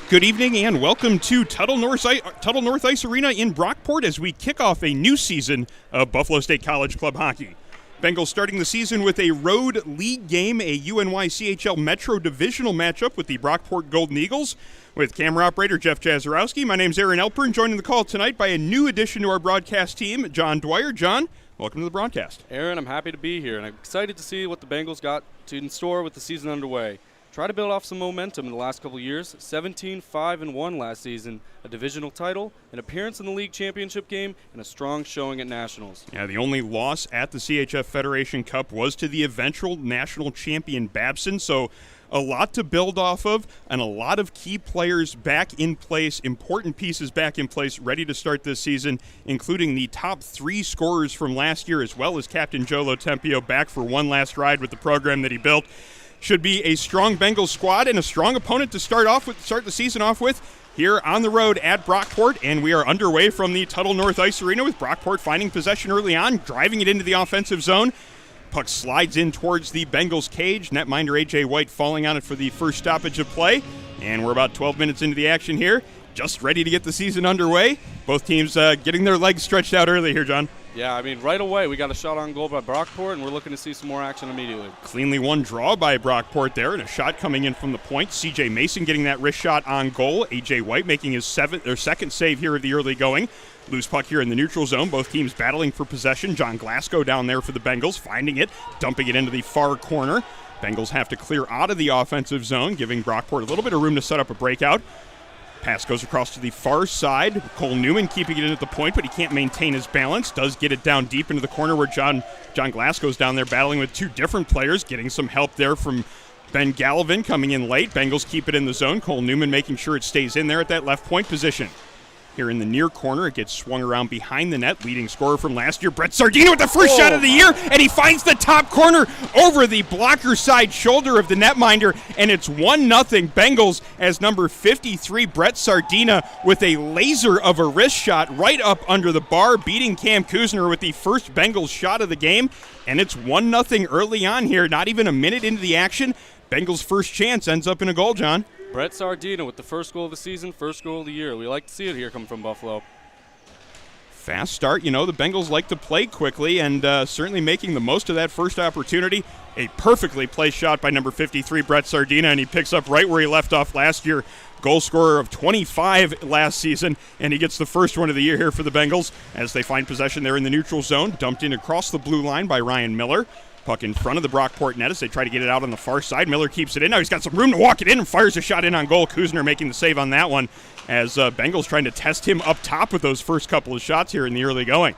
Good evening and welcome to Tuttle North Ice Arena in Brockport as we kick off a new season of Buffalo State College Club hockey. Bengals starting the season with a road league game, a UNY-CHL Metro Divisional matchup with the Brockport Golden Eagles. With camera operator Jeff Jazarowski, my name's Aaron Elpern, joining the call tonight by a new addition to our broadcast team, John Dwyer. John, welcome to the broadcast. Aaron, I'm happy to be here, and I'm excited to see what the Bengals got in store with the season underway. Try to build off some momentum in the last couple of years. 17-5-1 last season, a divisional title, an appearance in the league championship game, and a strong showing at nationals. Yeah, the only loss at the CHF Federation Cup was to the eventual national champion Babson, so a lot to build off of and a lot of key players back in place, important pieces back in place, ready to start this season, including the top three scorers from last year, as well as Captain Joe Lotempio back for one last ride with the program that he built. Should be a strong Bengals squad and a strong opponent to start the season off with here on the road at Brockport, and we are underway from the Tuttle North Ice Arena with Brockport finding possession early on, driving it into the offensive zone. Puck slides in towards the Bengals cage. Netminder A.J. White falling on it for the first stoppage of play, and we're about 12 minutes into the action here, just ready to get the season underway. Both teams getting their legs stretched out early here, John. Yeah, I mean, right away we got a shot on goal by Brockport, and we're looking to see some more action immediately. Cleanly won draw by Brockport there, and a shot coming in from the point. C.J. Mason getting that wrist shot on goal. A.J. White making his second save here of the early going. Loose puck here in the neutral zone. Both teams battling for possession. John Glasgow down there for the Bengals, finding it, dumping it into the far corner. Bengals have to clear out of the offensive zone, giving Brockport a little bit of room to set up a breakout. Pass goes across to the far side. Cole Newman keeping it in at the point, but he can't maintain his balance. Does get it down deep into the corner where John Glasgow's down there battling with two different players, getting some help there from Ben Gallivan coming in late. Bengals keep it in the zone. Cole Newman making sure it stays in there at that left point position. Here in the near corner, it gets swung around behind the net. Leading scorer from last year, Brett Sardina with the first shot of the year, and he finds the top corner over the blocker side shoulder of the netminder, and it's 1-0 Bengals as number 53, Brett Sardina, with a laser of a wrist shot right up under the bar, beating Cam Kuzner with the first Bengals shot of the game, and it's 1-0 early on here, not even a minute into the action. Bengals' first chance ends up in a goal, John. Brett Sardina with the first goal of the season, first goal of the year. We like to see it here coming from Buffalo. Fast start. You know, the Bengals like to play quickly and certainly making the most of that first opportunity. A perfectly placed shot by number 53, Brett Sardina, and he picks up right where he left off last year. Goal scorer of 25 last season, and he gets the first one of the year here for the Bengals as they find possession there in the neutral zone. Dumped in across the blue line by Ryan Miller. Puck in front of the Brockport net as they try to get it out on the far side. Miller keeps it in. Now he's got some room to walk it in and fires a shot in on goal. Kuzner making the save on that one as Bengals trying to test him up top with those first couple of shots here in the early going.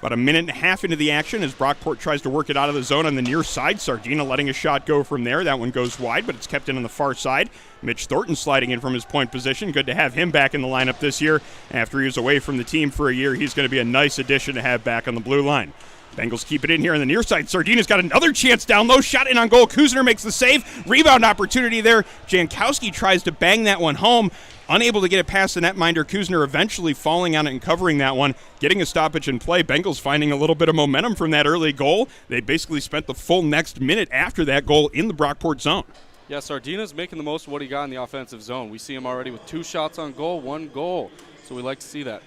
About a minute and a half into the action as Brockport tries to work it out of the zone on the near side. Sardina letting a shot go from there. That one goes wide, but it's kept in on the far side. Mitch Thornton sliding in from his point position. Good to have him back in the lineup this year. After he was away from the team for a year, he's going to be a nice addition to have back on the blue line. Bengals keep it in here on the near side. Sardina's got another chance down low. Shot in on goal. Kuzner makes the save. Rebound opportunity there. Jankowski tries to bang that one home. Unable to get it past the netminder. Kuzner eventually falling on it and covering that one. Getting a stoppage in play. Bengals finding a little bit of momentum from that early goal. They basically spent the full next minute after that goal in the Brockport zone. Yeah, Sardina's making the most of what he got in the offensive zone. We see him already with 2 shots on goal, 1 goal. So we like to see that.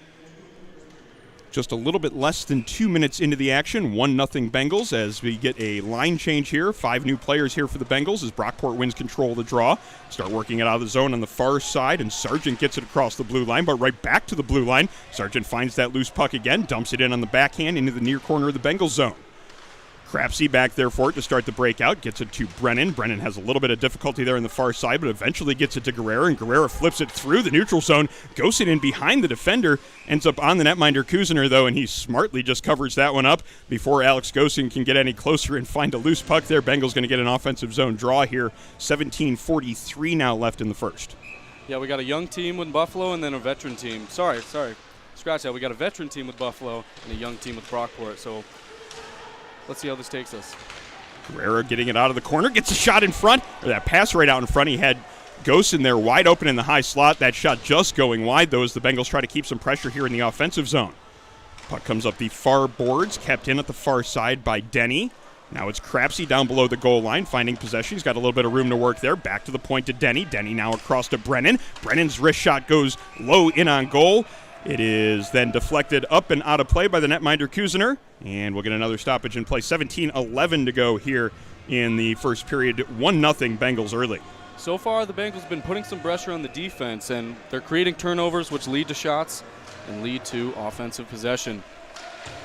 Just a little bit less than 2 minutes into the action, 1-0 Bengals as we get a line change here. 5 new players here for the Bengals as Brockport wins control of the draw. Start working it out of the zone on the far side, and Sargent gets it across the blue line, but right back to the blue line. Sargent finds that loose puck again, dumps it in on the backhand into the near corner of the Bengals zone. Crapsey back there for it to start the breakout. Gets it to Brennan. Brennan has a little bit of difficulty there on the far side, but eventually gets it to Guerrera, and Guerrera flips it through the neutral zone. Goes it in behind the defender. Ends up on the netminder Kuzner, though, and he smartly just covers that one up before Alex Gosin can get any closer and find a loose puck there. Bengals going to get an offensive zone draw here. 17:43 now left in the first. Yeah, we got a young team with Buffalo and then a veteran team. Sorry. Scratch that. We got a veteran team with Buffalo and a young team with Brockport. So let's see how this takes us. Guerrero getting it out of the corner, gets a shot in front, or that pass right out in front. He had Gosin there wide open in the high slot. That shot just going wide, though, as the Bengals try to keep some pressure here in the offensive zone. Puck comes up the far boards, kept in at the far side by Denny. Now it's Crapsey down below the goal line, finding possession. He's got a little bit of room to work there. Back to the point to Denny. Denny now across to Brennan. Brennan's wrist shot goes low in on goal. It is then deflected up and out of play by the netminder Kusener. And we'll get another stoppage in play. 17-11 to go here in the first period. 1-0 Bengals early. So far, the Bengals have been putting some pressure on the defense, and they're creating turnovers, which lead to shots and lead to offensive possession.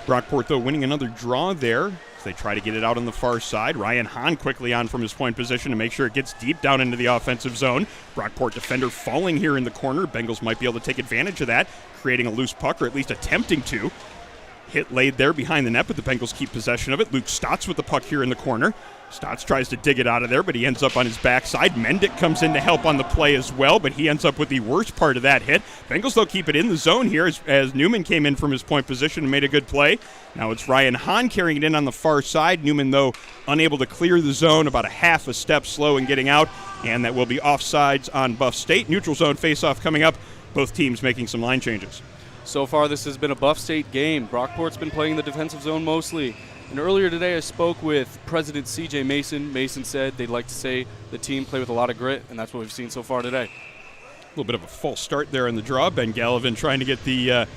Brockport, though, winning another draw there as they try to get it out on the far side. Ryan Hahn quickly on from his point position to make sure it gets deep down into the offensive zone. Brockport defender falling here in the corner. Bengals might be able to take advantage of that, creating a loose puck, or at least attempting to. Hit laid there behind the net, but the Bengals keep possession of it. Luke Stotts with the puck here in the corner. Stotts tries to dig it out of there, but he ends up on his backside. Mendick comes in to help on the play as well, but he ends up with the worst part of that hit. Bengals, though, keep it in the zone here as Newman came in from his point position and made a good play. Now it's Ryan Hahn carrying it in on the far side. Newman, though, unable to clear the zone, about a half a step slow in getting out, and that will be offsides on Buff State. Neutral zone faceoff coming up. Both teams making some line changes. So far, this has been a Buff State game. Brockport's been playing the defensive zone mostly. And earlier today, I spoke with President C.J. Mason. Mason said they'd like to say the team play with a lot of grit, and that's what we've seen so far today. A little bit of a false start there in the draw. Ben Gallivan trying to get the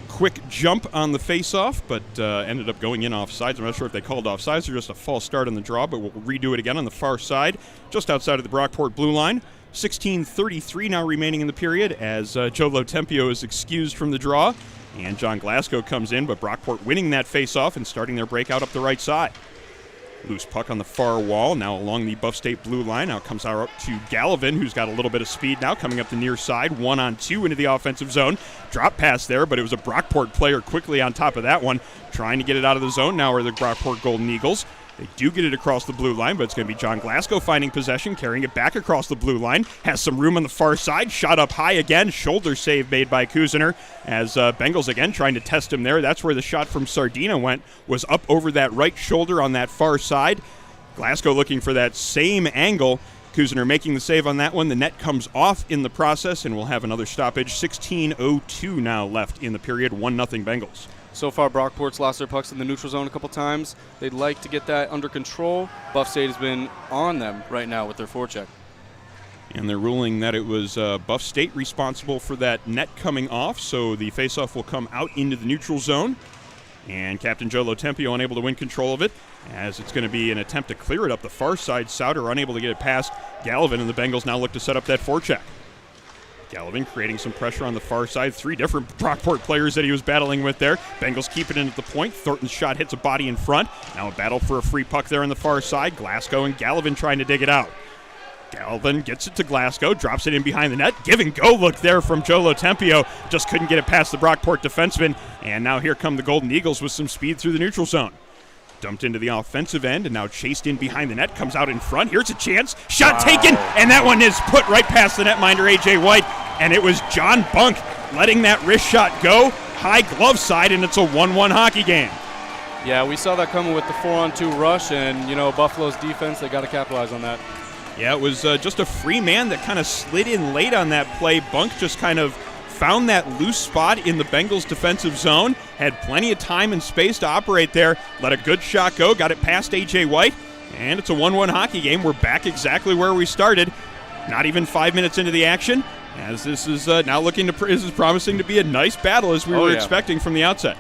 quick jump on the faceoff, but ended up going in offsides. I'm not sure if they called offsides or just a false start on the draw, but we'll redo it again on the far side, just outside of the Brockport blue line. 16:33 now remaining in the period as Joe Lotempio is excused from the draw, and John Glasgow comes in, but Brockport winning that face-off and starting their breakout up the right side. Loose puck on the far wall, now along the Buff State blue line. Now it comes out to Gallivan, who's got a little bit of speed now, coming up the near side, 1-on-2 into the offensive zone. Drop pass there, but it was a Brockport player quickly on top of that one, trying to get it out of the zone. Now are the Brockport Golden Eagles. They do get it across the blue line, but it's going to be John Glasgow finding possession, carrying it back across the blue line. Has some room on the far side. Shot up high again. Shoulder save made by Kusener as Bengals again trying to test him there. That's where the shot from Sardina went, was up over that right shoulder on that far side. Glasgow looking for that same angle. Kusener making the save on that one. The net comes off in the process, and we'll have another stoppage. 16:02 now left in the period. 1-0 Bengals. So far, Brockport's lost their pucks in the neutral zone a couple times. They'd like to get that under control. Buff State has been on them right now with their forecheck. And they're ruling that it was Buff State responsible for that net coming off, so the faceoff will come out into the neutral zone. And Captain Joe Lotempio unable to win control of it, as it's going to be an attempt to clear it up the far side. Souter unable to get it past Gallivan, and the Bengals now look to set up that forecheck. Gallivan creating some pressure on the far side. Three different Brockport players that he was battling with there. Bengals keep it in at the point. Thornton's shot hits a body in front. Now a battle for a free puck there on the far side. Glasgow and Gallivan trying to dig it out. Gallivan gets it to Glasgow, drops it in behind the net. Give and go look there from Joe Lotempio. Just couldn't get it past the Brockport defenseman. And now here come the Golden Eagles with some speed through the neutral zone. Dumped into the offensive end and now chased in behind the net. Comes out in front. Here's a chance. Shot taken, and that one is put right past the netminder, A.J. White. And it was John Bunk letting that wrist shot go. High glove side, and it's a 1-1 hockey game. Yeah, we saw that coming with the 4-on-2 rush, and, Buffalo's defense, they got to capitalize on that. Yeah, it was just a free man that kind of slid in late on that play. Bunk just kind of found that loose spot in the Bengals defensive zone, had plenty of time and space to operate there, let a good shot go, got it past A.J. White, and it's a 1-1 hockey game. We're back exactly where we started. Not even 5 minutes into the action, as this is now this is promising to be a nice battle as we were expecting from the outset.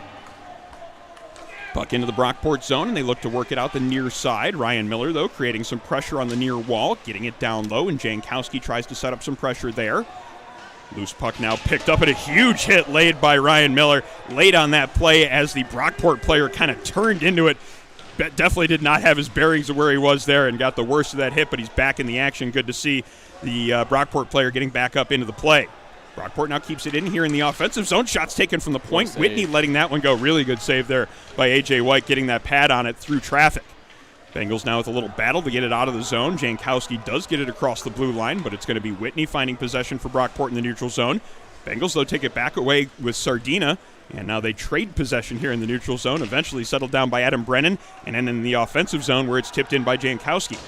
Puck into the Brockport zone, and they look to work it out the near side. Ryan Miller, though, creating some pressure on the near wall, getting it down low, and Jankowski tries to set up some pressure there. Loose puck now picked up, and a huge hit laid by Ryan Miller late on that play as the Brockport player kind of turned into it. Definitely did not have his bearings of where he was there and got the worst of that hit, but he's back in the action. Good to see the Brockport player getting back up into the play. Brockport now keeps it in here in the offensive zone. Shots taken from the point. Whitney letting that one go. Really good save there by A.J. White, getting that pad on it through traffic. Bengals now with a little battle to get it out of the zone. Jankowski does get it across the blue line, but it's going to be Whitney finding possession for Brockport in the neutral zone. Bengals, though, take it back away with Sardina, and now they trade possession here in the neutral zone, eventually settled down by Adam Brennan, and then in the offensive zone where it's tipped in by Jankowski.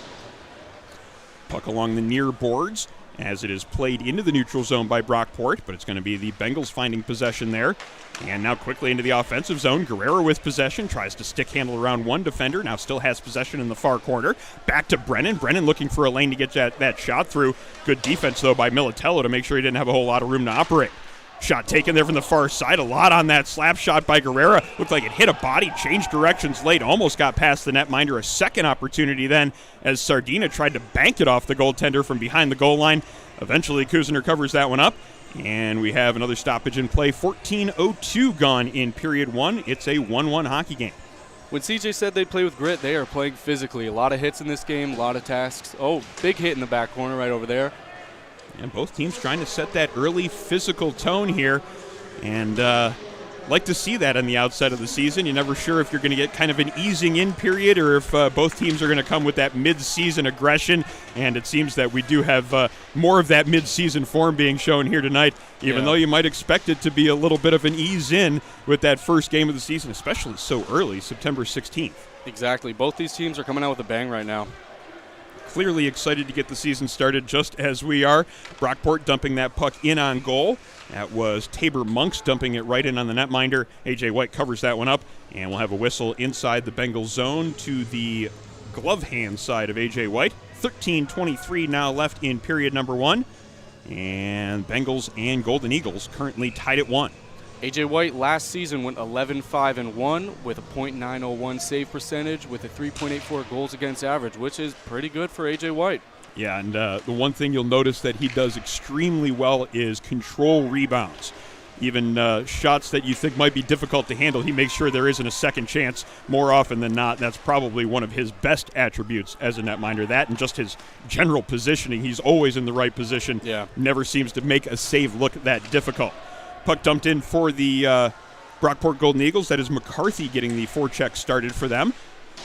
Puck along the near boards. as it is played into the neutral zone by Brockport, but it's going to be the Bengals finding possession there. And now quickly into the offensive zone. Guerrero with possession, tries to stick handle around one defender, now still has possession in the far corner. Back to Brennan. Brennan looking for a lane to get that shot through. Good defense, though, by Militello to make sure he didn't have a whole lot of room to operate. Shot taken there from the far side. A lot on that slap shot by Guerrero. Looked like it hit a body, changed directions late, almost got past the netminder. A second opportunity then as Sardina tried to bank it off the goaltender from behind the goal line. Eventually, Kuzner covers that one up, and we have another stoppage in play. 14:02 gone in period one. It's a 1-1 hockey game. When CJ said they play with grit, they are playing physically. A lot of hits in this game, a lot of tasks. Oh, big hit in the back corner right over there. And both teams trying to set that early physical tone here. And like to see that on the outside of the season. You're never sure if you're going to get kind of an easing in period or if both teams are going to come with that mid-season aggression. And it seems that we do have more of that mid-season form being shown here tonight, even though you might expect it to be a little bit of an ease in with that first game of the season, especially so early, September 16th. Exactly. Both these teams are coming out with a bang right now. Clearly excited to get the season started just as we are. Brockport dumping that puck in on goal. That was Tabor Monks dumping it right in on the netminder. A.J. White covers that one up, and we'll have a whistle inside the Bengals zone to the glove hand side of A.J. White. 13:23 now left in period number one, and Bengals and Golden Eagles currently tied at 1. A.J. White last season went 11-5-1 with a .901 save percentage with a 3.84 goals against average, which is pretty good for A.J. White. Yeah, and the one thing you'll notice that he does extremely well is control rebounds. Even shots that you think might be difficult to handle, he makes sure there isn't a second chance more often than not. That's probably one of his best attributes as a netminder. That and just his general positioning. He's always in the right position. Yeah. Never seems to make a save look that difficult. Puck dumped in for the Brockport Golden Eagles. That is McCarthy getting the forecheck started for them.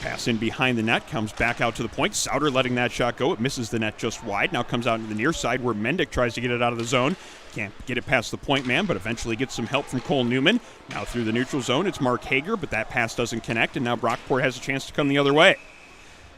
Pass in behind the net, comes back out to the point. Souter letting that shot go. It misses the net just wide. Now comes out into the near side where Mendick tries to get it out of the zone. Can't get it past the point man, but eventually gets some help from Cole Newman. Now through the neutral zone, it's Mark Hager, but that pass doesn't connect, and now Brockport has a chance to come the other way.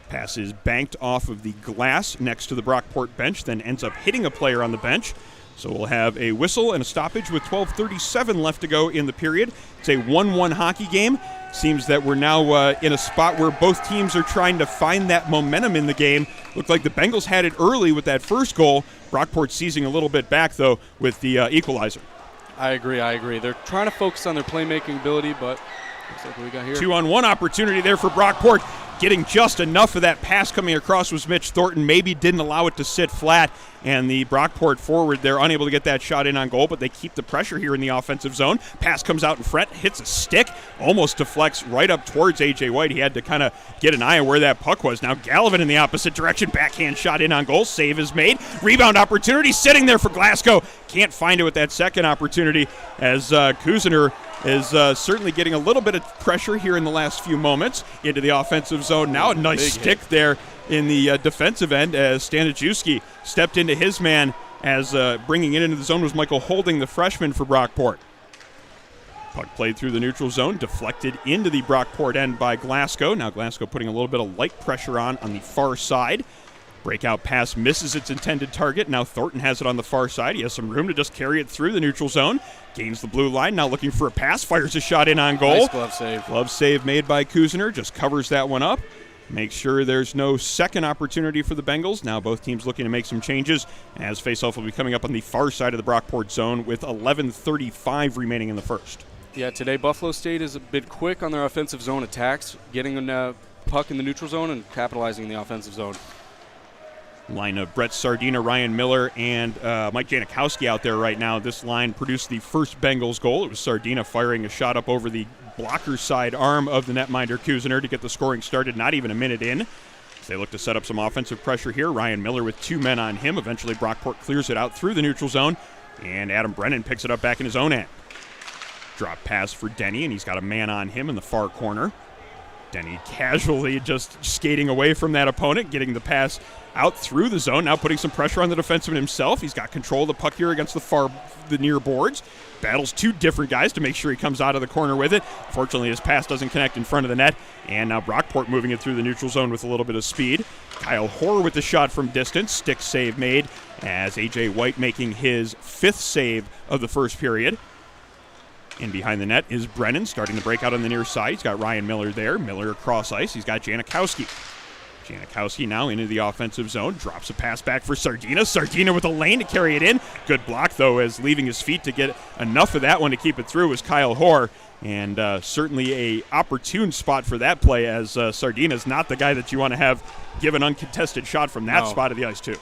Pass is banked off of the glass next to the Brockport bench, then ends up hitting a player on the bench. So we'll have a whistle and a stoppage with 12:37 left to go in the period. It's a 1-1 hockey game. Seems that we're now in a spot where both teams are trying to find that momentum in the game. Looked like the Bengals had it early with that first goal. Brockport seizing a little bit back, though, with the equalizer. I agree. They're trying to focus on their playmaking ability, but looks like what we got here. 2-on-1 opportunity there for Brockport. Getting just enough of that pass coming across was Mitch Thornton. Maybe didn't allow it to sit flat, and the Brockport forward, they're unable to get that shot in on goal, but they keep the pressure here in the offensive zone. Pass comes out in front, hits a stick, almost deflects right up towards A.J. White. He had to kind of get an eye on where that puck was. Now Gallivan in the opposite direction, backhand shot in on goal. Save is made. Rebound opportunity sitting there for Glasgow. Can't find it with that second opportunity as Kuzner is certainly getting a little bit of pressure here in the last few moments into the offensive zone. Now a nice stick there in the defensive end as Staniszewski stepped into his man as bringing it into the zone was Michael Holding, the freshman for Brockport. Puck played through the neutral zone, deflected into the Brockport end by Glasgow. Now Glasgow putting a little bit of light pressure on the far side. Breakout pass misses its intended target. Now Thornton has it on the far side. He has some room to just carry it through the neutral zone. Gains the blue line. Now looking for a pass. Fires a shot in on goal. Nice glove save. Glove save made by Kuzner. Just covers that one up. Make sure there's no second opportunity for the Bengals. Now both teams looking to make some changes as faceoff will be coming up on the far side of the Brockport zone with 11:35 remaining in the first. Yeah, today Buffalo State is a bit quick on their offensive zone attacks, getting a puck in the neutral zone and capitalizing in the offensive zone. Line of Brett Sardina, Ryan Miller, and Mike Janikowski out there right now. This line produced the first Bengals goal. It was Sardina firing a shot up over the blocker side arm of the netminder Kuzner to get the scoring started not even a minute in. As they look to set up some offensive pressure here. Ryan Miller with two men on him. Eventually Brockport clears it out through the neutral zone, and Adam Brennan picks it up back in his own end. Drop pass for Denny, and he's got a man on him in the far corner. Denny casually just skating away from that opponent, getting the pass out through the zone, now putting some pressure on the defenseman himself. He's got control of the puck here against the near boards. Battles two different guys to make sure he comes out of the corner with it. Fortunately, his pass doesn't connect in front of the net. And now Brockport moving it through the neutral zone with a little bit of speed. Kyle Hoare with the shot from distance. Stick save made as A.J. White making his 5th save of the first period. In behind the net is Brennan starting to break out on the near side. He's got Ryan Miller there. Miller across ice. He's got Janikowski. Janikowski now into the offensive zone. Drops a pass back for Sardina. Sardina with a lane to carry it in. Good block, though, as leaving his feet to get enough of that one to keep it through was Kyle Hoare. And certainly a opportune spot for that play, as Sardina's not the guy that you want to have give an uncontested shot from that spot of the ice, too.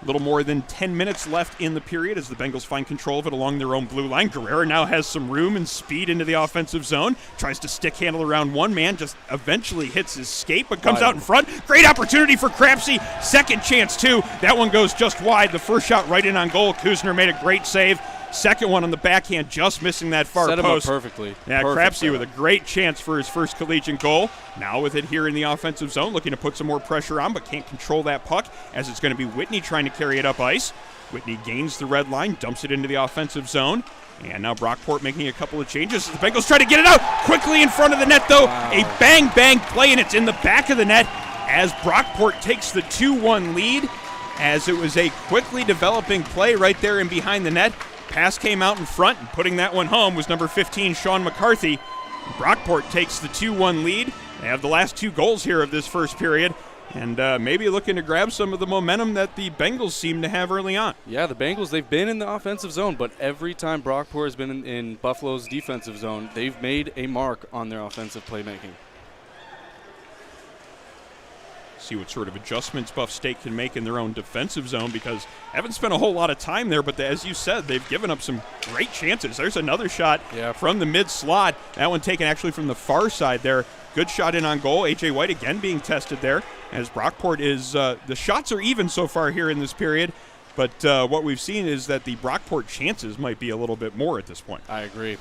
A little more than 10 minutes left in the period as the Bengals find control of it along their own blue line. Guerrero now has some room and speed into the offensive zone. Tries to stick handle around one man, just eventually hits his skate, but comes out in front. Great opportunity for Crapsey. Second chance, too. That one goes just wide. The first shot right in on goal. Kuzner made a great save. Second one on the backhand, just missing that far post. Set him up perfectly. Yeah, Crapsey with a great chance for his first collegiate goal. Now with it here in the offensive zone, looking to put some more pressure on, but can't control that puck, as it's going to be Whitney trying to carry it up ice. Whitney gains the red line, dumps it into the offensive zone. And now Brockport making a couple of changes. The Bengals try to get it out quickly in front of the net, though. Wow. A bang-bang play, and it's in the back of the net as Brockport takes the 2-1 lead, as it was a quickly developing play right there in behind the net. Pass came out in front, and putting that one home was number 15, Sean McCarthy. Brockport takes the 2-1 lead. They have the last 2 goals here of this first period, and maybe looking to grab some of the momentum that the Bengals seem to have early on. Yeah, the Bengals, they've been in the offensive zone, but every time Brockport has been in Buffalo's defensive zone, they've made a mark on their offensive playmaking. See what sort of adjustments Buff State can make in their own defensive zone, because haven't spent a whole lot of time there, but as you said, they've given up some great chances. There's another shot from the mid-slot. That one taken actually from the far side there. Good shot in on goal. A.J. White again being tested there, as Brockport is the shots are even so far here in this period, but what we've seen is that the Brockport chances might be a little bit more at this point. I agree.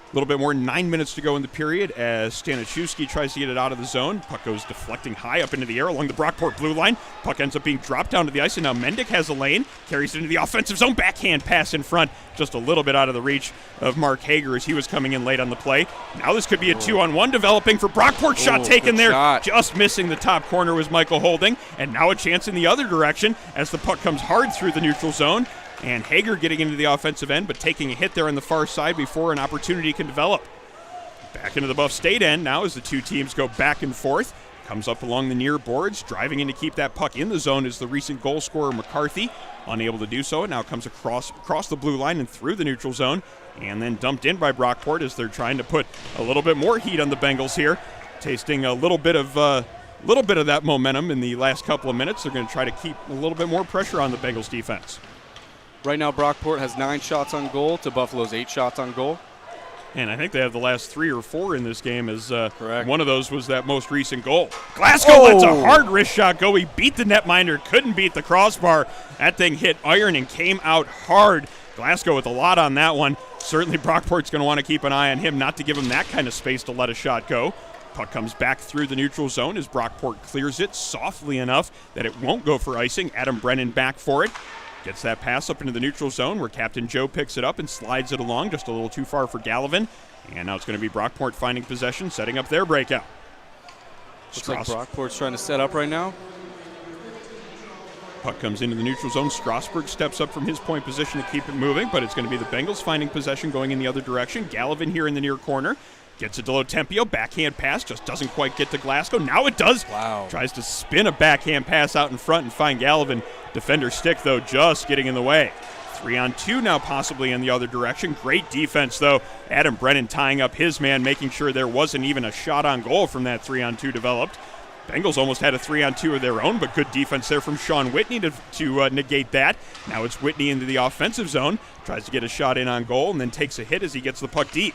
A little bit more, 9 minutes to go in the period as Staniszewski tries to get it out of the zone. Puck goes deflecting high up into the air along the Brockport blue line. Puck ends up being dropped down to the ice, and now Mendick has a lane. Carries it into the offensive zone. Backhand pass in front. Just a little bit out of the reach of Mark Hager as he was coming in late on the play. Now this could be a 2-on-1 developing for Brockport. Shot taken there. Just missing the top corner was Michael Holding. And now a chance in the other direction as the puck comes hard through the neutral zone. And Hager getting into the offensive end, but taking a hit there on the far side before an opportunity can develop. Back into the Buff State end now as the two teams go back and forth. Comes up along the near boards, driving in to keep that puck in the zone is the recent goal scorer McCarthy. Unable to do so, it now comes across the blue line and through the neutral zone, and then dumped in by Brockport as they're trying to put a little bit more heat on the Bengals here. Tasting a little bit of that momentum in the last couple of minutes. They're going to try to keep a little bit more pressure on the Bengals defense. Right now, Brockport has 9 shots on goal to Buffalo's 8 shots on goal. And I think they have the last 3 or 4 in this game, as Correct. One of those was that most recent goal. Glasgow lets a hard wrist shot go. He beat the netminder, couldn't beat the crossbar. That thing hit iron and came out hard. Glasgow with a lot on that one. Certainly Brockport's going to want to keep an eye on him, not to give him that kind of space to let a shot go. Puck comes back through the neutral zone as Brockport clears it softly enough that it won't go for icing. Adam Brennan back for it. Gets that pass up into the neutral zone where Captain Joe picks it up and slides it along just a little too far for Gallivan. And now it's going to be Brockport finding possession, setting up their breakout. Looks like Brockport's trying to set up right now. Puck comes into the neutral zone. Strasburg steps up from his point position to keep it moving, but it's going to be the Bengals finding possession going in the other direction. Gallivan here in the near corner. Gets it to Lotempio. Backhand pass just doesn't quite get to Glasgow. Now it does. Wow. Tries to spin a backhand pass out in front and find Gallivan. Defender stick, though, just getting in the way. 3-on-2 now possibly in the other direction. Great defense, though. Adam Brennan tying up his man, making sure there wasn't even a shot on goal from that 3-on-2 developed. Bengals almost had a 3-on-2 of their own, but good defense there from Sean Whitney to negate that. Now it's Whitney into the offensive zone. Tries to get a shot in on goal and then takes a hit as he gets the puck deep.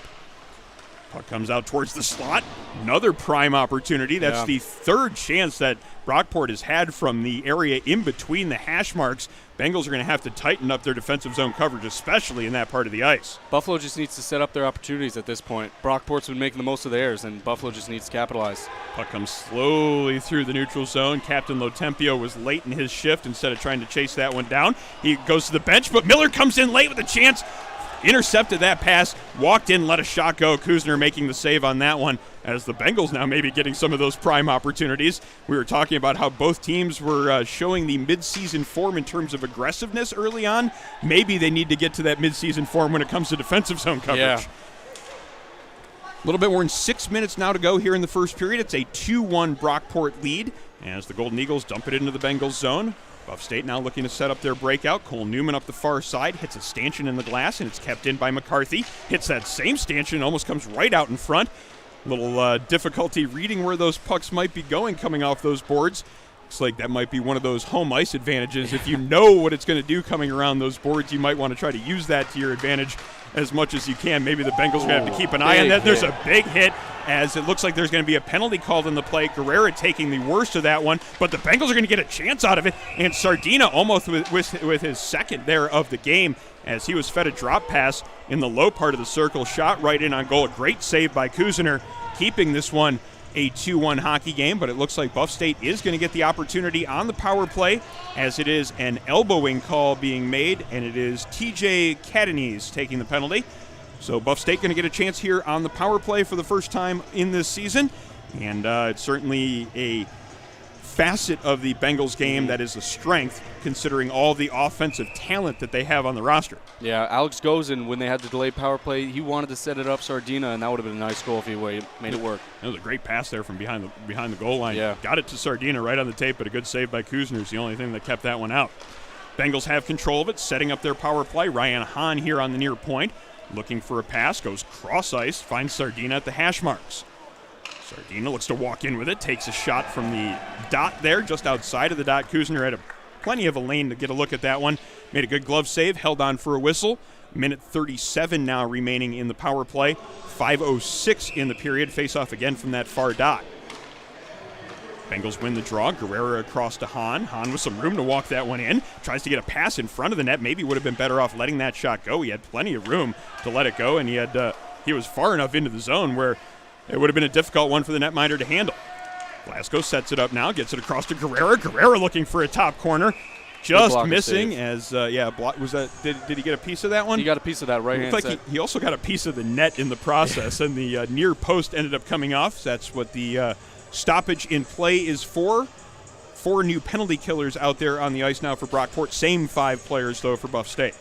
Puck comes out towards the slot. Another prime opportunity. That's the third chance that Brockport has had from the area in between the hash marks. Bengals are going to have to tighten up their defensive zone coverage, especially in that part of the ice. Buffalo just needs to set up their opportunities at this point. Brockport's been making the most of theirs, and Buffalo just needs to capitalize. Puck comes slowly through the neutral zone. Captain Lotempio was late in his shift instead of trying to chase that one down. He goes to the bench, but Miller comes in late with a chance. Intercepted that pass, walked in, let a shot go. Kuzner making the save on that one, as the Bengals now maybe getting some of those prime opportunities. We were talking about how both teams were showing the midseason form in terms of aggressiveness early on. Maybe they need to get to that midseason form when it comes to defensive zone coverage. Yeah. A little bit more than 6 minutes now to go here in the first period. It's a 2-1 Brockport lead as the Golden Eagles dump it into the Bengals zone. Buff State now looking to set up their breakout. Cole Newman up the far side, hits a stanchion in the glass, and it's kept in by McCarthy. Hits that same stanchion, almost comes right out in front. Little difficulty reading where those pucks might be going coming off those boards. Looks like that might be one of those home ice advantages. If you know what it's going to do coming around those boards, you might want to try to use that to your advantage as much as you can. Maybe the Bengals are going to have to keep an eye on that. There's a big hit, as it looks like there's going to be a penalty called in the play. Guerrera taking the worst of that one, but the Bengals are going to get a chance out of it, and Sardina almost with his second there of the game, as he was fed a drop pass in the low part of the circle, shot right in on goal. A great save by Kuzner, keeping this one a 2-1 hockey game, but it looks like Buff State is going to get the opportunity on the power play, as it is an elbowing call being made, and it is TJ Catanese taking the penalty. So Buff State going to get a chance here on the power play for the first time in this season, and it's certainly a facet of the Bengals game that is a strength, considering all the offensive talent that they have on the roster. Yeah, Alex Gozin, when they had the delayed power play, he wanted to set it up Sardina, and that would have been a nice goal if he made it work. That was a great pass there from behind the goal line. Yeah. Got it to Sardina right on the tape, but a good save by Kuzner is the only thing that kept that one out. Bengals have control of it, setting up their power play. Ryan Hahn here on the near point, looking for a pass, goes cross ice, finds Sardina at the hash marks. Sardina looks to walk in with it, takes a shot from the dot there, just outside of the dot. Kuzner had plenty of a lane to get a look at that one. Made a good glove save, held on for a whistle. Minute 37 now remaining in the power play. 5:06 in the period. Face off again from that far dot. Bengals win the draw. Guerrera across to Hahn. Hahn with some room to walk that one in. Tries to get a pass in front of the net. Maybe would have been better off letting that shot go. He had plenty of room to let it go, and he was far enough into the zone where it would have been a difficult one for the netminder to handle. Glasgow sets it up now, gets it across to Guerrera. Guerrera looking for a top corner. Just missing save. Was that did he get a piece of that one? He got a piece of that right hand. Like he also got a piece of the net in the process, and the near post ended up coming off. That's what the stoppage in play is for. 4 new penalty killers out there on the ice now for Brockport. Same 5 players, though, for Buff State.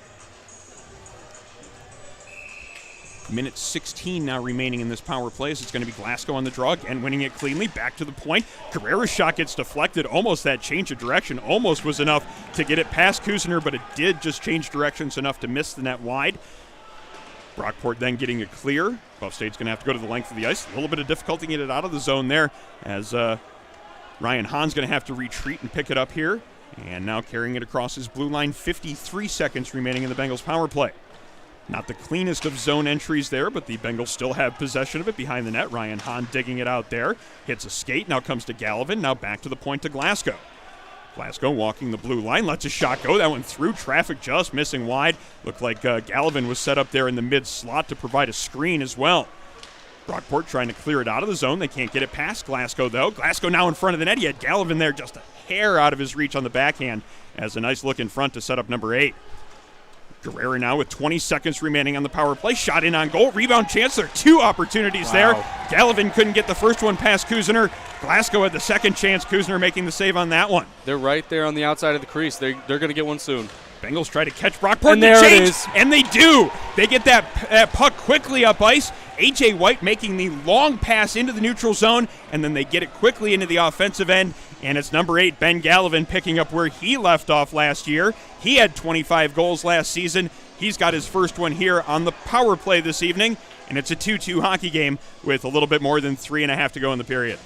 Minute 16 now remaining in this power play, as it's going to be Glasgow on the draw, again winning it cleanly, back to the point. Guerrera's shot gets deflected, almost that change of direction, almost was enough to get it past Kuzner, but it did just change directions enough to miss the net wide. Brockport then getting it clear. Buff State's going to have to go to the length of the ice. A little bit of difficulty getting it out of the zone there, as Ryan Hahn's going to have to retreat and pick it up here. And now carrying it across his blue line, 53 seconds remaining in the Bengals power play. Not the cleanest of zone entries there, but the Bengals still have possession of it behind the net. Ryan Hahn digging it out there. Hits a skate, now comes to Gallivan, now back to the point to Glasgow. Glasgow walking the blue line, lets a shot go. That one through traffic, just missing wide. Looked like Gallivan was set up there in the mid slot to provide a screen as well. Brockport trying to clear it out of the zone. They can't get it past Glasgow, though. Glasgow now in front of the net. He had Gallivan there just a hair out of his reach on the backhand, as a nice look in front to set up number 8. Guerrera now with 20 seconds remaining on the power play. Shot in on goal. Rebound chance. There are 2 opportunities there. Gallivan couldn't get the first one past Kuzner. Glasgow had the second chance. Kuzner making the save on that one. They're right there on the outside of the crease. They're going to get one soon. Bengals try to catch Brockport. And there it is. And they do. They get that puck quickly up ice. A.J. White making the long pass into the neutral zone, and then they get it quickly into the offensive end, and it's number 8, Ben Gallivan, picking up where he left off last year. He had 25 goals last season. He's got his first one here on the power play this evening, and it's a 2-2 hockey game with a little bit more than 3.5 to go in the period.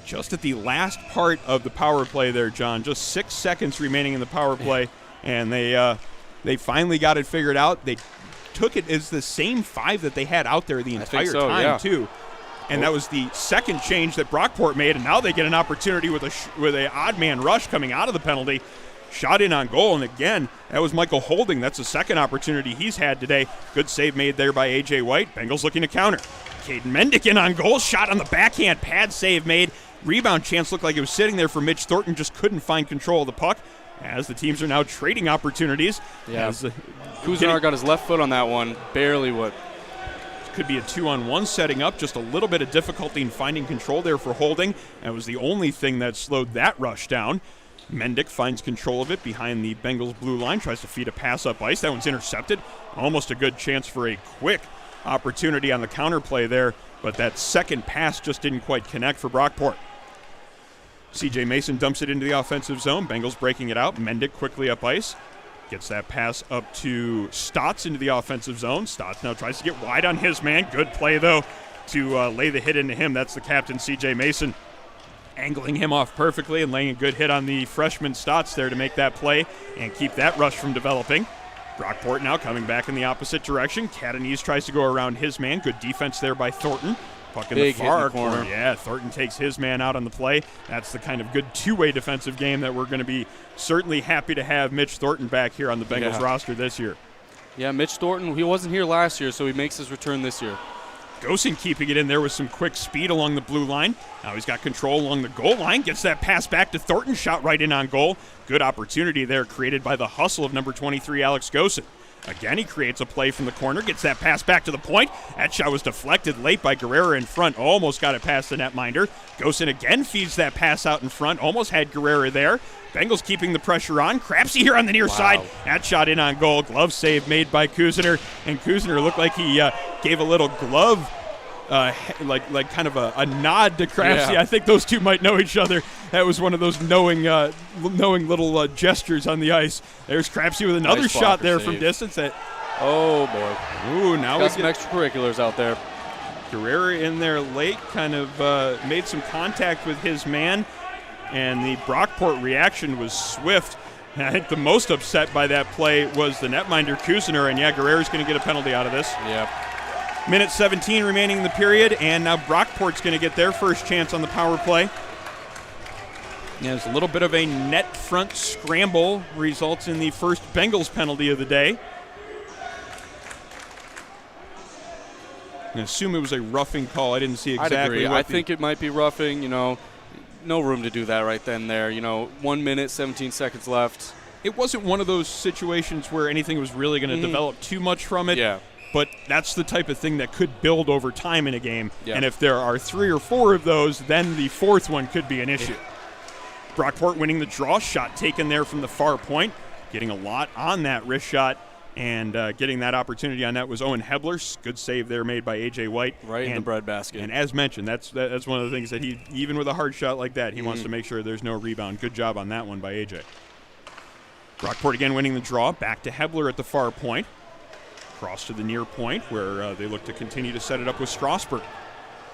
Just at the last part of the power play there, John, just 6 seconds remaining in the power play, and they finally got it figured out. They took it as the same 5 that they had out there the entire time, too. And that was the second change that Brockport made, and now they get an opportunity with a odd man rush coming out of the penalty. Shot in on goal, and again, that was Michael Holding. That's the second opportunity he's had today. Good save made there by A.J. White. Bengals looking to counter. Caden Mendick in on goal. Shot on the backhand. Pad save made. Rebound chance looked like it was sitting there for Mitch Thornton. Just couldn't find control of the puck, as the teams are now trading opportunities. Yeah. Kuznar got his left foot on that one. Barely would. Could be a 2-on-1 setting up. Just a little bit of difficulty in finding control there for Holding. That was the only thing that slowed that rush down. Mendick finds control of it behind the Bengals blue line, tries to feed a pass up ice. That one's intercepted. Almost a good chance for a quick opportunity on the counterplay there, but that second pass just didn't quite connect for Brockport. C.J. Mason dumps it into the offensive zone. Bengals breaking it out. Mendick quickly up ice. Gets that pass up to Stotts into the offensive zone. Stotts now tries to get wide on his man. Good play, though, to lay the hit into him. That's the captain, C.J. Mason, angling him off perfectly and laying a good hit on the freshman Stotts there to make that play and keep that rush from developing. Brockport now coming back in the opposite direction. Catanese tries to go around his man. Good defense there by Thornton. Puck in the far corner. Yeah, Thornton takes his man out on the play. That's the kind of good two-way defensive game that we're going to be certainly happy to have Mitch Thornton back here on the Bengals roster this year. Yeah, Mitch Thornton, he wasn't here last year, so he makes his return this year. Gosen keeping it in there with some quick speed along the blue line. Now he's got control along the goal line. Gets that pass back to Thornton. Shot right in on goal. Good opportunity there created by the hustle of number 23, Alex Gosen. Again, he creates a play from the corner. Gets that pass back to the point. That shot was deflected late by Guerrera in front. Almost got it past the netminder. Gosen again feeds that pass out in front. Almost had Guerrera there. Bengals keeping the pressure on. Crapsey here on the near side. That shot in on goal. Glove save made by Kuzner. And Kuzner looked like he gave a little glove, like kind of a nod to Crapsey. Yeah. I think those two might know each other. That was one of those knowing little gestures on the ice. There's Crapsey with another shot there from distance. Oh, boy. Ooh, now got some extracurriculars out there. Guerrera in there late, kind of made some contact with his man, and the Brockport reaction was swift. And I think the most upset by that play was the netminder, Kuzner, and Guerrera's going to get a penalty out of this. Yep. Minute 17 remaining in the period, and now Brockport's going to get their first chance on the power play. There's a little bit of a net front scramble, results in the first Bengals penalty of the day. I assume it was a roughing call. I didn't see exactly. I'd agree. I think it might be roughing, no room to do that right then there. 1 minute, 17 seconds left. It wasn't one of those situations where anything was really going to develop too much from it. Yeah. But that's the type of thing that could build over time in a game. Yeah. And if there are 3 or 4 of those, then the fourth one could be an issue. Brockport winning the draw. Shot taken there from the far point. Getting a lot on that wrist shot. And getting that opportunity on that was Owen Hebler. Good save there made by A.J. White. Right in the breadbasket. And as mentioned, that's one of the things that he, even with a hard shot like that, he wants to make sure there's no rebound. Good job on that one by A.J. Brockport again winning the draw. Back to Hebler at the far point. Cross to the near point where they look to continue to set it up with Strasburg.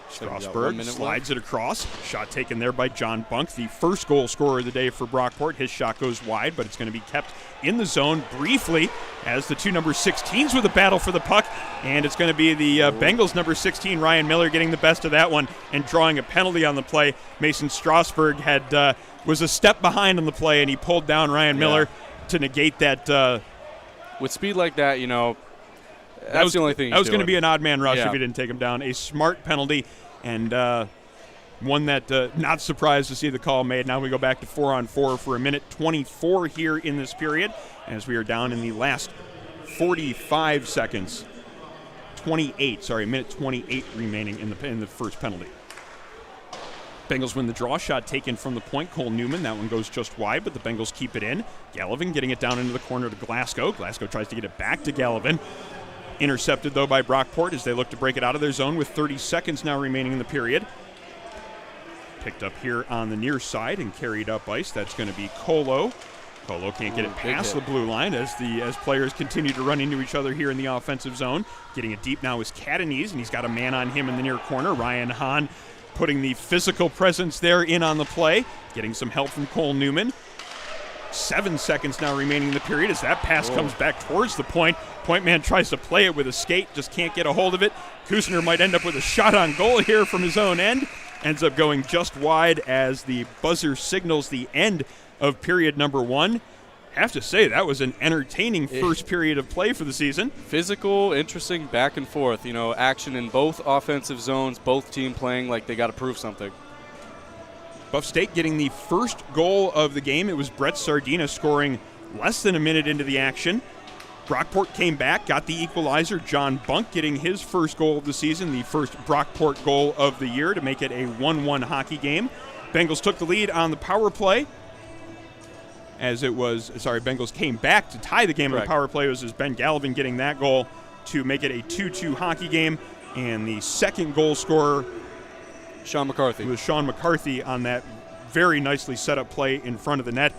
Strasburg slides it across. Shot taken there by John Bunk, the first goal scorer of the day for Brockport. His shot goes wide, but it's going to be kept in the zone briefly as the two number 16s with a battle for the puck. And it's going to be the Bengals number 16, Ryan Miller, getting the best of that one and drawing a penalty on the play. Mason Strasburg was a step behind on the play, and he pulled down Ryan Miller to negate that. With speed like that, that's the only thing. That was going to be an odd man rush if he didn't take him down. A smart penalty, and one that not surprised to see the call made. Now we go back to 4-on-4 for a minute 24 here in this period, as we are down in the last 45 seconds. Minute 28 remaining in the first penalty. Bengals win the draw. Shot taken from the point. Cole Newman. That one goes just wide, but the Bengals keep it in. Gallivan getting it down into the corner to Glasgow. Glasgow tries to get it back to Gallivan. Intercepted, though, by Brockport as they look to break it out of their zone with 30 seconds now remaining in the period. Picked up here on the near side and carried up ice. That's going to be Colo. Colo can't get it past the blue line as players continue to run into each other here in the offensive zone. Getting it deep now is Catanese, and he's got a man on him in the near corner. Ryan Hahn putting the physical presence there in on the play. Getting some help from Cole Newman. 7 seconds now remaining in the period as that pass comes back towards the point. Point man tries to play it with a skate, just can't get a hold of it. Kusner might end up with a shot on goal here from his own end. Ends up going just wide as the buzzer signals the end of period number 1. Have to say, that was an entertaining first period of play for the season. Physical, interesting, back and forth. Action in both offensive zones, both team playing like they got to prove something. Buff State getting the first goal of the game. It was Brett Sardina scoring less than a minute into the action. Brockport came back, got the equalizer. John Bunk getting his first goal of the season, the first Brockport goal of the year to make it a 1-1 hockey game. Bengals took the lead on the power play. Bengals came back to tie the game on the power play. It was Ben Gallivan getting that goal to make it a 2-2 hockey game. And the second goal scorer, Sean McCarthy. It was Sean McCarthy on that very nicely set up play in front of the net.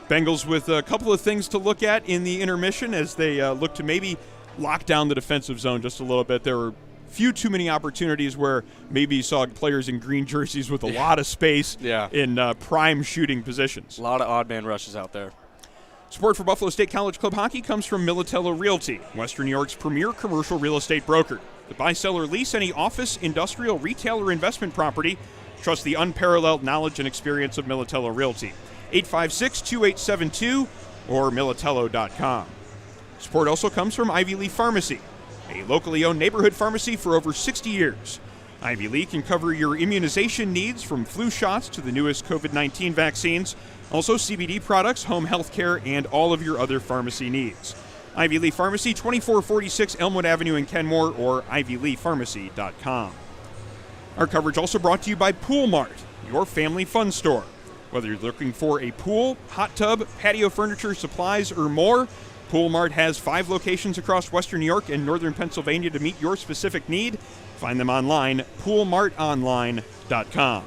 Bengals with a couple of things to look at in the intermission as they look to maybe lock down the defensive zone just a little bit. There were few too many opportunities where maybe you saw players in green jerseys with a lot of space in prime shooting positions. A lot of odd man rushes out there. Support for Buffalo State College Club Hockey comes from Militello Realty, Western New York's premier commercial real estate broker. The buy, sell, or lease any office, industrial, retail, or investment property. Trust the unparalleled knowledge and experience of Militello Realty. 856-2872 or militello.com. Support also comes from Ivy Lee Pharmacy, a locally owned neighborhood pharmacy for over 60 years. Ivy Lee can cover your immunization needs from flu shots to the newest COVID-19 vaccines, also CBD products, home health care, and all of your other pharmacy needs. Ivy Lee Pharmacy, 2446 Elmwood Avenue in Kenmore, or ivyleepharmacy.com. Our coverage also brought to you by Pool Mart, your family fun store. Whether you're looking for a pool, hot tub, patio furniture, supplies, or more, Pool Mart has 5 locations across Western New York and Northern Pennsylvania to meet your specific need. Find them online, poolmartonline.com.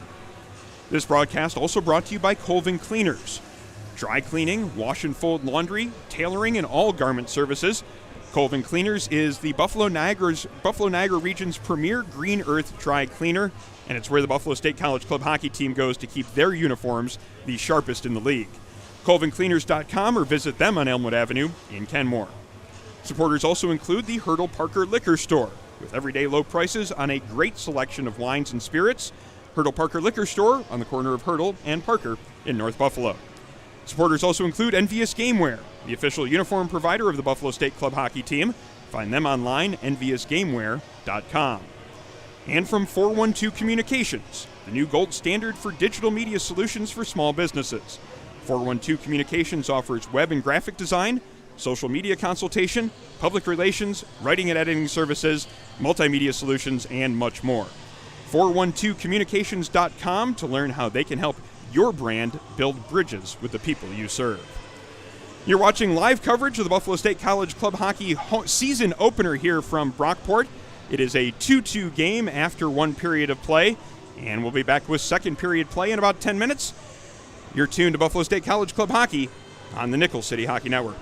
This broadcast also brought to you by Colvin Cleaners. Dry cleaning, wash and fold laundry, tailoring, and all garment services. Colvin Cleaners is the Buffalo Niagara region's premier green earth dry cleaner, and it's where the Buffalo State College Club hockey team goes to keep their uniforms the sharpest in the league. ColvinCleaners.com or visit them on Elmwood Avenue in Kenmore. Supporters also include the Hurdle Parker Liquor Store, with everyday low prices on a great selection of wines and spirits. Hurdle Parker Liquor Store on the corner of Hurdle and Parker in North Buffalo. Supporters also include Envious Gameware, the official uniform provider of the Buffalo State Club hockey team. Find them online, enviousgameware.com. And from 412 Communications, the new gold standard for digital media solutions for small businesses. 412 Communications offers web and graphic design, social media consultation, public relations, writing and editing services, multimedia solutions, and much more. 412communications.com to learn how they can help your brand build bridges with the people you serve. You're watching live coverage of the Buffalo State College Club Hockey season opener here from Brockport. It is a 2-2 game after one period of play, and we'll be back with second period play in about 10 minutes. You're tuned to Buffalo State College Club Hockey on the Nickel City Hockey Network.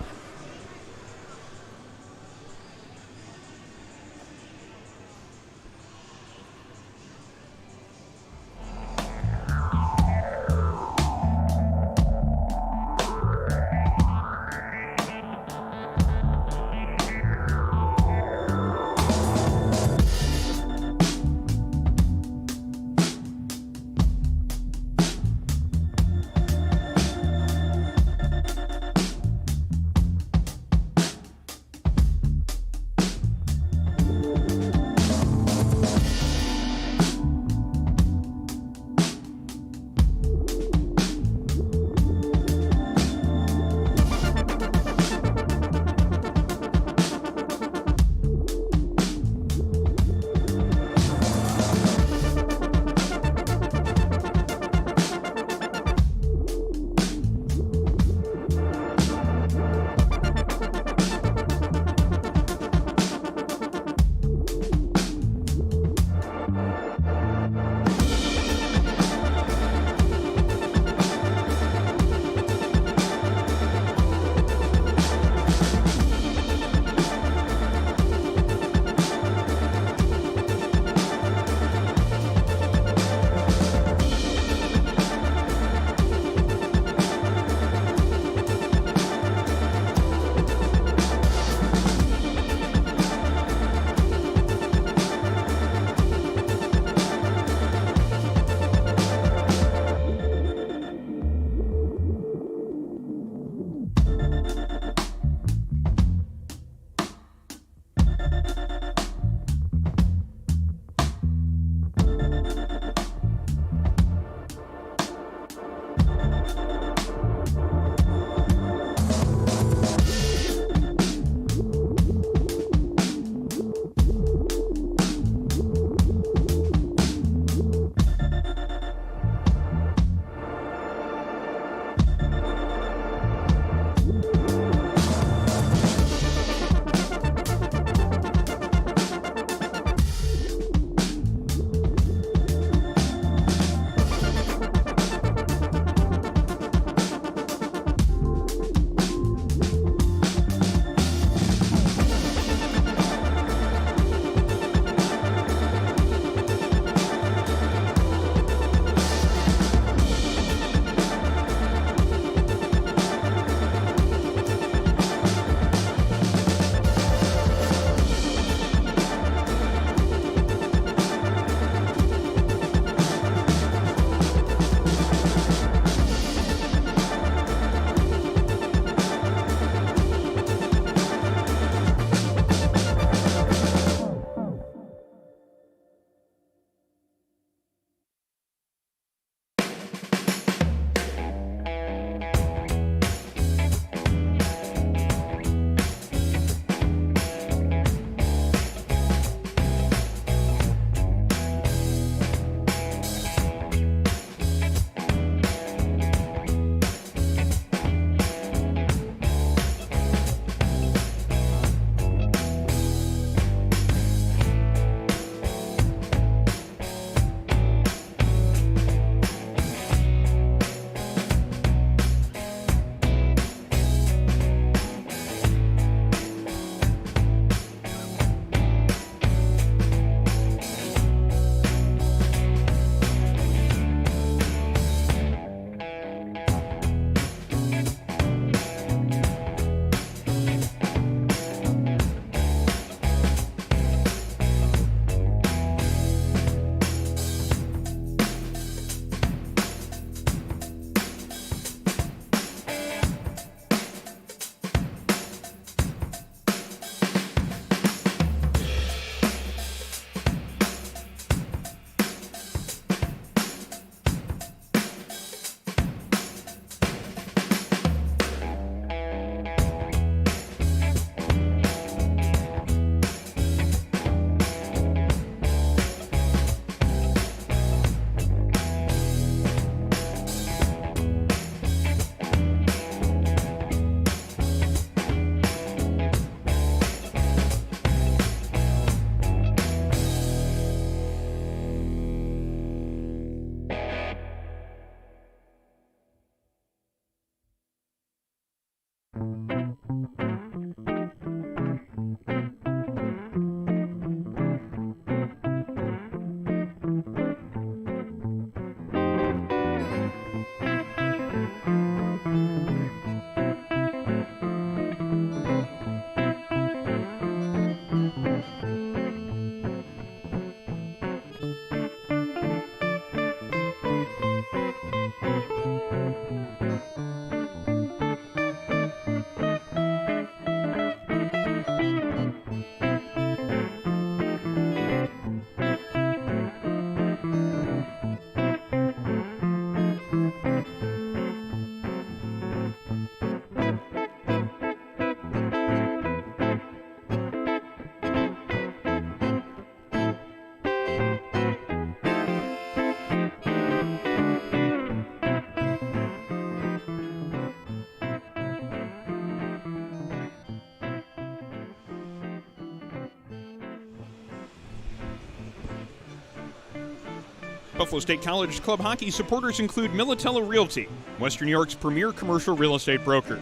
Buffalo State College Club Hockey supporters include Militello Realty, Western New York's premier commercial real estate broker.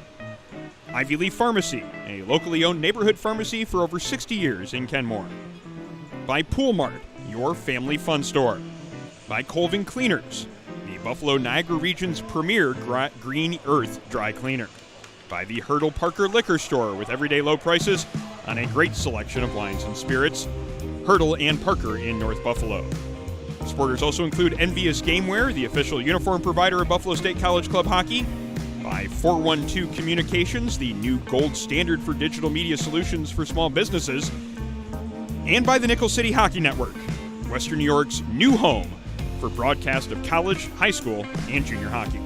Ivy Leaf Pharmacy, a locally owned neighborhood pharmacy for over 60 years in Kenmore. By Pool Mart, your family fun store. By Colvin Cleaners, the Buffalo Niagara region's premier green earth dry cleaner. By the Hurdle Parker Liquor Store with everyday low prices on a great selection of wines and spirits. Hurdle and Parker in North Buffalo. Supporters also include Envious Gameware, the official uniform provider of Buffalo State College Club Hockey. By 412 Communications, the new gold standard for digital media solutions for small businesses. And by the Nickel City Hockey Network, Western New York's new home for broadcast of college, high school, and junior hockey.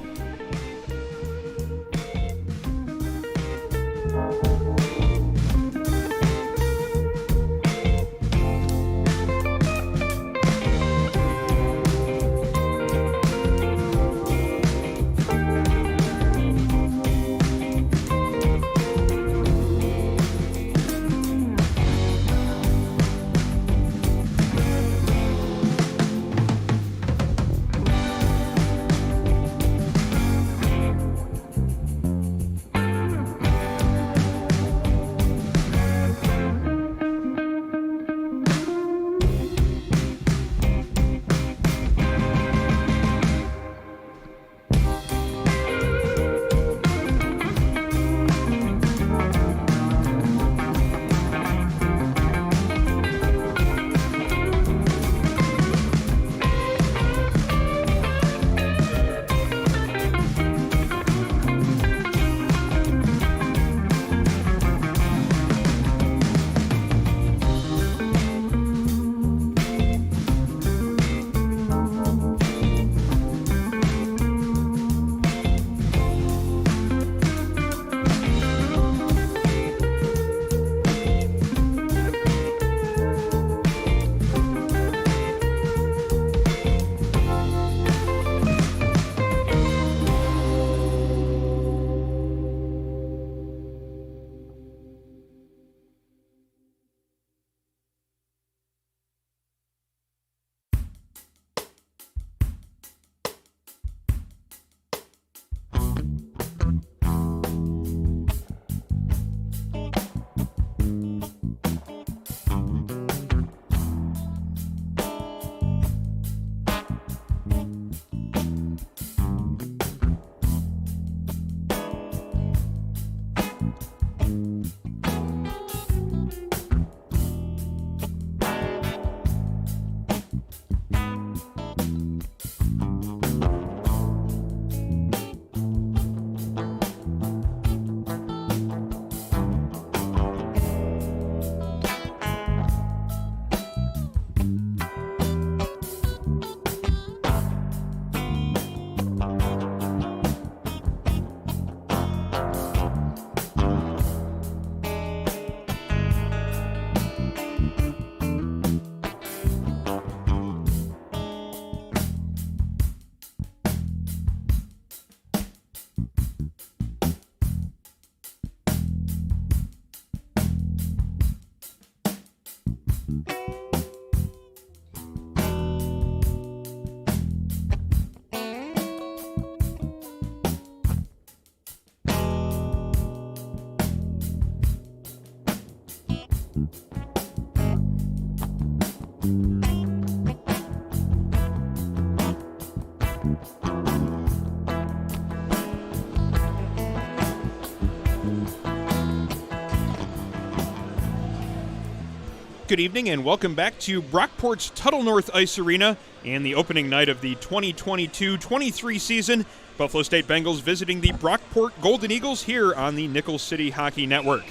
Good evening and welcome back to Brockport's Tuttle North Ice Arena and the opening night of the 2022-23 season. Buffalo State Bengals visiting the Brockport Golden Eagles here on the Nickel City Hockey Network.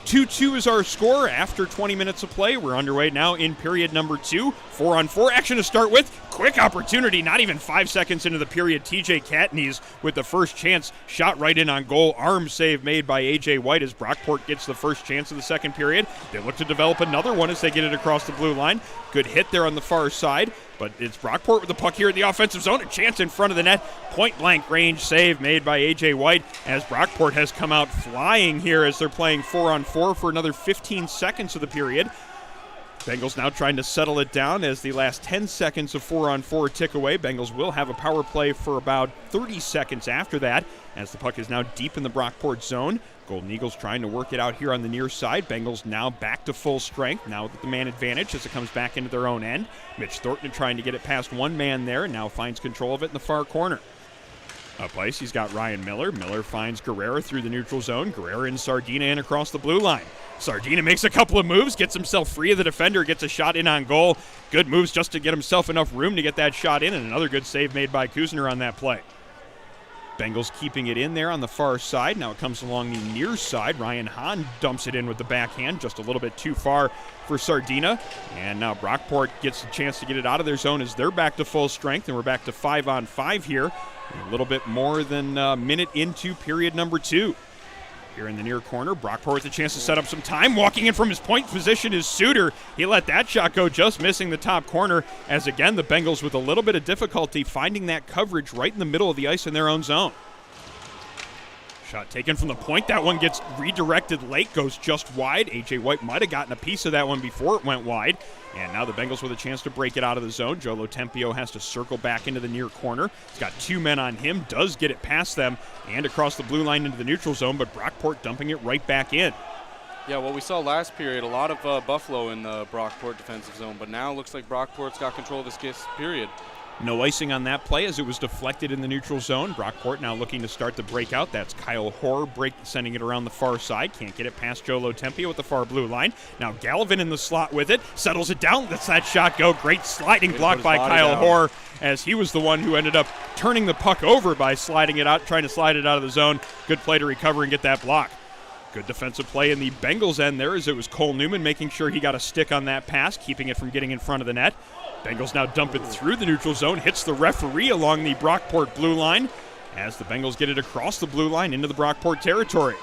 2-2 is our score after 20 minutes of play. We're underway now in period number 2. 4-on-4 action to start with. Quick opportunity, not even 5 seconds into the period. TJ Catney's with the first chance. Shot right in on goal. Arm save made by A.J. White as Brockport gets the first chance of the second period. They look to develop another one as they get it across the blue line. Good hit there on the far side. But it's Brockport with the puck here in the offensive zone. A chance in front of the net. Point-blank range save made by A.J. White as Brockport has come out flying here as they're playing 4-on-4 for another 15 seconds of the period. Bengals now trying to settle it down as the last 10 seconds of 4-on-4 tick away. Bengals will have a power play for about 30 seconds after that as the puck is now deep in the Brockport zone. Golden Eagles trying to work it out here on the near side. Bengals now back to full strength, now with the man advantage as it comes back into their own end. Mitch Thornton trying to get it past one man there and now finds control of it in the far corner. Up ice, he's got Ryan Miller. Miller finds Guerrera through the neutral zone. Guerrera and Sardina in across the blue line. Sardina makes a couple of moves, gets himself free of the defender, gets a shot in on goal. Good moves just to get himself enough room to get that shot in, and another good save made by Kuzner on that play. Bengals keeping it in there on the far side. Now it comes along the near side. Ryan Hahn dumps it in with the backhand, just a little bit too far for Sardina. And now Brockport gets a chance to get it out of their zone as they're back to full strength, and we're back to 5-on-5 here. A little bit more than a minute into period number 2. Here in the near corner, Brockport with a chance to set up some time. Walking in from his point position is Suter. He let that shot go, just missing the top corner, as again the Bengals with a little bit of difficulty finding that coverage right in the middle of the ice in their own zone. Shot taken from the point. That one gets redirected late, goes just wide. A.J. White might have gotten a piece of that one before it went wide. And now the Bengals with a chance to break it out of the zone. Joe Lotempio has to circle back into the near corner. He's got 2 men on him, does get it past them and across the blue line into the neutral zone, but Brockport dumping it right back in. Yeah, what we saw last period, a lot of Buffalo in the Brockport defensive zone, but now it looks like Brockport's got control of this period. No icing on that play as it was deflected in the neutral zone. Brockport now looking to start the breakout. That's Kyle Hoare sending it around the far side. Can't get it past Joe Lotempio with the far blue line. Now Gallivan in the slot with it. Settles it down. Lets that shot go. Great sliding block by Kyle Hoare as he was the one who ended up turning the puck over by sliding it out, trying to slide it out of the zone. Good play to recover and get that block. Good defensive play in the Bengals end there as it was Cole Newman making sure he got a stick on that pass, keeping it from getting in front of the net. Bengals now dump it through the neutral zone, hits the referee along the Brockport blue line as the Bengals get it across the blue line into the Brockport territory.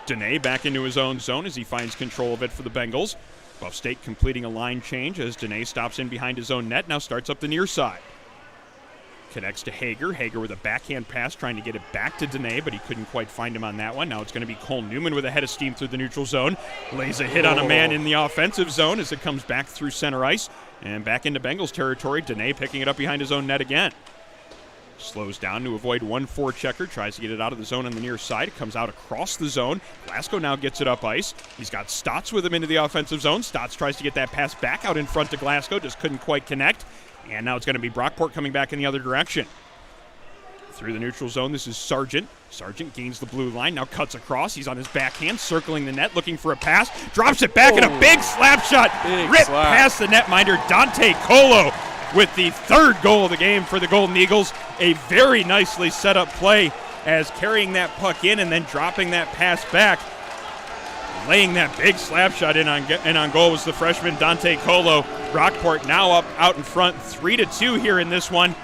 Dene back into his own zone as he finds control of it for the Bengals. Buff State completing a line change as Dene stops in behind his own net, now starts up the near side. Connects to Hager. Hager with a backhand pass trying to get it back to Dene, but he couldn't quite find him on that one. Now it's going to be Cole Newman with a head of steam through the neutral zone. Lays a hit on a man in the offensive zone as it comes back through center ice and back into Bengals territory. Dene picking it up behind his own net again. Slows down to avoid 1-4 checker. Tries to get it out of the zone on the near side. It comes out across the zone. Glasgow now gets it up ice. He's got Stotts with him into the offensive zone. Stotts tries to get that pass back out in front to Glasgow. Just couldn't quite connect. And now it's going to be Brockport coming back in the other direction. Through the neutral zone, this is Sargent. Sargent gains the blue line, now cuts across. He's on his backhand, circling the net, looking for a pass. Drops it back, and a big slap shot. Ripped past the netminder, Dante Colo, with the 3rd goal of the game for the Golden Eagles. A very nicely set up play as carrying that puck in and then dropping that pass back. Laying that big slap shot in on goal was the freshman Dante Colo. Brockport now out in front, 3-2 here in this one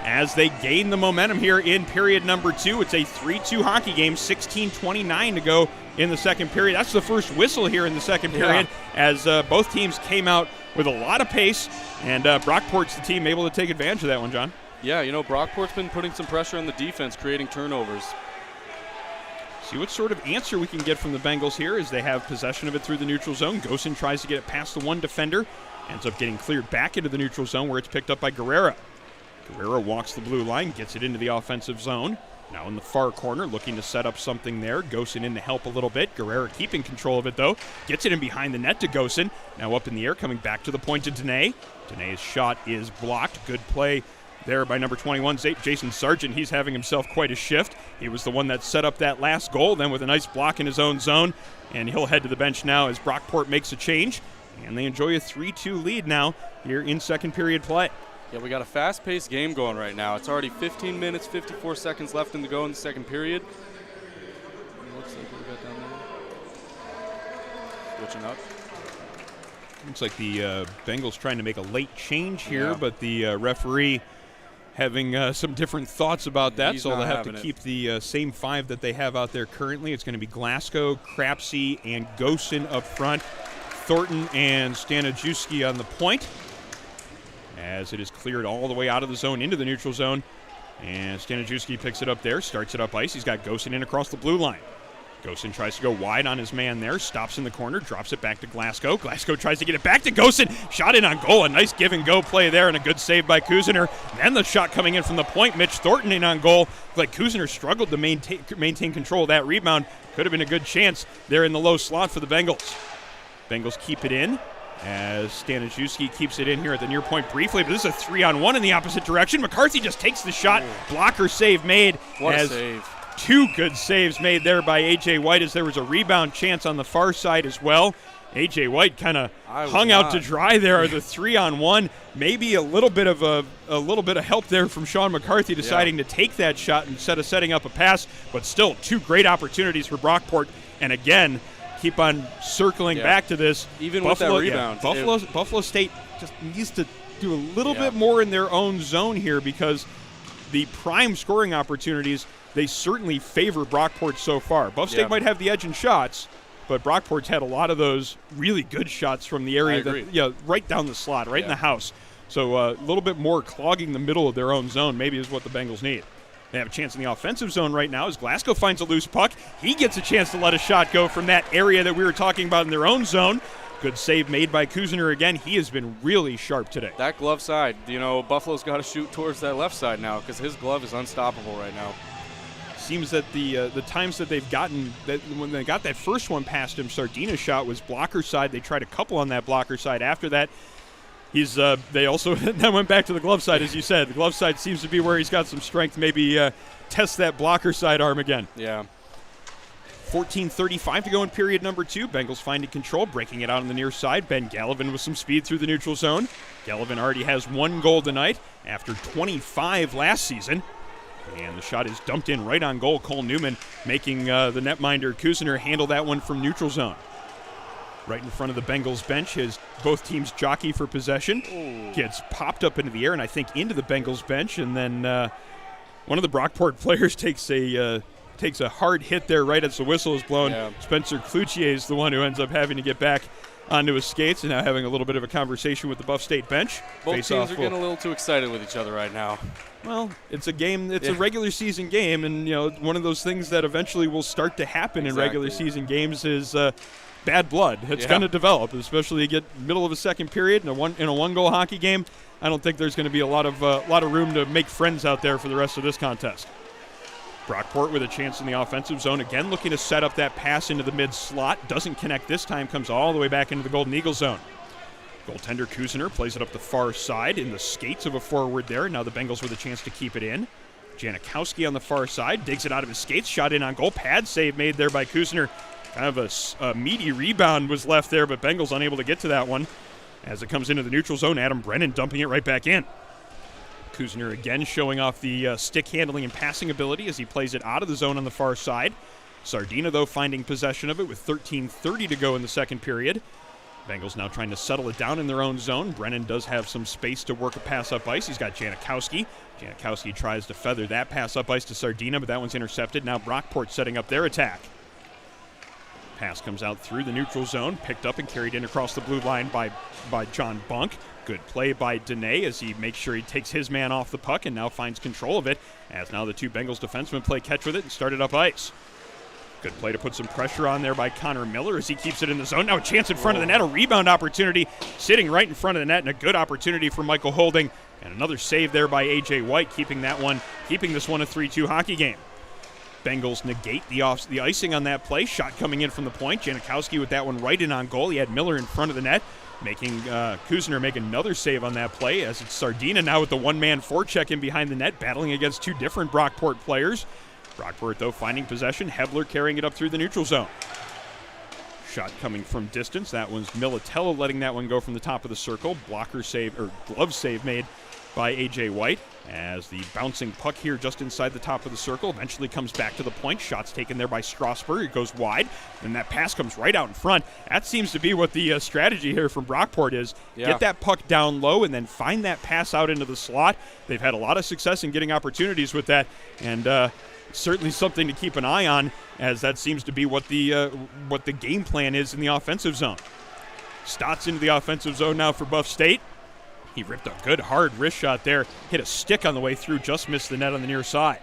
as they gain the momentum here in period number 2. It's a 3-2 hockey game, 16:29 to go in the second period. That's the first whistle here in the second period as both teams came out with a lot of pace, and Brockport's the team able to take advantage of that one, John. Yeah, you know, Brockport's been putting some pressure on the defense, creating turnovers. See what sort of answer we can get from the Bengals here as they have possession of it through the neutral zone. Gosen tries to get it past the one defender. Ends up getting cleared back into the neutral zone where it's picked up by Guerrera. Guerrera walks the blue line, gets it into the offensive zone. Now in the far corner, looking to set up something there. Gosen in to help a little bit. Guerrera keeping control of it, though. Gets it in behind the net to Gosen. Now up in the air, coming back to the point to Dene. Dene's shot is blocked. Good play there by number 21, Jason Sargent. He's having himself quite a shift. He was the one that set up that last goal, then with a nice block in his own zone. And he'll head to the bench now as Brockport makes a change. And they enjoy a 3-2 lead now here in second period play. Yeah, we got a fast-paced game going right now. It's already 15 minutes, 54 seconds left in the go in the second period. Looks like we got down there. Switching up. Looks like the Bengals trying to make a late change here, but the referee having some different thoughts about that, so they'll have to keep the same 5 that they have out there currently. It's going to be Glasgow, Crapsey, and Gosen up front. Thornton and Stanajewski on the point as it is cleared all the way out of the zone into the neutral zone. And Stanajewski picks it up there, starts it up ice. He's got Gosen in across the blue line. Gosen tries to go wide on his man there, stops in the corner, drops it back to Glasgow. Glasgow tries to get it back to Gosen. Shot in on goal. A nice give-and-go play there and a good save by Cousineau. Then the shot coming in from the point. Mitch Thornton in on goal. Like Cousineau struggled to maintain control of that rebound. Could have been a good chance there in the low slot for the Bengals. Bengals keep it in as Staniszewski keeps it in here at the near point briefly, but this is a 3-on-1 in the opposite direction. McCarthy just takes the shot. Blocker save made. What a save. Two good saves made there by A.J. White as there was a rebound chance on the far side as well. A.J. White kind of hung out to dry there. The 3-on-1, maybe a little bit of help there from Sean McCarthy deciding to take that shot instead of setting up a pass, but still two great opportunities for Brockport. And again, keep on circling back to this. Even Buffalo, with that rebound. Buffalo State just needs to do a little bit more in their own zone here because the prime scoring opportunities, they certainly favor Brockport so far. Buff State might have the edge in shots, but Brockport's had a lot of those really good shots from the area, right down the slot, right in the house. So a little bit more clogging the middle of their own zone maybe is what the Bengals need. They have a chance in the offensive zone right now as Glasgow finds a loose puck. He gets a chance to let a shot go from that area that we were talking about in their own zone. Good save made by Cousineau again. He has been really sharp today. That glove side, Buffalo's got to shoot towards that left side now because his glove is unstoppable right now. Seems that the times that they've gotten, that when they got that first one past him, Sardina's shot was blocker side. They tried a couple on that blocker side. After that, they also then went back to the glove side, as you said. The glove side seems to be where he's got some strength. Maybe test that blocker side arm again. Yeah. 14:35 to go in period number 2. Bengals finding control, breaking it out on the near side. Ben Gallivan with some speed through the neutral zone. Gallivan already has 1 goal tonight after 25 last season. And the shot is dumped in right on goal. Cole Newman making the netminder Cousineau handle that one from neutral zone. Right in front of the Bengals bench as both teams jockey for possession. Gets popped up into the air and I think into the Bengals bench. And then one of the Brockport players takes a hard hit there right as the whistle is blown. Yeah. Spencer Cloutier is the one who ends up having to get back onto his skates and now having a little bit of a conversation with the Buff State bench. Both teams are getting a little too excited with each other right now. Well, it's a game. It's a regular season game, and one of those things that eventually will start to happen in regular season games is bad blood. It's going to develop, especially you get middle of a second period in a one-goal hockey game. I don't think there's going to be a lot of room to make friends out there for the rest of this contest. Brockport with a chance in the offensive zone. Again, looking to set up that pass into the mid-slot. Doesn't connect this time. Comes all the way back into the Golden Eagle zone. Goaltender Cousineau plays it up the far side in the skates of a forward there. Now the Bengals with a chance to keep it in. Janikowski on the far side. Digs it out of his skates. Shot in on goal. Pad save made there by Cousineau. Kind of a meaty rebound was left there, but Bengals unable to get to that one. As it comes into the neutral zone, Adam Brennan dumping it right back in. Cousineau again showing off the stick handling and passing ability as he plays it out of the zone on the far side. Sardina, though, finding possession of it with 13:30 to go in the second period. Bengals now trying to settle it down in their own zone. Brennan does have some space to work a pass up ice. He's got Janikowski. Janikowski tries to feather that pass up ice to Sardina, but that one's intercepted. Now Brockport setting up their attack. Pass comes out through the neutral zone, picked up and carried in across the blue line by John Bunk. Good play by Dene as he makes sure he takes his man off the puck and now finds control of it, as now the two Bengals defensemen play catch with it and start it up ice. Good play to put some pressure on there by Connor Miller as he keeps it in the zone. Now a chance in front of the net, a rebound opportunity sitting right in front of the net, and a good opportunity for Michael Holding. And another save there by A.J. White, keeping this one a 3-2 hockey game. Bengals negate the icing on that play. Shot coming in from the point. Janikowski with that one right in on goal. He had Miller in front of the net, making Cousineau make another save on that play, as it's Sardina now with the one-man forecheck in behind the net, battling against two different Brockport players. Brockport, though, finding possession. Hebler carrying it up through the neutral zone. Shot coming from distance. That one's Militello letting that one go from the top of the circle. Glove save made by A.J. White, as the bouncing puck here just inside the top of the circle eventually comes back to the point. Shots taken there by Strasburg. It goes wide, and that pass comes right out in front. That seems to be what the strategy here from Brockport is. Get that puck down low and then find that pass out into the slot. They've had a lot of success in getting opportunities with that, and certainly something to keep an eye on, as that seems to be what the game plan is in the offensive zone. Stotts into the offensive zone now for Buff State. He ripped a good hard wrist shot there, hit a stick on the way through, just missed the net on the near side.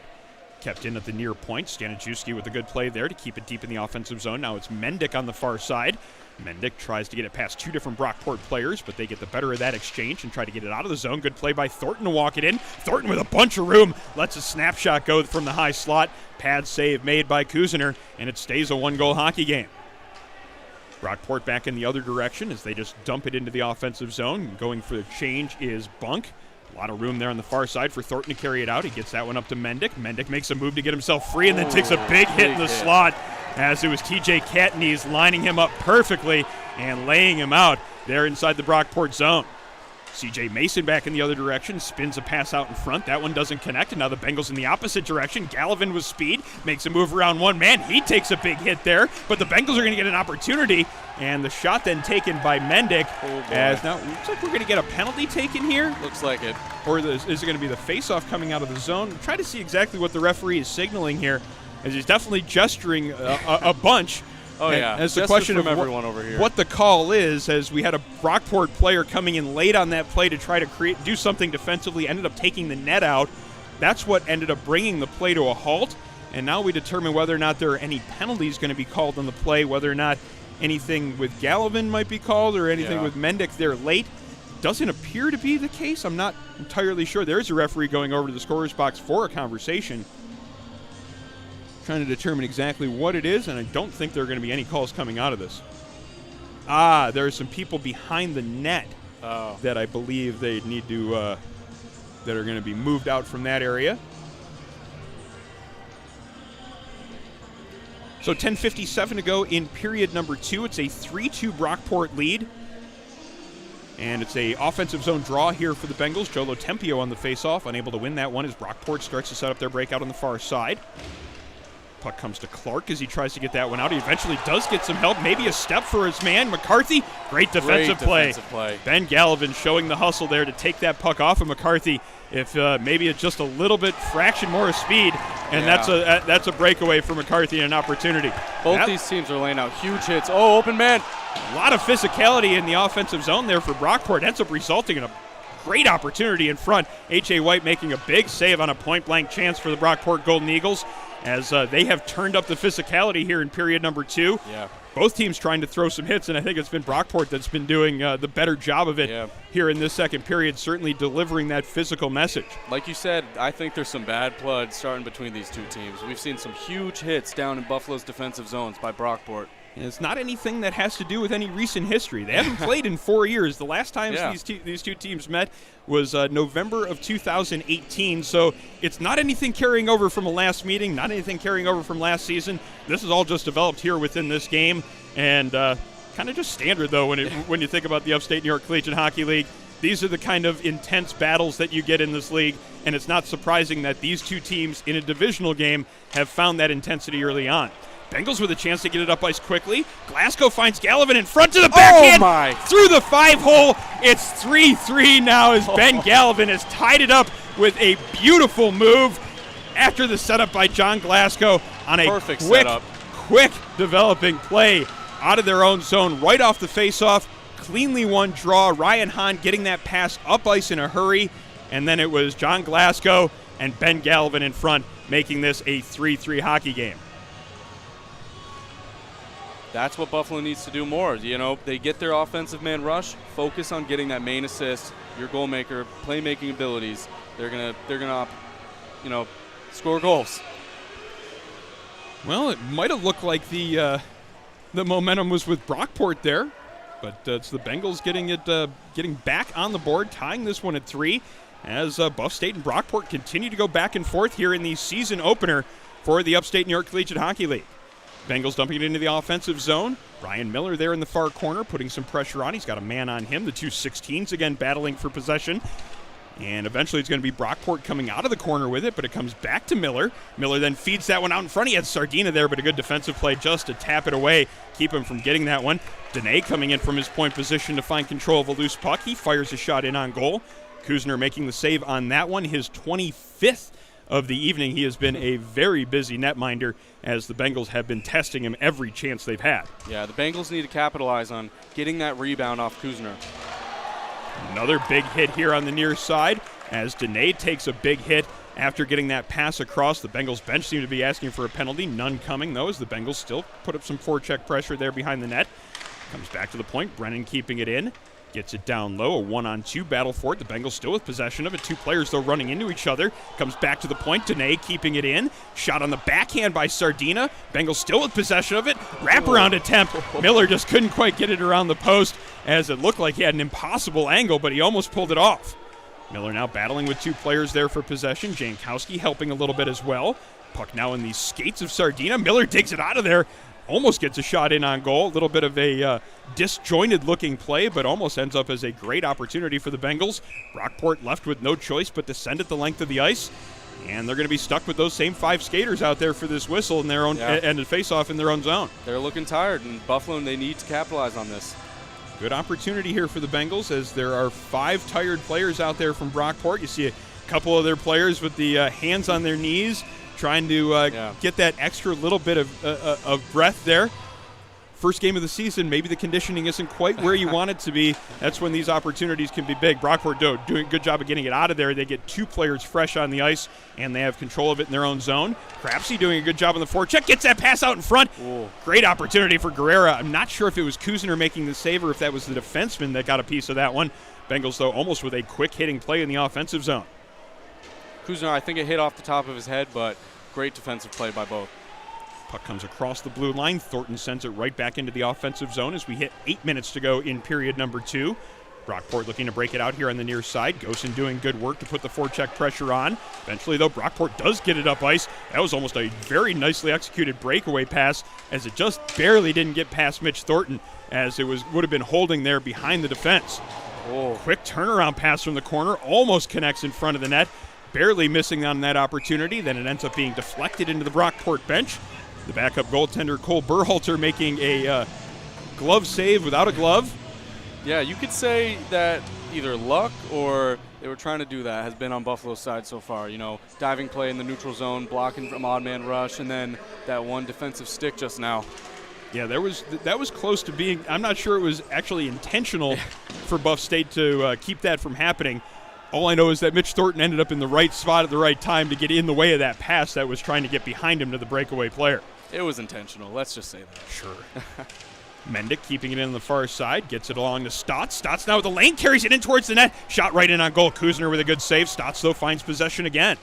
Kept in at the near point. Staniszewski with a good play there to keep it deep in the offensive zone. Now it's Mendick on the far side. Mendick tries to get it past two different Brockport players, but they get the better of that exchange and try to get it out of the zone. Good play by Thornton to walk it in. Thornton with a bunch of room lets a snapshot go from the high slot. Pad save made by Kuzner, and it stays a one-goal hockey game. Brockport back in the other direction as they just dump it into the offensive zone. Going for the change is Bunk. A lot of room there on the far side for Thornton to carry it out. He gets that one up to Mendick. Mendick makes a move to get himself free and then takes a big hit in the slot as it was TJ Katnies lining him up perfectly and laying him out there inside the Brockport zone. CJ Mason back in the other direction, spins a pass out in front. That one doesn't connect, and now the Bengals in the opposite direction. Gallivan with speed, makes a move around one man. He takes a big hit there, but the Bengals are going to get an opportunity, and the shot then taken by Mendick. As now, looks like we're going to get a penalty taken here. Looks like it. Or is it going to be the face-off coming out of the zone? Try to see exactly what the referee is signaling here, as he's definitely gesturing a bunch. Oh, yeah. As the question of everyone over here. What the call is, as we had a Brockport player coming in late on that play to try to do something defensively, ended up taking the net out. That's what ended up bringing the play to a halt. And now we determine whether or not there are any penalties going to be called on the play, whether or not anything with Gallivan might be called or anything with Mendick there late. Doesn't appear to be the case. I'm not entirely sure. There is a referee going over to the scorer's box for a conversation, trying to determine exactly what it is, and I don't think there are going to be any calls coming out of this. There are some people behind the net that I believe they need to, that are going to be moved out from that area. So 10:57 to go in period number 2. It's a 3-2 Brockport lead. And it's a offensive zone draw here for the Bengals. Jolo Tempio on the faceoff, unable to win that one as Brockport starts to set up their breakout on the far side. Puck comes to Clark as he tries to get that one out. He eventually does get some help, maybe a step for his man. McCarthy, great defensive play. Ben Gallivan showing the hustle there to take that puck off of McCarthy. If maybe it's just a little bit fraction more of speed, and that's a breakaway for McCarthy and an opportunity. Both these teams are laying out huge hits. Oh, open man. A lot of physicality in the offensive zone there for Brockport. Ends up resulting in a great opportunity in front. H.A. White making a big save on a point-blank chance for the Brockport Golden Eagles, as they have turned up the physicality here in period number 2. Yeah. Both teams trying to throw some hits, and I think it's been Brockport that's been doing the better job of it here in this second period, certainly delivering that physical message. Like you said, I think there's some bad blood starting between these two teams. We've seen some huge hits down in Buffalo's defensive zones by Brockport. And it's not anything that has to do with any recent history. They haven't played in 4 years. The last time these two teams met was November of 2018. So it's not anything carrying over from a last meeting, not anything carrying over from last season. This is all just developed here within this game. And kind of just standard, though, when you think about the Upstate New York Collegiate Hockey League. These are the kind of intense battles that you get in this league, and it's not surprising that these two teams in a divisional game have found that intensity early on. Bengals with a chance to get it up ice quickly. Glasgow finds Gallivan in front to the backhand. Through the 5-hole. It's 3-3 now as Ben Gallivan has tied it up with a beautiful move after the setup by John Glasgow on a quick developing play out of their own zone right off the faceoff. Cleanly won draw. Ryan Hahn getting that pass up ice in a hurry. And then it was John Glasgow and Ben Gallivan in front, making this a 3-3 hockey game. That's what Buffalo needs to do more. You know, they get their offensive man rush, focus on getting that main assist, your goal maker, playmaking abilities. They're gonna score goals. Well, it might have looked like the momentum was with Brockport there, but it's the Bengals getting back on the board, tying this one at 3, as Buff State and Brockport continue to go back and forth here in the season opener for the Upstate New York Collegiate Hockey League. Bengals dumping it into the offensive zone. Ryan Miller there in the far corner, putting some pressure on. He's got a man on him. The two 16s again battling for possession. And eventually it's going to be Brockport coming out of the corner with it, but it comes back to Miller. Miller then feeds that one out in front. He had Sardina there, but a good defensive play just to tap it away, keep him from getting that one. Dene coming in from his point position to find control of a loose puck. He fires a shot in on goal. Kuzner making the save on that one, his 25th of the evening. He has been a very busy netminder as the Bengals have been testing him every chance they've had. Yeah, the Bengals need to capitalize on getting that rebound off Kuzner. Another big hit here on the near side as Dene takes a big hit after getting that pass across. The Bengals bench seemed to be asking for a penalty. None coming, though, as the Bengals still put up some forecheck pressure there behind the net. Comes back to the point. Brennan keeping it in. Gets it down low. A 1-on-2 battle for it. The Bengals still with possession of it. Two players, though, running into each other. Comes back to the point. Dene keeping it in. Shot on the backhand by Sardina. Bengals still with possession of it. Wraparound attempt. Miller just couldn't quite get it around the post, as it looked like he had an impossible angle, but he almost pulled it off. Miller now battling with two players there for possession. Jankowski helping a little bit as well. Puck now in the skates of Sardina. Miller digs it out of there. Almost gets a shot in on goal. A little bit of a disjointed-looking play, but almost ends up as a great opportunity for the Bengals. Brockport left with no choice but to send it the length of the ice, and they're going to be stuck with those same 5 skaters out there for this whistle in their own and a face-off in their own zone. They're looking tired, and Buffalo, they need to capitalize on this. Good opportunity here for the Bengals, as there are 5 tired players out there from Brockport. You see a couple of their players with the hands on their knees, trying to get that extra little bit of breath there. First game of the season, maybe the conditioning isn't quite where you want it to be. That's when these opportunities can be big. Brockport doing a good job of getting it out of there. They get 2 players fresh on the ice, and they have control of it in their own zone. Crapsey doing a good job on the forecheck. Gets that pass out in front. Ooh. Great opportunity for Guerrera. I'm not sure if it was Kuzner making the save or if that was the defenseman that got a piece of that one. Bengals, though, almost with a quick hitting play in the offensive zone. Kuzner, I think it hit off the top of his head, but great defensive play by both. Puck comes across the blue line. Thornton sends it right back into the offensive zone as we hit 8 minutes to go in period number 2. Brockport looking to break it out here on the near side. Gosen doing good work to put the forecheck pressure on. Eventually, though, Brockport does get it up ice. That was almost a very nicely executed breakaway pass, as it just barely didn't get past Mitch Thornton, as it would have been holding there behind the defense. Oh. Quick turnaround pass from the corner. Almost connects in front of the net. Barely missing on that opportunity. Then it ends up being deflected into the Brockport bench. The backup goaltender, Cole Berhalter, making a glove save without a glove. Yeah, you could say that either luck or they were trying to do that has been on Buffalo's side so far. You know, diving play in the neutral zone, blocking from odd man rush, and then that one defensive stick just now. Yeah, that was close to being. I'm not sure it was actually intentional for Buff State to keep that from happening. All I know is that Mitch Thornton ended up in the right spot at the right time to get in the way of that pass that was trying to get behind him to the breakaway player. It was intentional. Let's just say that. Sure. Mendick keeping it in on the far side, gets it along to Stotts. Stotts now with the lane, carries it in towards the net. Shot right in on goal. Kuzner with a good save. Stotts, though, finds possession again.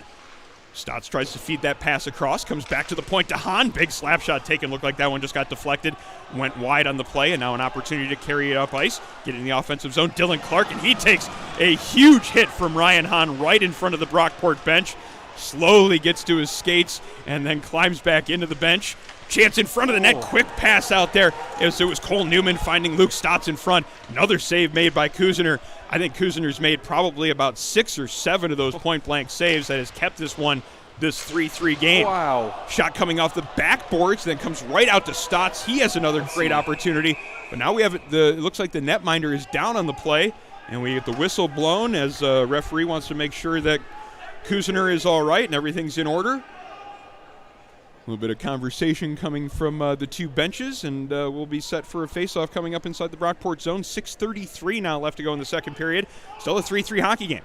Stotts tries to feed that pass across, comes back to the point to Hahn. Big slap shot taken. Looked like that one just got deflected. Went wide on the play, and now an opportunity to carry it up ice. Get in the offensive zone. Dylan Clark, and he takes a huge hit from Ryan Hahn right in front of the Brockport bench. Slowly gets to his skates and then climbs back into the bench. Chance in front of the net. Quick pass out there. It was Cole Newman finding Luke Stotts in front. Another save made by Kuzner. I think Kuzner's made probably about 6 or 7 of those point-blank saves that has kept this 3-3 game. Wow. Shot coming off the backboards, then comes right out to Stotts. He has another great opportunity. But now we have it looks like the netminder is down on the play, and we get the whistle blown as a referee wants to make sure that Kuzner is all right and everything's in order. A little bit of conversation coming from the two benches, and we'll be set for a face-off coming up inside the Brockport zone. 6:33 now left to go in the second period. Still a 3-3 hockey game.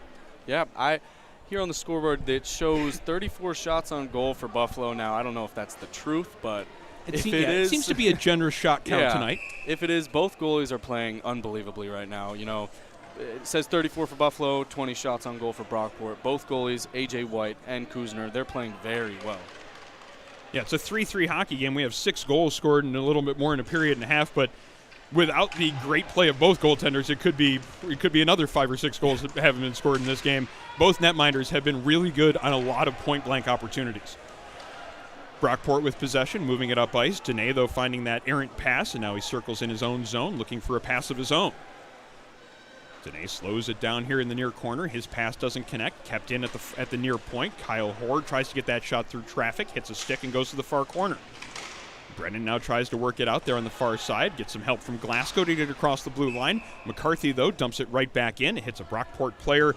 Yeah, here on the scoreboard it shows 34 shots on goal for Buffalo. Now, I don't know if that's the truth, but it seems to be a generous shot count tonight. If it is, both goalies are playing unbelievably right now. You know, it says 34 for Buffalo, 20 shots on goal for Brockport. Both goalies, A.J. White and Kuzner, they're playing very well. Yeah, it's a 3-3 hockey game. We have 6 goals scored and a little bit more in a period and a half, but without the great play of both goaltenders, it could be another 5 or 6 goals that haven't been scored in this game. Both netminders have been really good on a lot of point-blank opportunities. Brockport with possession, moving it up ice. Dene, though, finding that errant pass, and now he circles in his own zone, looking for a pass of his own. Dene slows it down here in the near corner. His pass doesn't connect. Kept in at the near point. Kyle Hoard tries to get that shot through traffic, hits a stick and goes to the far corner. Brennan now tries to work it out there on the far side. Gets some help from Glasgow to get it across the blue line. McCarthy, though, dumps it right back in. It hits a Brockport player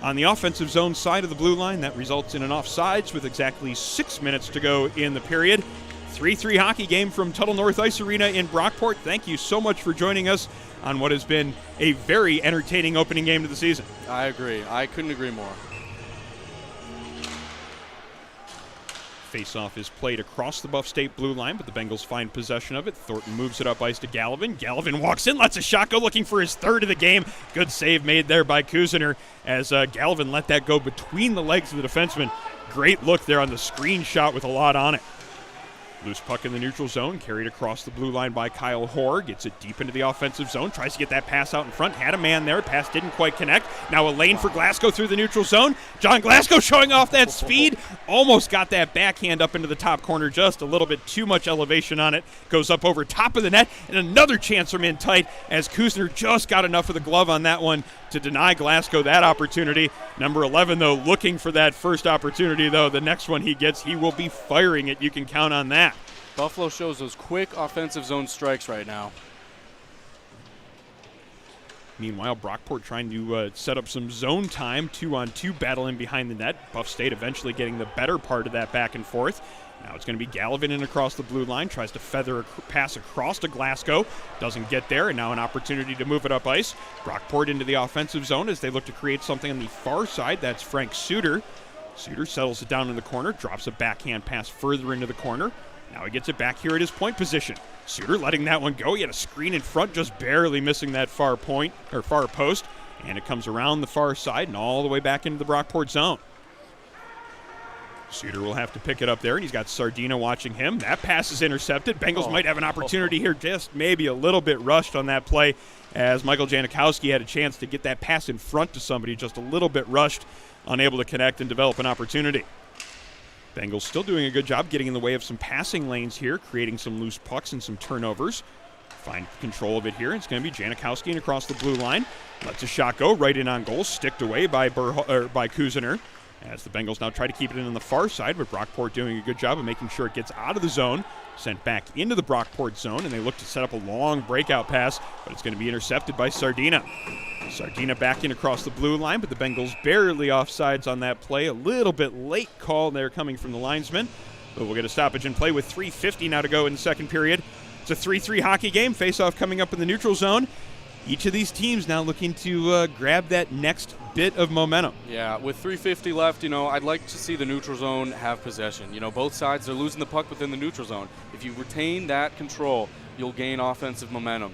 on the offensive zone side of the blue line. That results in an offsides with exactly 6 minutes to go in the period. 3-3 hockey game from Tuttle North Ice Arena in Brockport. Thank you so much for joining us on what has been a very entertaining opening game to the season. I agree. I couldn't agree more. Face-off is played across the Buff State blue line, but the Bengals find possession of it. Thornton moves it up ice to Gallivan. Gallivan walks in, lets a shot go, looking for his third of the game. Good save made there by Kuziner as Gallivan let that go between the legs of the defenseman. Great look there on the screen shot with a lot on it. Loose puck in the neutral zone, carried across the blue line by Kyle Hoare. Gets it deep into the offensive zone, tries to get that pass out in front. Had a man there, pass didn't quite connect. Now a lane for Glasgow through the neutral zone. John Glasgow showing off that speed. Almost got that backhand up into the top corner, just a little bit too much elevation on it. Goes up over top of the net, and another chance from in tight as Kuzner just got enough of the glove on that one to deny Glasgow that opportunity. Number 11, though, looking for that first opportunity, though. The next one he gets, he will be firing it. You can count on that. Buffalo shows those quick offensive zone strikes right now. Meanwhile, Brockport trying to set up some zone time, 2-on-2 battle in behind the net. Buff State eventually getting the better part of that back and forth. Now it's going to be Gallivan in across the blue line, tries to feather a pass across to Glasgow, doesn't get there, and now an opportunity to move it up ice. Brockport into the offensive zone as they look to create something on the far side. That's Frank Suter. Suter settles it down in the corner, drops a backhand pass further into the corner. Now he gets it back here at his point position. Suter letting that one go. He had a screen in front, just barely missing that far point or far post, and it comes around the far side and all the way back into the Brockport zone. Suter will have to pick it up there, and he's got Sardina watching him. That pass is intercepted. Bengals might have an opportunity here, just maybe a little bit rushed on that play as Michael Janikowski had a chance to get that pass in front to somebody, just a little bit rushed, unable to connect and develop an opportunity. Bengals still doing a good job getting in the way of some passing lanes here, creating some loose pucks and some turnovers. Find control of it here. It's going to be Janikowski and across the blue line. Lets a shot go right in on goal, sticked away by Kuziner. As the Bengals now try to keep it in on the far side, but Brockport doing a good job of making sure it gets out of the zone, sent back into the Brockport zone, and they look to set up a long breakout pass, but it's going to be intercepted by Sardina. Sardina back in across the blue line, but the Bengals barely offsides on that play. A little bit late call there coming from the linesman, but we'll get a stoppage in play with 3:50 now to go in the second period. It's a 3-3 hockey game, face-off coming up in the neutral zone. Each of these teams now looking to grab that next bit of momentum. Yeah, with 3:50 left, I'd like to see the neutral zone have possession. Both sides are losing the puck within the neutral zone. If you retain that control, you'll gain offensive momentum.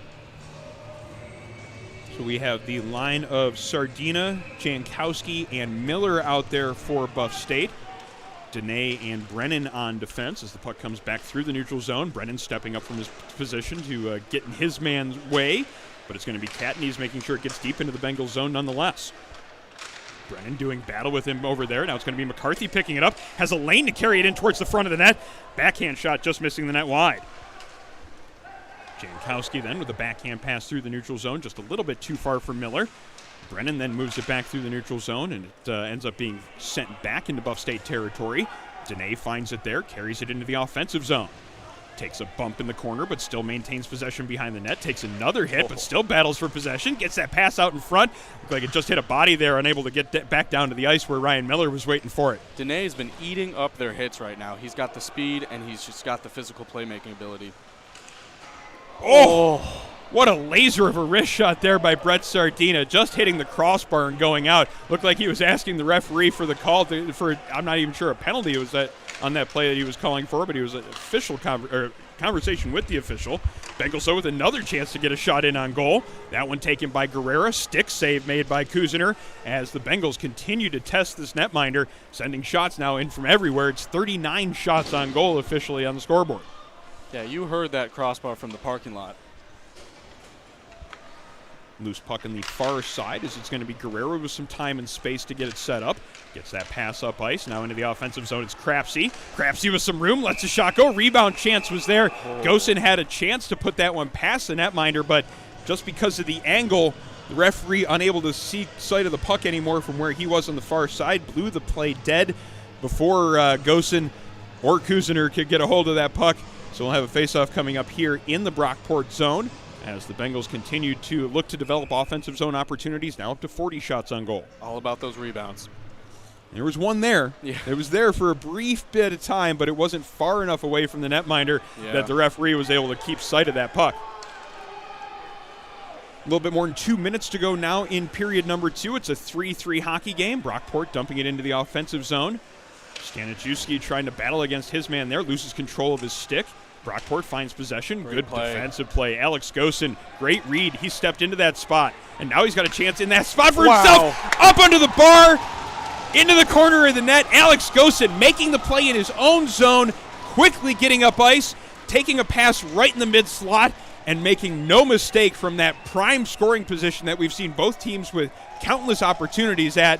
So we have the line of Sardina, Jankowski, and Miller out there for Buff State. Dene and Brennan on defense as the puck comes back through the neutral zone. Brennan stepping up from his position to get in his man's way. But it's going to be Katniss making sure it gets deep into the Bengals zone nonetheless. Brennan doing battle with him over there. Now it's going to be McCarthy picking it up. Has a lane to carry it in towards the front of the net. Backhand shot just missing the net wide. Jankowski then with a backhand pass through the neutral zone, just a little bit too far for Miller. Brennan then moves it back through the neutral zone, and it ends up being sent back into Buff State territory. Dene finds it there, carries it into the offensive zone. Takes a bump in the corner, but still maintains possession behind the net. Takes another hit, but still battles for possession. Gets that pass out in front. Looked like it just hit a body there, unable to get back down to the ice where Ryan Miller was waiting for it. Dene has been eating up their hits right now. He's got the speed, and he's just got the physical playmaking ability. Oh, what a laser of a wrist shot there by Brett Sardina, just hitting the crossbar and going out. Looked like he was asking the referee for the call for I'm not even sure a penalty it was on that play that he was calling for, but he was an official conversation with the official. Bengals though with another chance to get a shot in on goal. That one taken by Guerrera. Stick save made by Kuziner as the Bengals continue to test this netminder, sending shots now in from everywhere. It's 39 shots on goal officially on the scoreboard. Yeah, you heard that crossbar from the parking lot. Loose puck on the far side as it's going to be Guerrero with some time and space to get it set up. Gets that pass up ice. Now into the offensive zone, it's Crapsey. Crapsey with some room, lets a shot go. Rebound chance was there. Gosen had a chance to put that one past the netminder, but just because of the angle, the referee unable to see sight of the puck anymore from where he was on the far side, blew the play dead before Gosen or Kuziner could get a hold of that puck. So we'll have a face-off coming up here in the Brockport zone as the Bengals continue to look to develop offensive zone opportunities, now up to 40 shots on goal. All about those rebounds. There was one there. Yeah. It was there for a brief bit of time, but it wasn't far enough away from the netminder that the referee was able to keep sight of that puck. A little bit more than 2 minutes to go now in period number 2. It's a 3-3 hockey game. Brockport dumping it into the offensive zone. Staniszewski trying to battle against his man there, loses control of his stick. Brockport finds possession. Good defensive play. Alex Gosen, great read. He stepped into that spot, and now he's got a chance in that spot for himself. Up under the bar, into the corner of the net. Alex Gosen making the play in his own zone, quickly getting up ice, taking a pass right in the mid-slot, and making no mistake from that prime scoring position that we've seen both teams with countless opportunities at.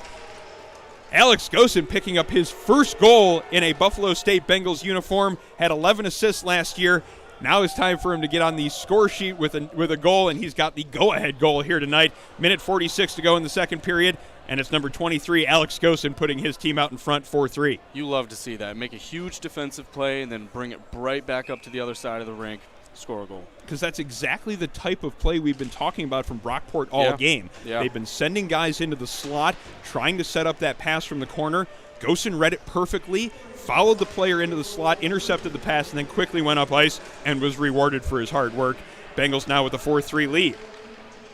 Alex Gosen picking up his first goal in a Buffalo State Bengals uniform, had 11 assists last year. Now it's time for him to get on the score sheet with a goal, and he's got the go-ahead goal here tonight. Minute 46 to go in the second period, and it's number 23, Alex Gosen, putting his team out in front 4-3. You love to see that. Make a huge defensive play and then bring it right back up to the other side of the rink, score a goal. Because that's exactly the type of play we've been talking about from Brockport all game. Yeah. They've been sending guys into the slot, trying to set up that pass from the corner. Gosen read it perfectly, followed the player into the slot, intercepted the pass, and then quickly went up ice and was rewarded for his hard work. Bengals now with a 4-3 lead.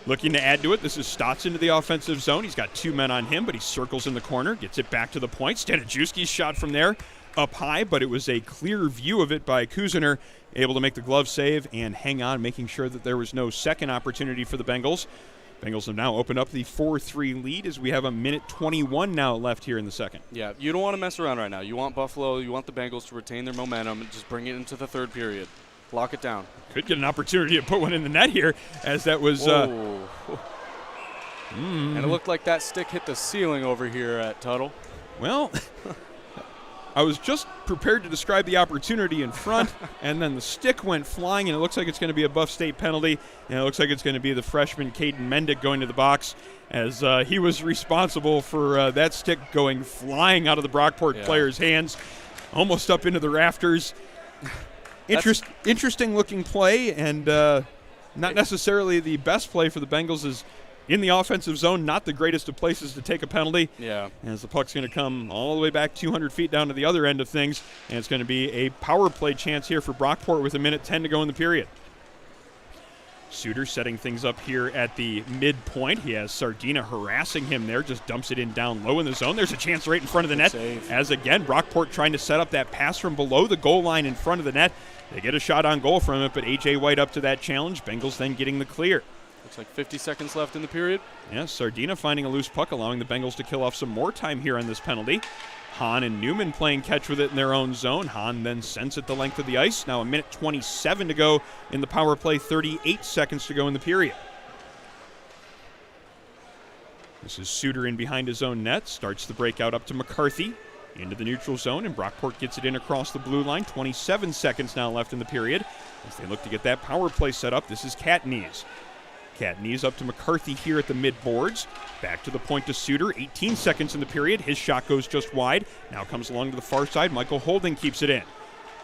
Looking to add to it, this is Stotts into the offensive zone. He's got 2 men on him, but he circles in the corner, gets it back to the point. Staniszewski's shot from there up high, but it was a clear view of it by Kuzener, able to make the glove save and hang on, making sure that there was no second opportunity for the Bengals. Bengals have now opened up the 4-3 lead as we have a minute 21 now left here in the second. Yeah, you don't want to mess around right now. You want Buffalo, you want the Bengals to retain their momentum and just bring it into the third period. Lock it down. Could get an opportunity to put one in the net here, as that was... And it looked like that stick hit the ceiling over here at Tuttle. Well... I was just prepared to describe the opportunity in front, and then the stick went flying, and it looks like it's going to be a Buff State penalty, and it looks like it's going to be the freshman Caden Mendick going to the box, as he was responsible for that stick going flying out of the Brockport player's hands, almost up into the rafters. Interesting-looking play, and not necessarily the best play for the Bengals is in the offensive zone, not the greatest of places to take a penalty. Yeah. As the puck's going to come all the way back 200 feet down to the other end of things, and it's going to be a power play chance here for Brockport with a minute 10 to go in the period. Suter setting things up here at the midpoint. He has Sardina harassing him there, just dumps it in down low in the zone. There's a chance right in front of the net. Save. As again, Brockport trying to set up that pass from below the goal line in front of the net. They get a shot on goal from it, but A.J. White up to that challenge. Bengals then getting the clear. Looks like 50 seconds left in the period. Yes, Sardina finding a loose puck, allowing the Bengals to kill off some more time here on this penalty. Hahn and Newman playing catch with it in their own zone. Hahn then sends it the length of the ice. Now a minute 27 to go in the power play, 38 seconds to go in the period. This is Suter in behind his own net. Starts the breakout up to McCarthy. Into the neutral zone, and Brockport gets it in across the blue line. 27 seconds now left in the period as they look to get that power play set up. This is Catnese. Catnese up to McCarthy here at the mid-boards. Back to the point to Suter. 18 seconds in the period. His shot goes just wide. Now comes along to the far side. Michael Holding keeps it in.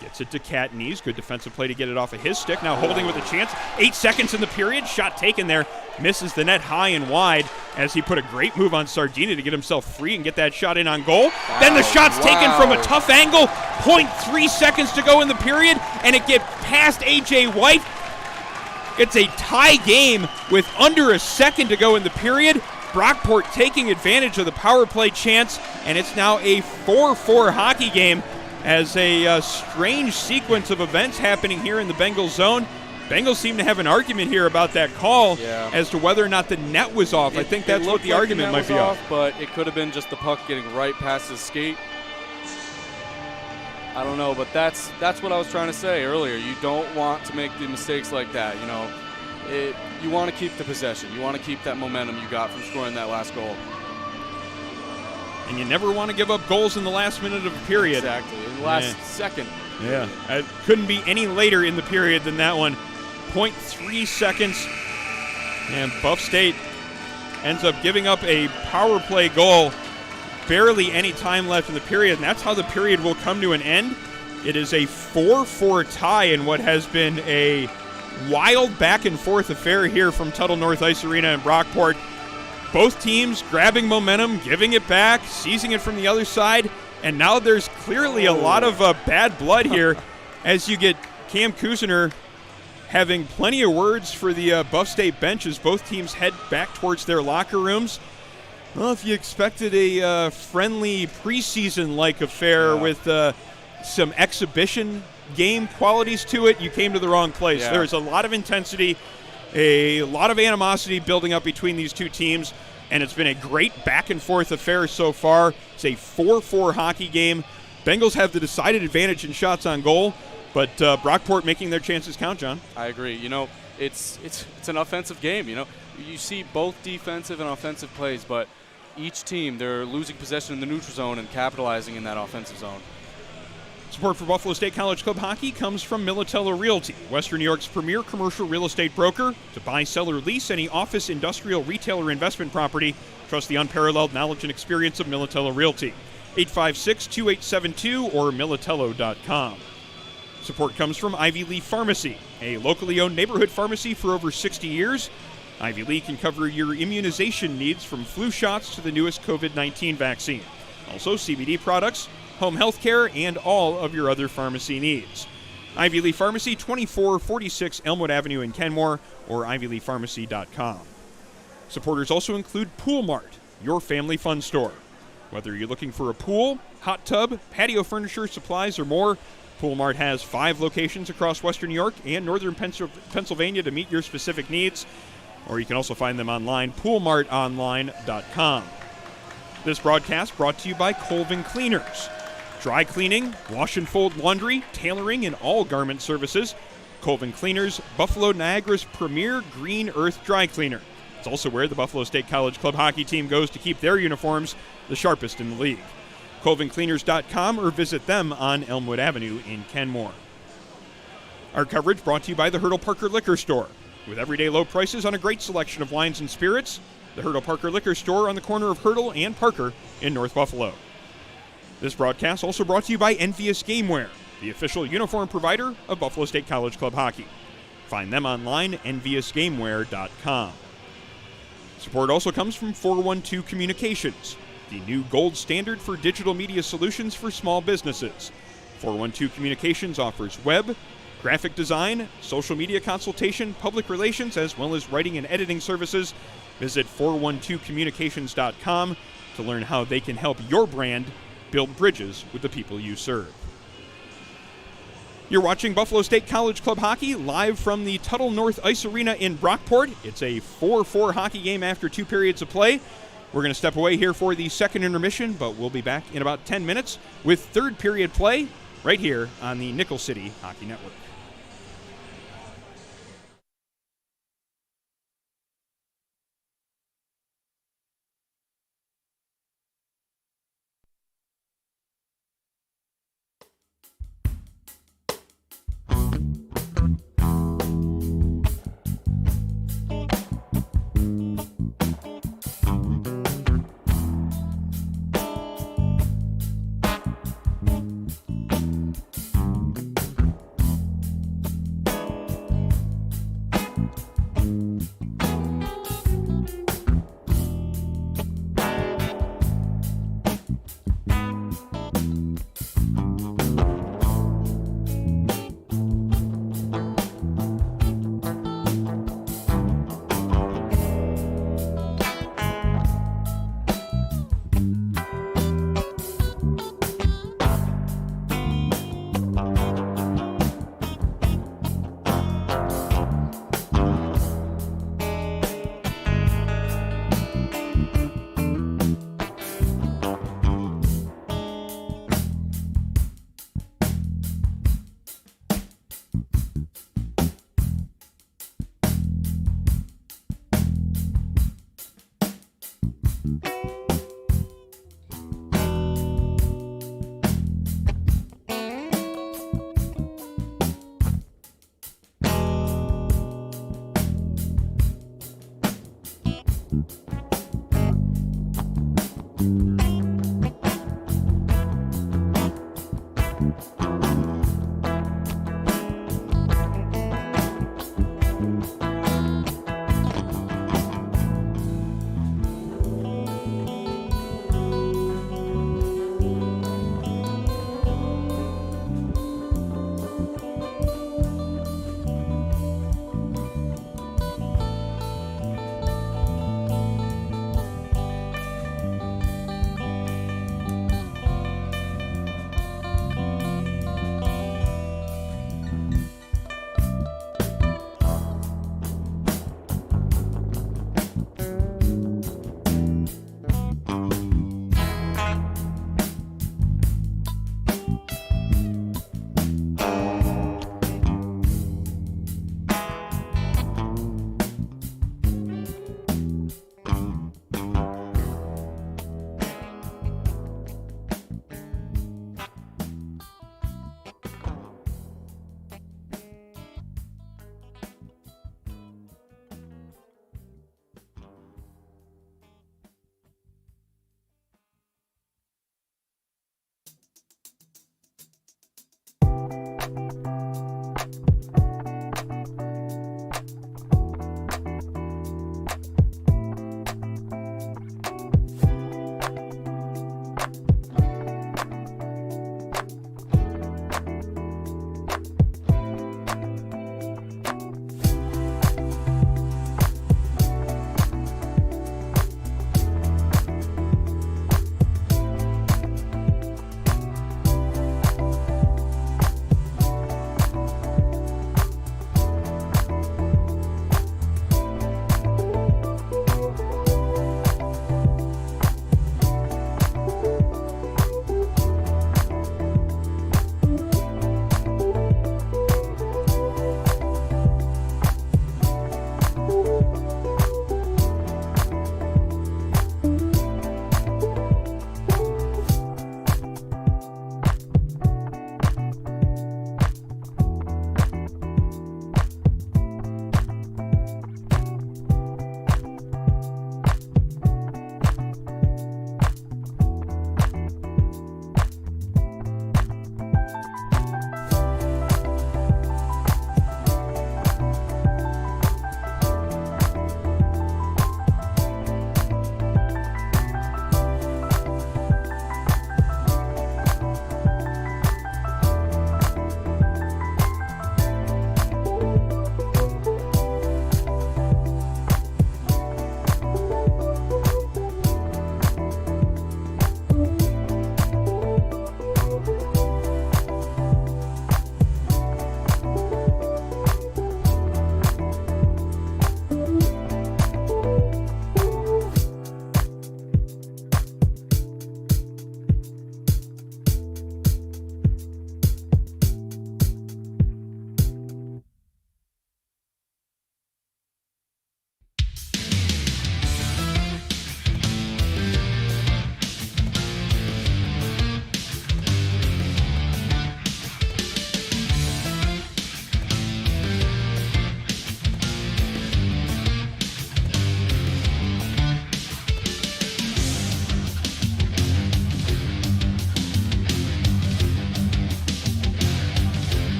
Gets it to Catnese. Good defensive play to get it off of his stick. Now Holding with a chance. 8 seconds in the period. Shot taken there. Misses the net high and wide as he put a great move on Sardina to get himself free and get that shot in on goal. Then the shot's taken from a tough angle. 0.3 seconds to go in the period, and it gets past A.J. White. It's a tie game with under a second to go in the period. Brockport taking advantage of the power play chance, and it's now a 4-4 hockey game as a strange sequence of events happening here in the Bengals zone. Bengals seem to have an argument here about that call as to whether or not the net was off. I think that's what the argument might be off. But it could have been just the puck getting right past his skate. I don't know, but that's what I was trying to say earlier. You don't want to make the mistakes like that. You know, you want to keep the possession. You want to keep that momentum you got from scoring that last goal. And you never want to give up goals in the last minute of a period. Exactly, in the last second. Yeah, it couldn't be any later in the period than that one. 0.3 seconds, and Buff State ends up giving up a power play goal. Barely any time left in the period, and that's how the period will come to an end. It is a 4-4 tie in what has been a wild back-and-forth affair here from Tuttle North Ice Arena in Brockport. Both teams grabbing momentum, giving it back, seizing it from the other side, and now there's clearly a lot of bad blood here as you get Cam Kuzener having plenty of words for the Buff State bench as both teams head back towards their locker rooms. Well, if you expected a friendly preseason-like affair with some exhibition game qualities to it, you came to the wrong place. Yeah. There's a lot of intensity, a lot of animosity building up between these two teams, and it's been a great back-and-forth affair so far. It's a 4-4 hockey game. Bengals have the decided advantage in shots on goal, but Brockport making their chances count, John. I agree. You know, it's an offensive game. You know, you see both defensive and offensive plays, but each team, they're losing possession in the neutral zone and capitalizing in that offensive zone. Support for Buffalo State College Club hockey comes from Militello Realty, Western New York's premier commercial real estate broker. To buy, sell, or lease any office, industrial, retail, or investment property, trust the unparalleled knowledge and experience of Militello Realty. 856-2872 or militello.com. Support comes from Ivy Lee Pharmacy, a locally owned neighborhood pharmacy for over 60 years. Ivy Lee can cover your immunization needs from flu shots to the newest COVID-19 vaccine. Also CBD products, home health care, and all of your other pharmacy needs. Ivy Lee Pharmacy, 2446 Elmwood Avenue in Kenmore, or ivyleepharmacy.com. Supporters also include Pool Mart, your family fun store. Whether you're looking for a pool, hot tub, patio furniture, supplies, or more, Pool Mart has 5 locations across Western New York and northern Pennsylvania to meet your specific needs. Or you can also find them online, poolmartonline.com. This broadcast brought to you by Colvin Cleaners. Dry cleaning, wash and fold laundry, tailoring, and all garment services. Colvin Cleaners, Buffalo Niagara's premier green earth dry cleaner. It's also where the Buffalo State College Club hockey team goes to keep their uniforms the sharpest in the league. ColvinCleaners.com or visit them on Elmwood Avenue in Kenmore. Our coverage brought to you by the Hurdle Parker Liquor Store. With everyday low prices on a great selection of wines and spirits, the Hurdle Parker Liquor Store on the corner of Hurdle and Parker in North Buffalo. This broadcast also brought to you by Envious Gameware, the official uniform provider of Buffalo State College Club hockey. Find them online, enviousgameware.com. Support also comes from 412 Communications, the new gold standard for digital media solutions for small businesses. 412 Communications offers web, graphic design, social media consultation, public relations, as well as writing and editing services. Visit 412communications.com to learn how they can help your brand build bridges with the people you serve. You're watching Buffalo State College Club hockey live from the Tuttle North Ice Arena in Brockport. It's a 4-4 hockey game after 2 periods of play. We're going to step away here for the second intermission, but we'll be back in about 10 minutes with third period play right here on the Nickel City Hockey Network.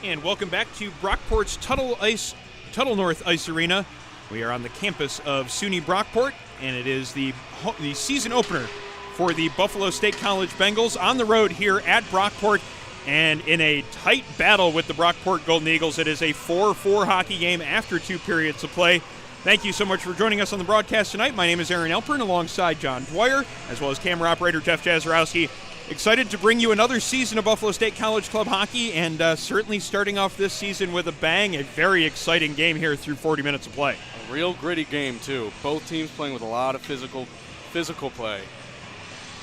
And welcome back to Brockport's Tuttle North Ice Arena. We are on the campus of SUNY Brockport, and it is the season opener for the Buffalo State College Bengals on the road here at Brockport. And in a tight battle with the Brockport Golden Eagles, it is a 4-4 hockey game after 2 periods of play. Thank you so much for joining us on the broadcast tonight. My name is Aaron Elpern, alongside John Dwyer, as well as camera operator Jeff Jazarowski. Excited to bring you another season of Buffalo State College Club hockey, and certainly starting off this season with a bang. A very exciting game here through 40 minutes of play. A real gritty game, too. Both teams playing with a lot of physical play.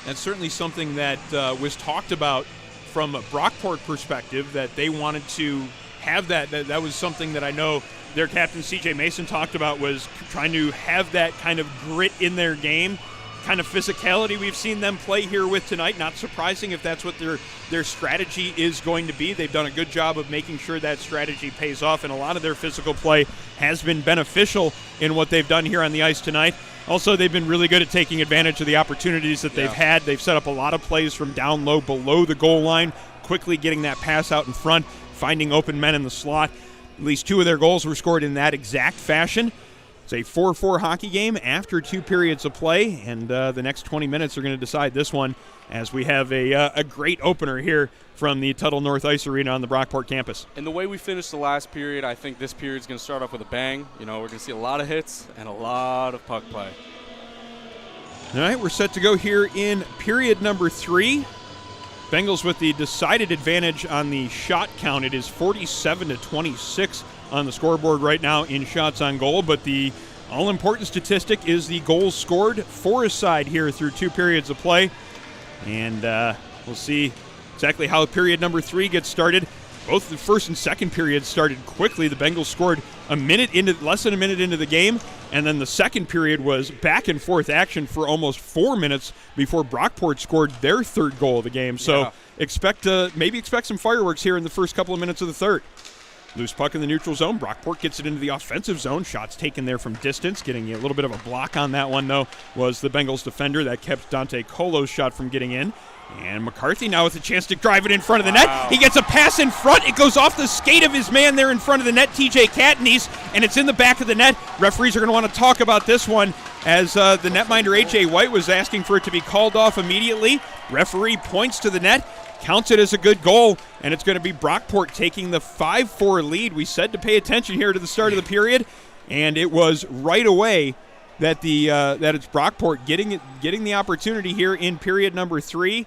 That's certainly something that was talked about from a Brockport perspective, that they wanted to have that. That was something that I know their captain, C.J. Mason, talked about, was trying to have that kind of grit in their game. Kind of physicality we've seen them play here with tonight. Not surprising if that's what their strategy is going to be. They've done a good job of making sure that strategy pays off, and a lot of their physical play has been beneficial in what they've done here on the ice tonight. Also, they've been really good at taking advantage of the opportunities that they've had. They've set up a lot of plays from down low below the goal line, quickly getting that pass out in front, finding open men in the slot. At least 2 of their goals were scored in that exact fashion. It's a 4-4 hockey game after 2 periods of play, and the next 20 minutes are going to decide this one, as we have a great opener here from the Tuttle North Ice Arena on the Brockport campus. And the way we finished the last period, I think this period is going to start off with a bang. You know, we're going to see a lot of hits and a lot of puck play. All right, we're set to go here in period number 3. Bengals with the decided advantage on the shot count. It is 47-26 on the scoreboard right now in shots on goal, but the all-important statistic is the goals scored for a side here through 2 periods of play. And we'll see exactly how period number 3 gets started. Both the first and second periods started quickly. The Bengals scored less than a minute into the game, and then the second period was back and forth action for almost 4 minutes before Brockport scored their 3rd goal of the game. So expect some fireworks here in the first couple of minutes of the 3rd. Loose puck in the neutral zone. Brockport gets it into the offensive zone. Shots taken there from distance. Getting a little bit of a block on that one, though, was the Bengals defender. That kept Dante Colo's shot from getting in. And McCarthy now with a chance to drive it in front of the net. He gets a pass in front. It goes off the skate of his man there in front of the net, TJ Katniss, and it's in the back of the net. Referees are going to want to talk about this one, as the netminder A.J. White was asking for it to be called off immediately. Referee points to the net, counts it as a good goal, and it's going to be Brockport taking the 5-4 lead. We said to pay attention here to the start of the period, and it was right away that it's Brockport getting the opportunity here in period number 3.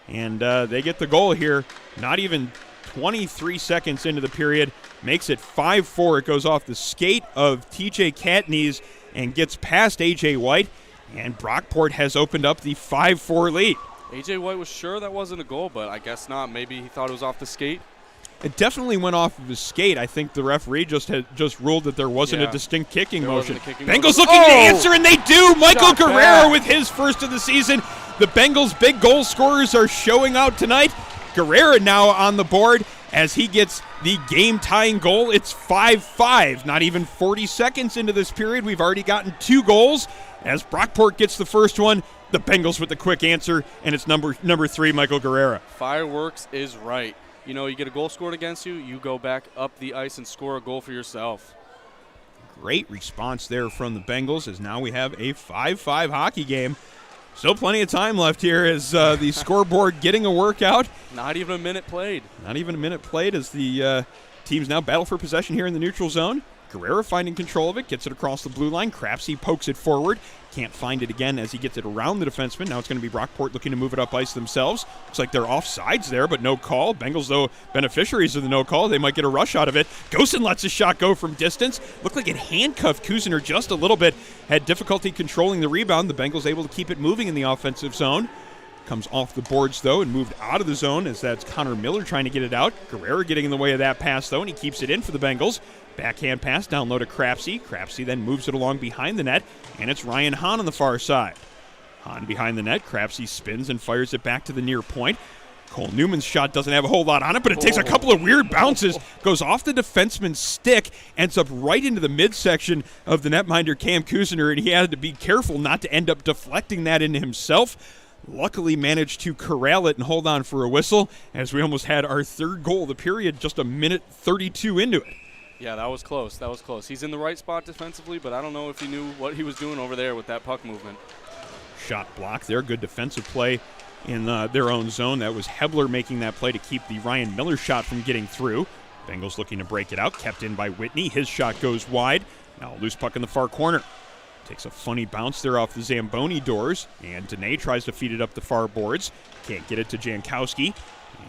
And they get the goal here, not even 23 seconds into the period. Makes it 5-4. It goes off the skate of TJ Katniss and gets past A.J. White. And Brockport has opened up the 5-4 lead. A.J. White was sure that wasn't a goal, but I guess not. Maybe he thought it was off the skate. It definitely went off of his skate. I think the referee just ruled that there wasn't a distinct kicking motion. Bengals looking to answer, and they do. Michael Guerrero with his first of the season. The Bengals' big goal scorers are showing out tonight. Guerrero now on the board as he gets the game-tying goal. It's 5-5. Not even 40 seconds into this period, we've already gotten 2 goals. As Brockport gets the first one, the Bengals with the quick answer, and it's number 3, Michael Guerrero. Fireworks is right. You know, you get a goal scored against you, you go back up the ice and score a goal for yourself. Great response there from the Bengals, as now we have a 5-5 hockey game. Still plenty of time left here as the scoreboard getting a workout. Not even a minute played. Not even a minute played as the teams now battle for possession here in the neutral zone. Guerrero finding control of it, gets it across the blue line. Crapsey pokes it forward. Can't find it again as he gets it around the defenseman. Now it's going to be Brockport looking to move it up ice themselves. Looks like they're offsides there, but no call. Bengals, though, beneficiaries of the no call. They might get a rush out of it. Gosen lets a shot go from distance. Looked like it handcuffed Kusener just a little bit. Had difficulty controlling the rebound. The Bengals able to keep it moving in the offensive zone. Comes off the boards, though, and moved out of the zone as that's Connor Miller trying to get it out. Guerrero getting in the way of that pass, though, and he keeps it in for the Bengals. Backhand pass down low to Crapsey. Crapsey then moves it along behind the net, and it's Ryan Hahn on the far side. Hahn behind the net. Crapsey spins and fires it back to the near point. Cole Newman's shot doesn't have a whole lot on it, but it takes a couple of weird bounces, goes off the defenseman's stick, ends up right into the midsection of the netminder Cam Kusener, and he had to be careful not to end up deflecting that into himself. luckily managed to corral it and hold on for a whistle as we almost had our third goal of the period just a minute 32 into it. Yeah, that was close. That was close. He's in the right spot defensively, but I don't know if he knew what he was doing over there with that puck movement. Shot block there. Good defensive play in their own zone. That was Hebler making that play to keep the Ryan Miller shot from getting through. Bengals looking to break it out. Kept in by Whitney. His shot goes wide. Now a loose puck in the far corner. Takes a funny bounce there off the Zamboni doors. And Dene tries to feed it up the far boards. Can't get it to Jankowski.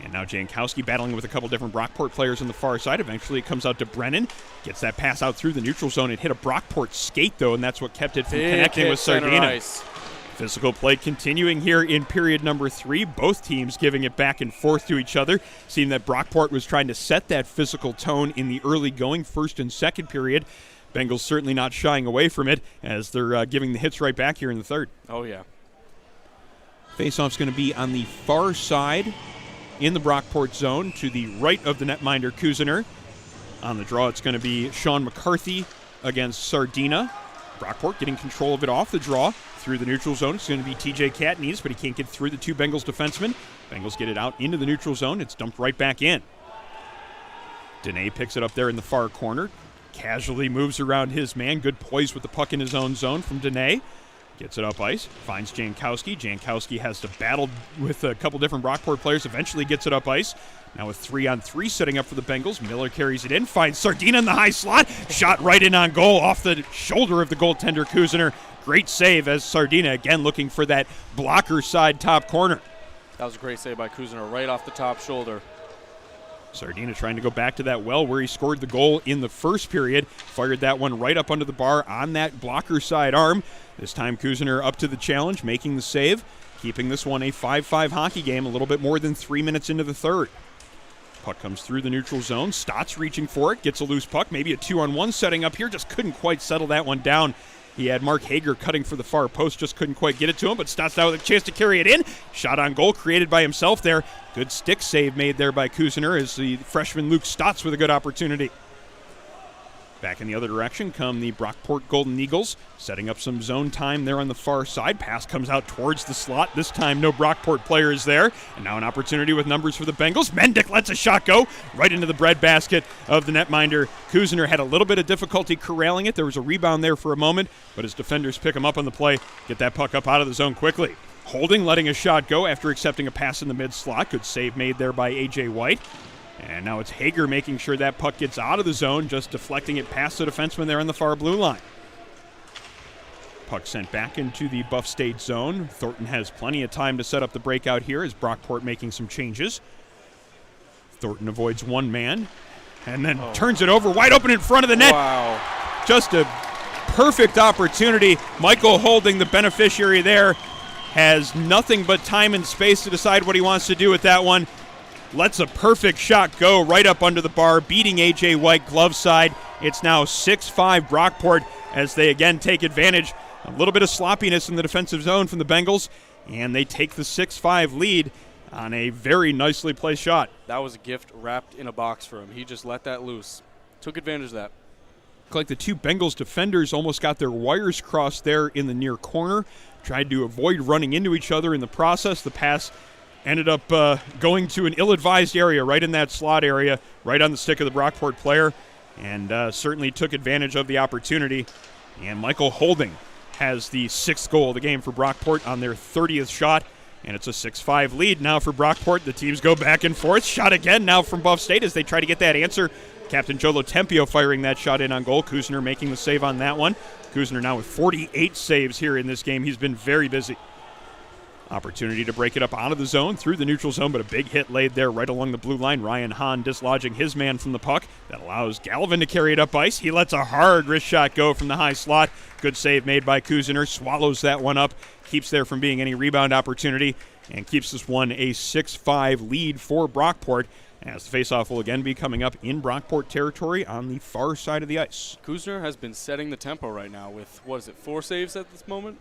And now Jankowski battling with a couple different Brockport players on the far side. Eventually it comes out to Brennan. Gets that pass out through the neutral zone. It hit a Brockport skate, though, and that's what kept it from connecting with Sardina. Physical play continuing here in period number 3. Both teams giving it back and forth to each other. Seeing that Brockport was trying to set that physical tone in the early going first and second period. Bengals certainly not shying away from it as they're giving the hits right back here in the third. Oh, yeah. Faceoff's going to be on the far side in the Brockport zone to the right of the netminder Kuzener. On the draw, it's going to be Sean McCarthy against Sardina. Brockport getting control of it off the draw through the neutral zone. It's going to be TJ Katniss, but he can't get through the two Bengals defensemen. Bengals get it out into the neutral zone. It's dumped right back in. Dene picks it up there in the far corner. Casually moves around his man. Good poise with the puck in his own zone from Dene. Gets it up ice, finds Jankowski. Jankowski has to battle with a couple different Brockport players, eventually gets it up ice. Now with 3-on-3 setting up for the Bengals. Miller carries it in, finds Sardina in the high slot. Shot right in on goal off the shoulder of the goaltender Kuzener. Great save as Sardina again looking for that blocker side top corner. That was a great save by Kuzener right off the top shoulder. Sardina trying to go back to that well where he scored the goal in the first period. Fired that one right up under the bar on that blocker side arm. This time Kuzener up to the challenge, making the save, keeping this one a 5-5 hockey game a little bit more than 3 minutes into the third. Puck comes through the neutral zone. Stotts reaching for it, gets a loose puck, maybe a 2-on-1 setting up here, just couldn't quite settle that one down. He had Mark Hager cutting for the far post, just couldn't quite get it to him, but Stotts now with a chance to carry it in. Shot on goal created by himself there. Good stick save made there by Kuzener as the freshman Luke Stotts with a good opportunity. Back in the other direction come the Brockport Golden Eagles, setting up some zone time there on the far side. Pass comes out towards the slot. This time no Brockport players there. And now an opportunity with numbers for the Bengals. Mendick lets a shot go right into the breadbasket of the netminder. Kuzener had a little bit of difficulty corralling it. There was a rebound there for a moment, but his defenders pick him up on the play, get that puck up out of the zone quickly. Holding, letting a shot go after accepting a pass in the mid-slot. Good save made there by A.J. White. And now it's Hager making sure that puck gets out of the zone, just deflecting it past the defenseman there on the far blue line. Puck sent back into the Buff State zone. Thornton has plenty of time to set up the breakout here as Brockport making some changes. Thornton avoids one man and then turns it over wide open in front of the net. Wow. Just a perfect opportunity. Michael Holding, the beneficiary there, has nothing but time and space to decide what he wants to do with that one. Lets a perfect shot go right up under the bar, beating A.J. White glove side. It's now 6-5 Brockport as they again take advantage. A little bit of sloppiness in the defensive zone from the Bengals, and they take the 6-5 lead on a very nicely placed shot. That was a gift wrapped in a box for him. He just let that loose. Took advantage of that. Looked like the two Bengals defenders almost got their wires crossed there in the near corner. Tried to avoid running into each other in the process. The pass ended up going to an ill-advised area right in that slot area, right on the stick of the Brockport player, and certainly took advantage of the opportunity. And Michael Holding has the 6th goal of the game for Brockport on their 30th shot, and it's a 6-5 lead now for Brockport. The teams go back and forth. Shot again now from Buff State as they try to get that answer. Captain Jolo Tempio firing that shot in on goal. Kuzener making the save on that one. Kuzener now with 48 saves here in this game. He's been very busy. Opportunity to break it up out of the zone, through the neutral zone, but a big hit laid there right along the blue line. Ryan Hahn dislodging his man from the puck. That allows Gallivan to carry it up ice. He lets a hard wrist shot go from the high slot. Good save made by Kuzener. Swallows that one up. Keeps there from being any rebound opportunity and keeps this one a 6-5 lead for Brockport as the faceoff will again be coming up in Brockport territory on the far side of the ice. Kuzener has been setting the tempo right now with, 4 saves at this moment?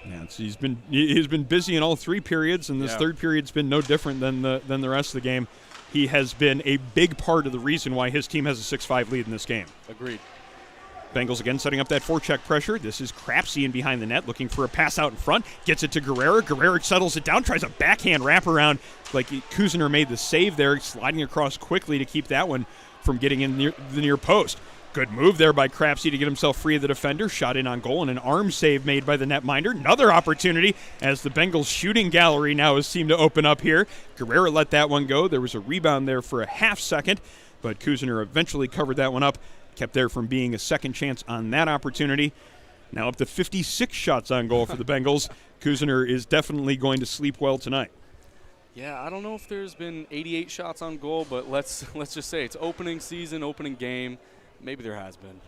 Yeah, he's been busy in all 3 periods, and this third period's been no different than the rest of the game. He has been a big part of the reason why his team has a 6-5 lead in this game. Agreed. Bengals again setting up that forecheck pressure. This is Crapsey in behind the net, looking for a pass out in front. Gets it to Guerrera. Guerrera settles it down, tries a backhand wraparound. Like Kuzner made the save there, sliding across quickly to keep that one from getting in the near post. Good move there by Crapsey to get himself free of the defender. Shot in on goal and an arm save made by the netminder. Another opportunity as the Bengals shooting gallery now has seemed to open up here. Guerrera let that one go. There was a rebound there for a half second, but Kuzner eventually covered that one up. Kept there from being a second chance on that opportunity. Now up to 56 shots on goal for the Bengals. Kuzner is definitely going to sleep well tonight. Yeah, I don't know if there's been 88 shots on goal, but let's just say it's opening season, opening game. Maybe there has been.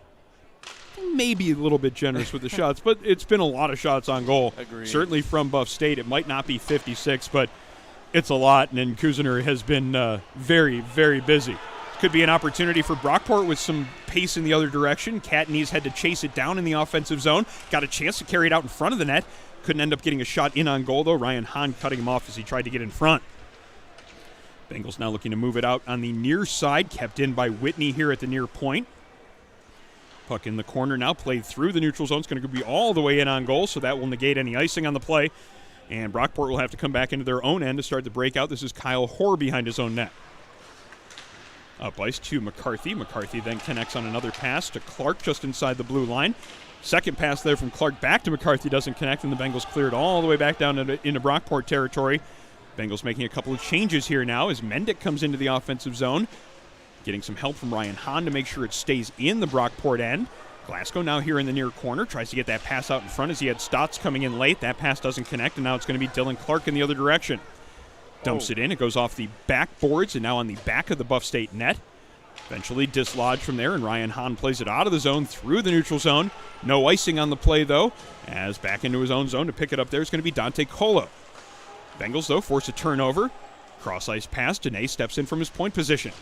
Maybe a little bit generous with the shots, but it's been a lot of shots on goal. Agreed. Certainly from Buff State. It might not be 56, but it's a lot, and Kuzner has been very, very busy. Could be an opportunity for Brockport with some pace in the other direction. Catanese had to chase it down in the offensive zone. Got a chance to carry it out in front of the net. Couldn't end up getting a shot in on goal, though. Ryan Hahn cutting him off as he tried to get in front. Bengals now looking to move it out on the near side. Kept in by Whitney here at the near point. Puck in the corner now, played through the neutral zone. It's going to be all the way in on goal, so that will negate any icing on the play. And Brockport will have to come back into their own end to start the breakout. This is Kyle Hoare behind his own net. Up ice to McCarthy. McCarthy then connects on another pass to Clark just inside the blue line. Second pass there from Clark back to McCarthy doesn't connect, and the Bengals clear it all the way back down into Brockport territory. Bengals making a couple of changes here now as Mendick comes into the offensive zone. Getting some help from Ryan Hahn to make sure it stays in the Brockport end. Glasgow now here in the near corner. Tries to get that pass out in front as he had Stotts coming in late. That pass doesn't connect, and now it's going to be Dylan Clark in the other direction. Dumps it in. It goes off the backboards and now on the back of the Buff State net. Eventually dislodged from there, and Ryan Hahn plays it out of the zone through the neutral zone. No icing on the play, though, as back into his own zone to pick it up there is going to be Dante Colo. Bengals, though, force a turnover. Cross-ice pass. Dene steps in from his point position.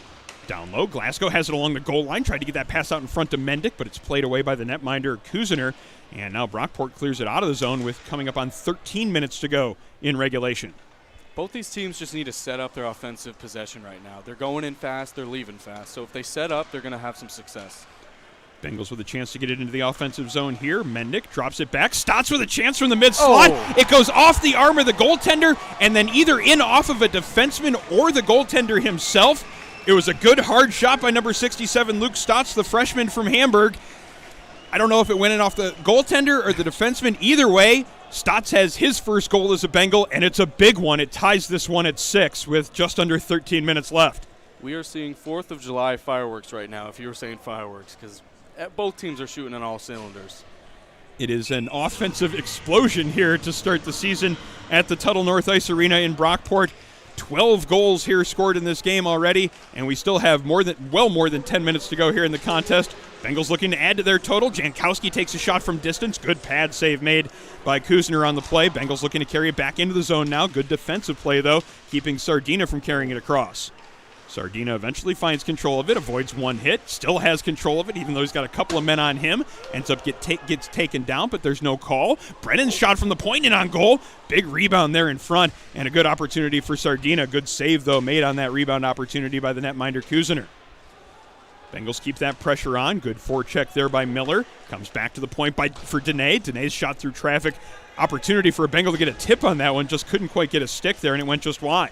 Down low, Glasgow has it along the goal line. Tried to get that pass out in front to Mendick, but it's played away by the netminder, Kuzner. And now Brockport clears it out of the zone with coming up on 13 minutes to go in regulation. Both these teams just need to set up their offensive possession right now. They're going in fast, they're leaving fast. So if they set up, they're going to have some success. Bengals with a chance to get it into the offensive zone here. Mendick drops it back. Stotts with a chance from the mid-slot. Oh. It goes off the arm of the goaltender and then either in off of a defenseman or the goaltender himself. It was a good, hard shot by number 67, Luke Stotts, the freshman from Hamburg. I don't know if it went in off the goaltender or the defenseman. Either way, Stotts has his first goal as a Bengal, and it's a big one. It ties this one at 6 with just under 13 minutes left. We are seeing 4th of July fireworks right now, if you were saying fireworks, because both teams are shooting on all cylinders. It is an offensive explosion here to start the season at the Tuttle North Ice Arena in Brockport. 12 goals here scored in this game already, and we still have more than 10 minutes to go here in the contest. Bengals looking to add to their total. Jankowski takes a shot from distance. Good pad save made by Kuzner on the play. Bengals looking to carry it back into the zone now. Good defensive play, though, keeping Sardina from carrying it across. Sardina eventually finds control of it, avoids one hit, still has control of it, even though he's got a couple of men on him. Ends up gets taken down, but there's no call. Brennan's shot from the point and on goal. Big rebound there in front, and a good opportunity for Sardina. Good save, though, made on that rebound opportunity by the netminder Kuzner. Bengals keep that pressure on. Good forecheck there by Miller. Comes back to the point for Dene. Dene's shot through traffic. Opportunity for a Bengal to get a tip on that one. Just couldn't quite get a stick there, and it went just wide.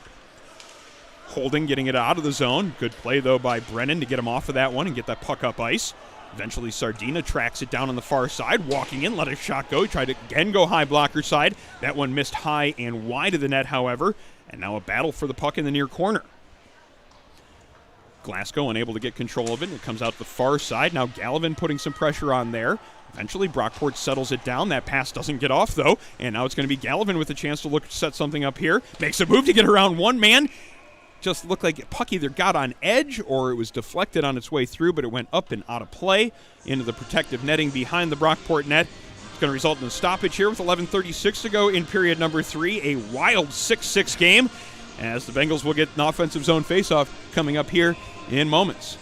Holding, getting it out of the zone. Good play, though, by Brennan to get him off of that one and get that puck up ice. Eventually, Sardina tracks it down on the far side. Walking in, let a shot go. He tried to again go high blocker side. That one missed high and wide of the net, however. And now a battle for the puck in the near corner. Glasgow unable to get control of it. It comes out the far side. Now Gallivan putting some pressure on there. Eventually, Brockport settles it down. That pass doesn't get off, though. And now it's going to be Gallivan with a chance to look to set something up here. Makes a move to get around one man. Just looked like puck either got on edge or it was deflected on its way through, but it went up and out of play into the protective netting behind the Brockport net. It's going to result in a stoppage here with 11:36 to go in period number 3. A wild 6-6 game as the Bengals will get an offensive zone faceoff coming up here in moments.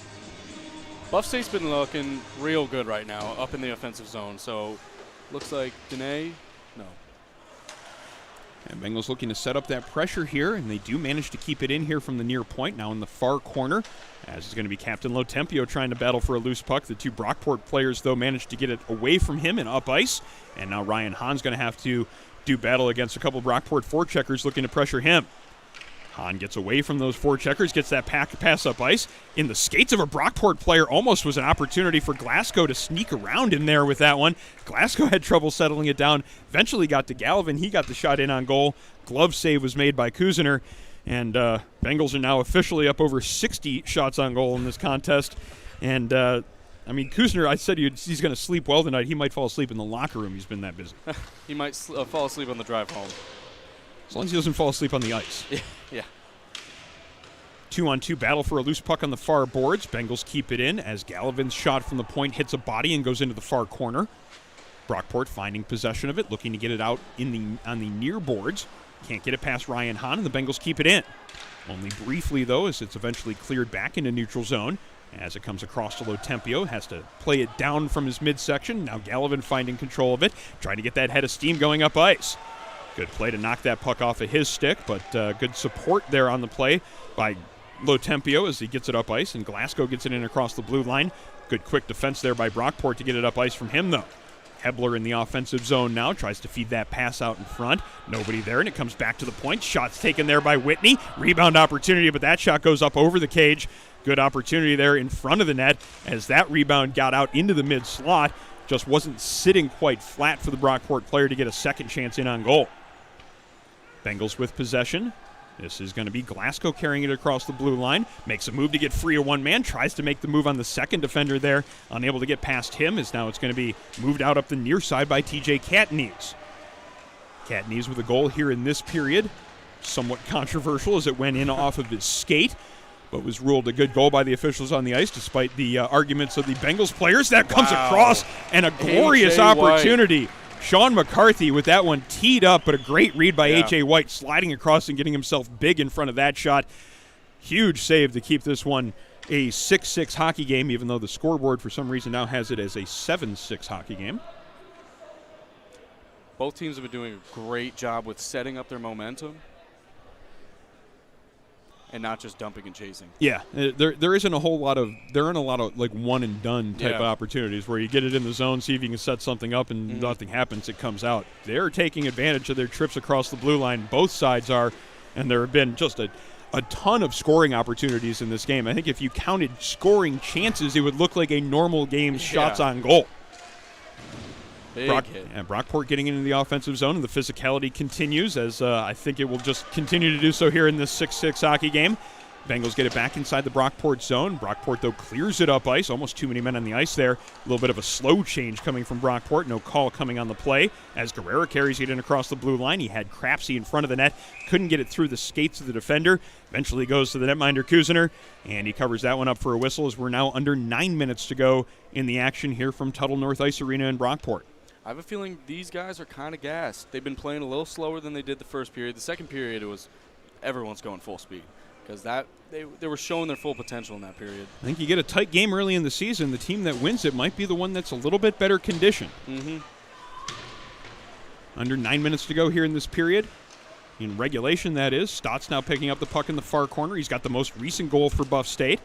Buff State's been looking real good right now up in the offensive zone, so looks like Dene, no. And Bengals looking to set up that pressure here, and they do manage to keep it in here from the near point, now in the far corner, as it's going to be Captain Lotempio trying to battle for a loose puck. The two Brockport players, though, managed to get it away from him and up ice, and now Ryan Hahn's going to have to do battle against a couple Brockport forecheckers looking to pressure him. Hahn gets away from those forecheckers, gets that pass up ice. In the skates of a Brockport player, almost was an opportunity for Glasgow to sneak around in there with that one. Glasgow had trouble settling it down, eventually got to Gallivan. He got the shot in on goal. Glove save was made by Kuzener, and Bengals are now officially up over 60 shots on goal in this contest. And, Kuzener, I said he's going to sleep well tonight. He might fall asleep in the locker room. He's been that busy. He might fall asleep on the drive home. As long as he doesn't fall asleep on the ice. Yeah. 2-on-2 battle for a loose puck on the far boards. Bengals keep it in as Gallivan's shot from the point hits a body and goes into the far corner. Brockport finding possession of it, looking to get it out on the near boards. Can't get it past Ryan Hahn, and the Bengals keep it in. Only briefly, though, as it's eventually cleared back into neutral zone. As it comes across to Lotempio, has to play it down from his midsection. Now Gallivan finding control of it, trying to get that head of steam going up ice. Good play to knock that puck off of his stick, but good support there on the play by Lotempio as he gets it up ice, and Glasgow gets it in across the blue line. Good quick defense there by Brockport to get it up ice from him, though. Hebler in the offensive zone now, tries to feed that pass out in front. Nobody there, and it comes back to the point. Shots taken there by Whitney. Rebound opportunity, but that shot goes up over the cage. Good opportunity there in front of the net as that rebound got out into the mid-slot. Just wasn't sitting quite flat for the Brockport player to get a second chance in on goal. Bengals with possession. This is going to be Glasgow carrying it across the blue line. Makes a move to get free of one man. Tries to make the move on the second defender there. Unable to get past him, as now it's going to be moved out up the near side by TJ Katnies. Katnies with a goal here in this period. Somewhat controversial as it went in off of his skate, but was ruled a good goal by the officials on the ice despite the arguments of the Bengals players. That comes across, and a glorious opportunity. White. Sean McCarthy with that one teed up, but a great read by A.J. White, sliding across and getting himself big in front of that shot. Huge save to keep this one a 6-6 hockey game, even though the scoreboard for some reason now has it as a 7-6 hockey game. Both teams have been doing a great job with setting up their momentum and not just dumping and chasing. Yeah, there isn't a whole lot of – there aren't a lot of, like, one-and-done type of opportunities where you get it in the zone, see if you can set something up, and nothing happens, it comes out. They're taking advantage of their trips across the blue line. Both sides are, and there have been just a ton of scoring opportunities in this game. I think if you counted scoring chances, it would look like a normal game's shots on goal. Brockport getting into the offensive zone, and the physicality continues as I think it will just continue to do so here in this 6-6 hockey game. Bengals get it back inside the Brockport zone. Brockport, though, clears it up ice. Almost too many men on the ice there. A little bit of a slow change coming from Brockport. No call coming on the play as Guerrero carries it in across the blue line. He had Crapsey in front of the net. Couldn't get it through the skates of the defender. Eventually goes to the netminder Kuzener, and he covers that one up for a whistle as we're now under 9 minutes to go in the action here from Tuttle North Ice Arena in Brockport. I have a feeling these guys are kind of gassed. They've been playing a little slower than they did the first period. The second period, it was everyone's going full speed because they were showing their full potential in that period. I think you get a tight game early in the season. The team that wins it might be the one that's a little bit better conditioned. Under 9 minutes to go here in this period. In regulation, that is. Stott's now picking up the puck in the far corner. He's got the most recent goal for Buff State.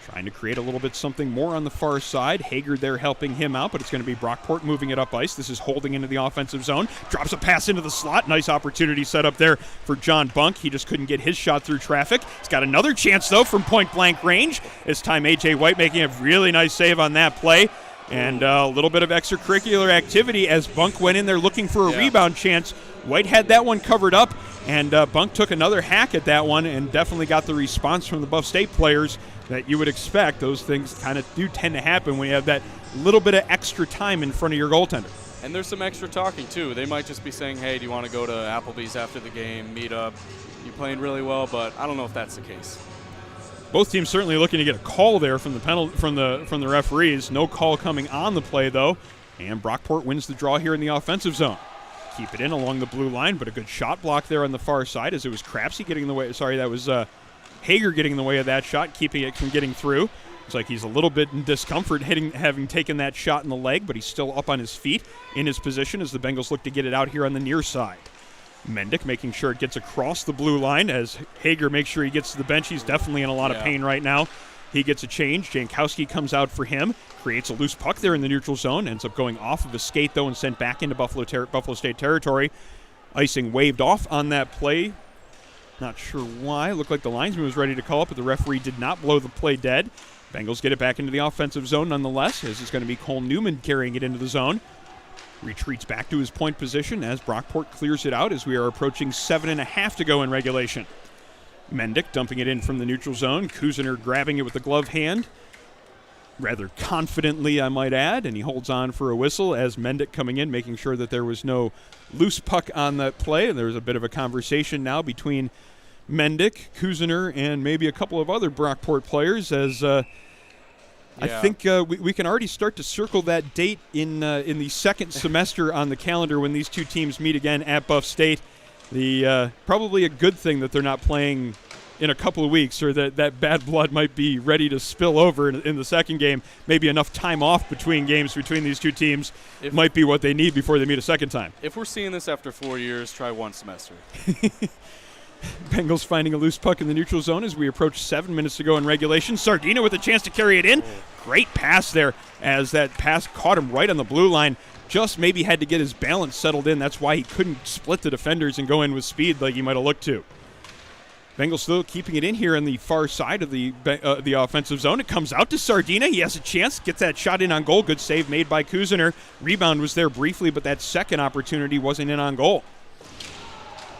Trying to create a little bit something more on the far side. Hager there helping him out, but it's going to be Brockport moving it up ice. This is holding into the offensive zone. Drops a pass into the slot. Nice opportunity set up there for John Bunk. He just couldn't get his shot through traffic. He's got another chance, though, from point-blank range. This time A.J. White making a really nice save on that play. And a little bit of extracurricular activity as Bunk went in there looking for a rebound chance. White had that one covered up, and Bunk took another hack at that one and definitely got the response from the Buff State players that you would expect. Those things kind of do tend to happen when you have that little bit of extra time in front of your goaltender. And there's some extra talking, too. They might just be saying, hey, do you want to go to Applebee's after the game, meet up? You're playing really well, but I don't know if that's the case. Both teams certainly looking to get a call there from the referees. No call coming on the play, though. And Brockport wins the draw here in the offensive zone. Keep it in along the blue line, but a good shot block there on the far side as it was Crapsey getting in the way. Sorry, that was Hager getting in the way of that shot, keeping it from getting through. Looks like he's a little bit in discomfort having taken that shot in the leg, but he's still up on his feet in his position as the Bengals look to get it out here on the near side. Mendick making sure it gets across the blue line as Hager makes sure he gets to the bench. He's definitely in a lot of pain right now. He gets a change. Jankowski comes out for him, creates a loose puck there in the neutral zone, ends up going off of a skate, though, and sent back into Buffalo State territory. Icing waved off on that play. Not sure why. Looked like the linesman was ready to call up, but the referee did not blow the play dead. Bengals get it back into the offensive zone nonetheless, as it's going to be Cole Newman carrying it into the zone. Retreats back to his point position as Brockport clears it out as we are approaching 7.5 to go in regulation. Mendick dumping it in from the neutral zone. Kuziner grabbing it with the glove hand. Rather confidently, I might add, and he holds on for a whistle as Mendick coming in, making sure that there was no loose puck on that play. And there's a bit of a conversation now between Mendick, Kuziner, and maybe a couple of other Brockport players as I think we can already start to circle that date in the second semester on the calendar when these two teams meet again at Buff State. The probably a good thing that they're not playing in a couple of weeks, or that bad blood might be ready to spill over in the second game. Maybe enough time off between games between these two teams might be what they need before they meet a second time. If we're seeing this after 4 years, try one semester. Bengals finding a loose puck in the neutral zone as we approach 7 minutes to go in regulation. Sardina with a chance to carry it in. Great pass there as that pass caught him right on the blue line. Just maybe had to get his balance settled in. That's why he couldn't split the defenders and go in with speed like he might have looked to. Bengals still keeping it in here on the far side of the offensive zone. It comes out to Sardina. He has a chance. Gets that shot in on goal. Good save made by Kuziner. Rebound was there briefly, but that second opportunity wasn't in on goal.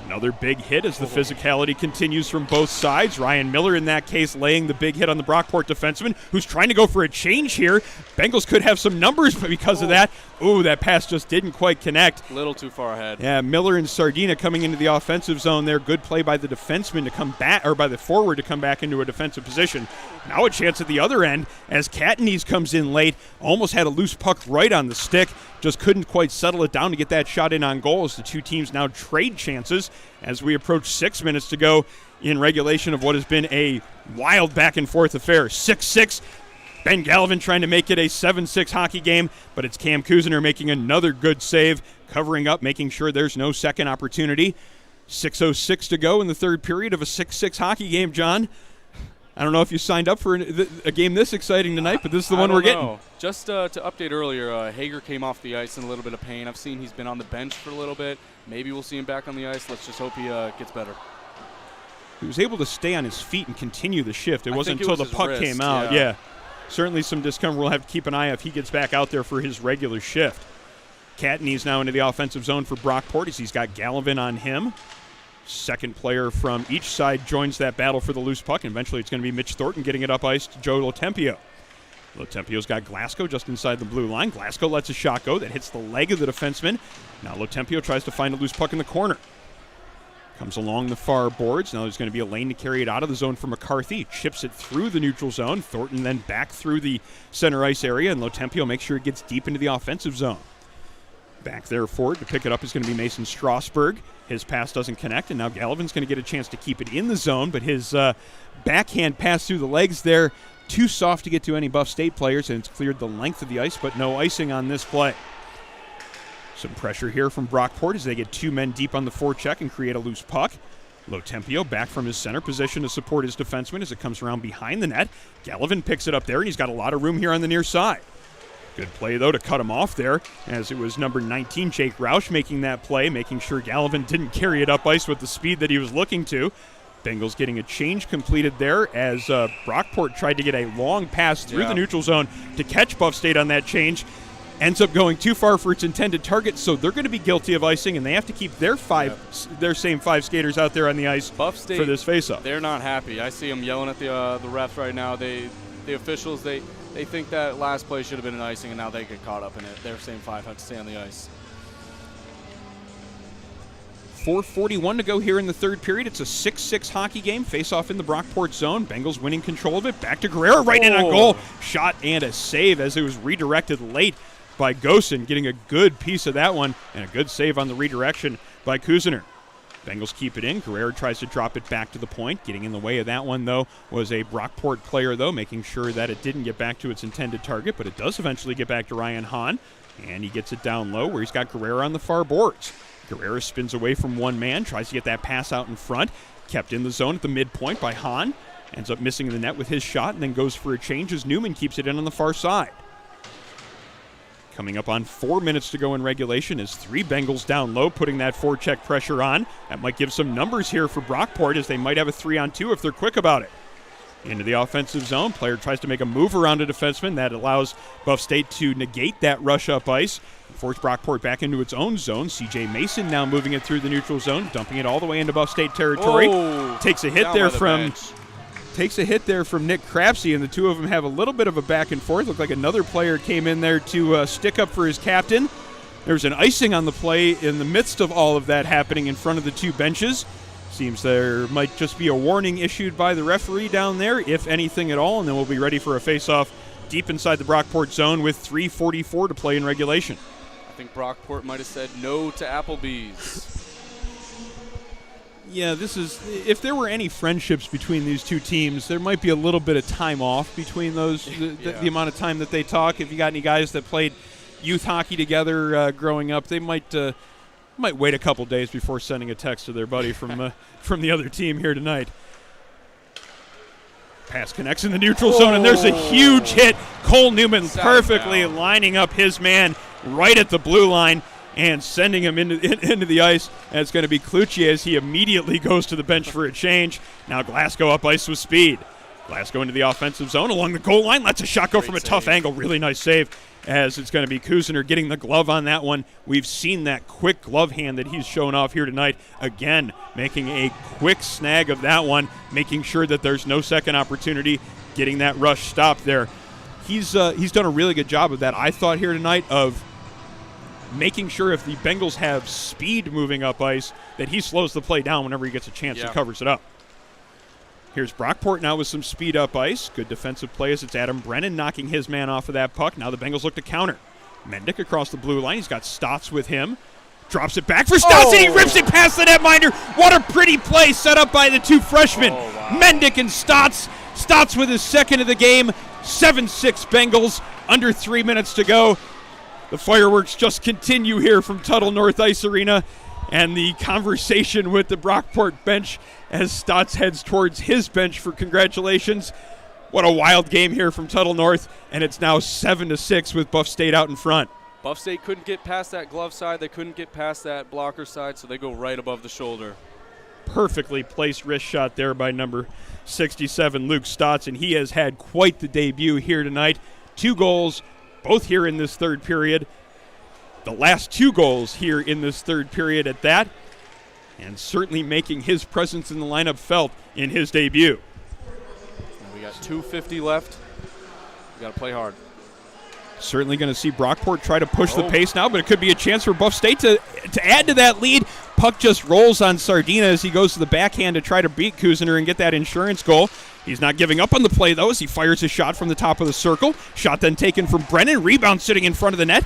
Another big hit as the physicality continues from both sides. Ryan Miller, in that case, laying the big hit on the Brockport defenseman, who's trying to go for a change here. Bengals could have some numbers because of that. Ooh, that pass just didn't quite connect. A little too far ahead. Yeah, Miller and Sardina coming into the offensive zone there. Good play by the defenseman to come back, or by the forward to come back into a defensive position. Now a chance at the other end as Catanese comes in late. Almost had a loose puck right on the stick. Just couldn't quite settle it down to get that shot in on goal as the two teams now trade chances as we approach 6 minutes to go in regulation of what has been a wild back-and-forth affair. 6-6. Ben Galvin trying to make it a 7-6 hockey game, but it's Cam Kuziner making another good save, covering up, making sure there's no second opportunity. 6:06 to go in the third period of a 6-6 hockey game, John. I don't know if you signed up for a game this exciting tonight, but this is the one we're getting. Just to update earlier, Hager came off the ice in a little bit of pain. I've seen he's been on the bench for a little bit. Maybe we'll see him back on the ice. Let's just hope he gets better. He was able to stay on his feet and continue the shift. It wasn't until the puck came out. Yeah. Certainly some discomfort. We'll have to keep an eye if he gets back out there for his regular shift. Catanese now into the offensive zone for Brockport as he's got Gallivan on him. Second player from each side joins that battle for the loose puck, and eventually it's going to be Mitch Thornton getting it up ice to Joe Lotempio. Lotempio's got Glasgow just inside the blue line. Glasgow lets a shot go that hits the leg of the defenseman. Now Lotempio tries to find a loose puck in the corner. Comes along the far boards. Now there's going to be a lane to carry it out of the zone for McCarthy. Chips it through the neutral zone. Thornton then back through the center ice area, and Lotempio makes sure it gets deep into the offensive zone. Back there forward to pick it up is going to be Mason Strasberg. His pass doesn't connect, and now Gallivan's going to get a chance to keep it in the zone, but his backhand pass through the legs there, too soft to get to any Buff State players, and it's cleared the length of the ice, but no icing on this play. Some pressure here from Brockport as they get two men deep on the forecheck and create a loose puck. Lotempio back from his center position to support his defenseman as it comes around behind the net. Gallivan picks it up there, and he's got a lot of room here on the near side. Good play, though, to cut him off there, as it was number 19, Jake Roush, making that play, making sure Gallivan didn't carry it up ice with the speed that he was looking to. Bengals getting a change completed there as Brockport tried to get a long pass through the neutral zone to catch Buff State on that change. Ends up going too far for its intended target, so they're going to be guilty of icing, and they have to keep their same five skaters out there on the ice Buff State, for this face-off. They're not happy. I see them yelling at the refs right now. The officials, they think that last play should have been an icing, and now they get caught up in it. Their same five have to stay on the ice. 4:41 to go here in the third period. It's a 6-6 hockey game. Face-off in the Brockport zone. Bengals winning control of it. Back to Guerrero, right in on goal. Shot and a save as it was redirected late by Gosen, getting a good piece of that one, and a good save on the redirection by Kuziner. Bengals keep it in. Guerrero tries to drop it back to the point. Getting in the way of that one, though, was a Brockport player, though, making sure that it didn't get back to its intended target, but it does eventually get back to Ryan Hahn, and he gets it down low where he's got Guerrero on the far boards. Guerrera spins away from one man, tries to get that pass out in front. Kept in the zone at the midpoint by Hahn. Ends up missing the net with his shot and then goes for a change as Newman keeps it in on the far side. Coming up on 4 minutes to go in regulation is 3 Bengals down low, putting that forecheck pressure on. That might give some numbers here for Brockport, as they might have a 3-on-2 if they're quick about it. Into the offensive zone. Player tries to make a move around a defenseman. That allows Buff State to negate that rush up ice and force Brockport back into its own zone. C.J. Mason now moving it through the neutral zone, dumping it all the way into Buff State territory. Takes a hit there from Nick Crapsey, and the two of them have a little bit of a back and forth. Looked like another player came in there to stick up for his captain. There's an icing on the play in the midst of all of that happening in front of the two benches. Seems there might just be a warning issued by the referee down there, if anything at all, and then we'll be ready for a face-off deep inside the Brockport zone with 3:44 to play in regulation. I think Brockport might have said no to Applebee's. Yeah, if there were any friendships between these two teams, there might be a little bit of time off between those, the amount of time that they talk. If you got any guys that played youth hockey together growing up, they might wait a couple days before sending a text to their buddy from the other team here tonight. Pass connects in the neutral zone, and there's a huge hit. Cole Newman perfectly lining up his man right at the blue line and sending him into the ice. And it's going to be Cloutier as he immediately goes to the bench for a change. Now Glasgow up ice with speed. Glasgow into the offensive zone along the goal line. Lets a shot go from a tough angle. Really nice save, as it's going to be Kuziner getting the glove on that one. We've seen that quick glove hand that he's shown off here tonight. Again, making a quick snag of that one, making sure that there's no second opportunity, getting that rush stopped there. He's done a really good job of that, I thought, here tonight, of making sure if the Bengals have speed moving up ice, that he slows the play down whenever he gets a chance and covers it up. Here's Brockport now with some speed up ice. Good defensive play as it's Adam Brennan knocking his man off of that puck. Now the Bengals look to counter. Mendick across the blue line. He's got Stotts with him. Drops it back for Stotts, and he rips it past the netminder. What a pretty play set up by the two freshmen. Mendick and Stotts. Stotts with his second of the game. 7-6 Bengals. Under 3 minutes to go. The fireworks just continue here from Tuttle North Ice Arena, and the conversation with the Brockport bench as Stotts heads towards his bench for congratulations. What a wild game here from Tuttle North, and it's now 7-6 with Buff State out in front. Buff State couldn't get past that glove side. They couldn't get past that blocker side, so they go right above the shoulder. Perfectly placed wrist shot there by number 67, Luke Stotts, and he has had quite the debut here tonight. 2 goals, both here in this third period. The last 2 goals here in this third period at that, and certainly making his presence in the lineup felt in his debut. And we got 2:50 left. We got to play hard. Certainly going to see Brockport try to push the pace now, but it could be a chance for Buff State to add to that lead. Puck just rolls on Sardina as he goes to the backhand to try to beat Kuziner and get that insurance goal. He's not giving up on the play, though, as he fires his shot from the top of the circle. Shot then taken from Brennan. Rebound sitting in front of the net.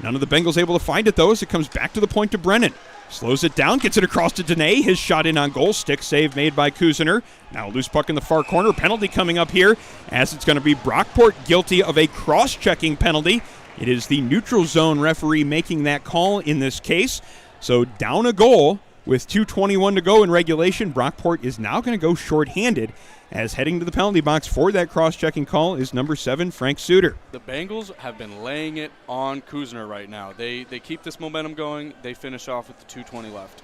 None of the Bengals able to find it, though, as it comes back to the point to Brennan. Slows it down, gets it across to Dene. His shot in on goal. Stick save made by Kuziner. Now a loose puck in the far corner. Penalty coming up here, as it's going to be Brockport guilty of a cross-checking penalty. It is the neutral zone referee making that call in this case. So down a goal with 2:21 to go in regulation. Brockport is now going to go shorthanded, as heading to the penalty box for that cross-checking call is number 7, Frank Suter. The Bengals have been laying it on Kuzner right now. They keep this momentum going. They finish off with the 2:20 left.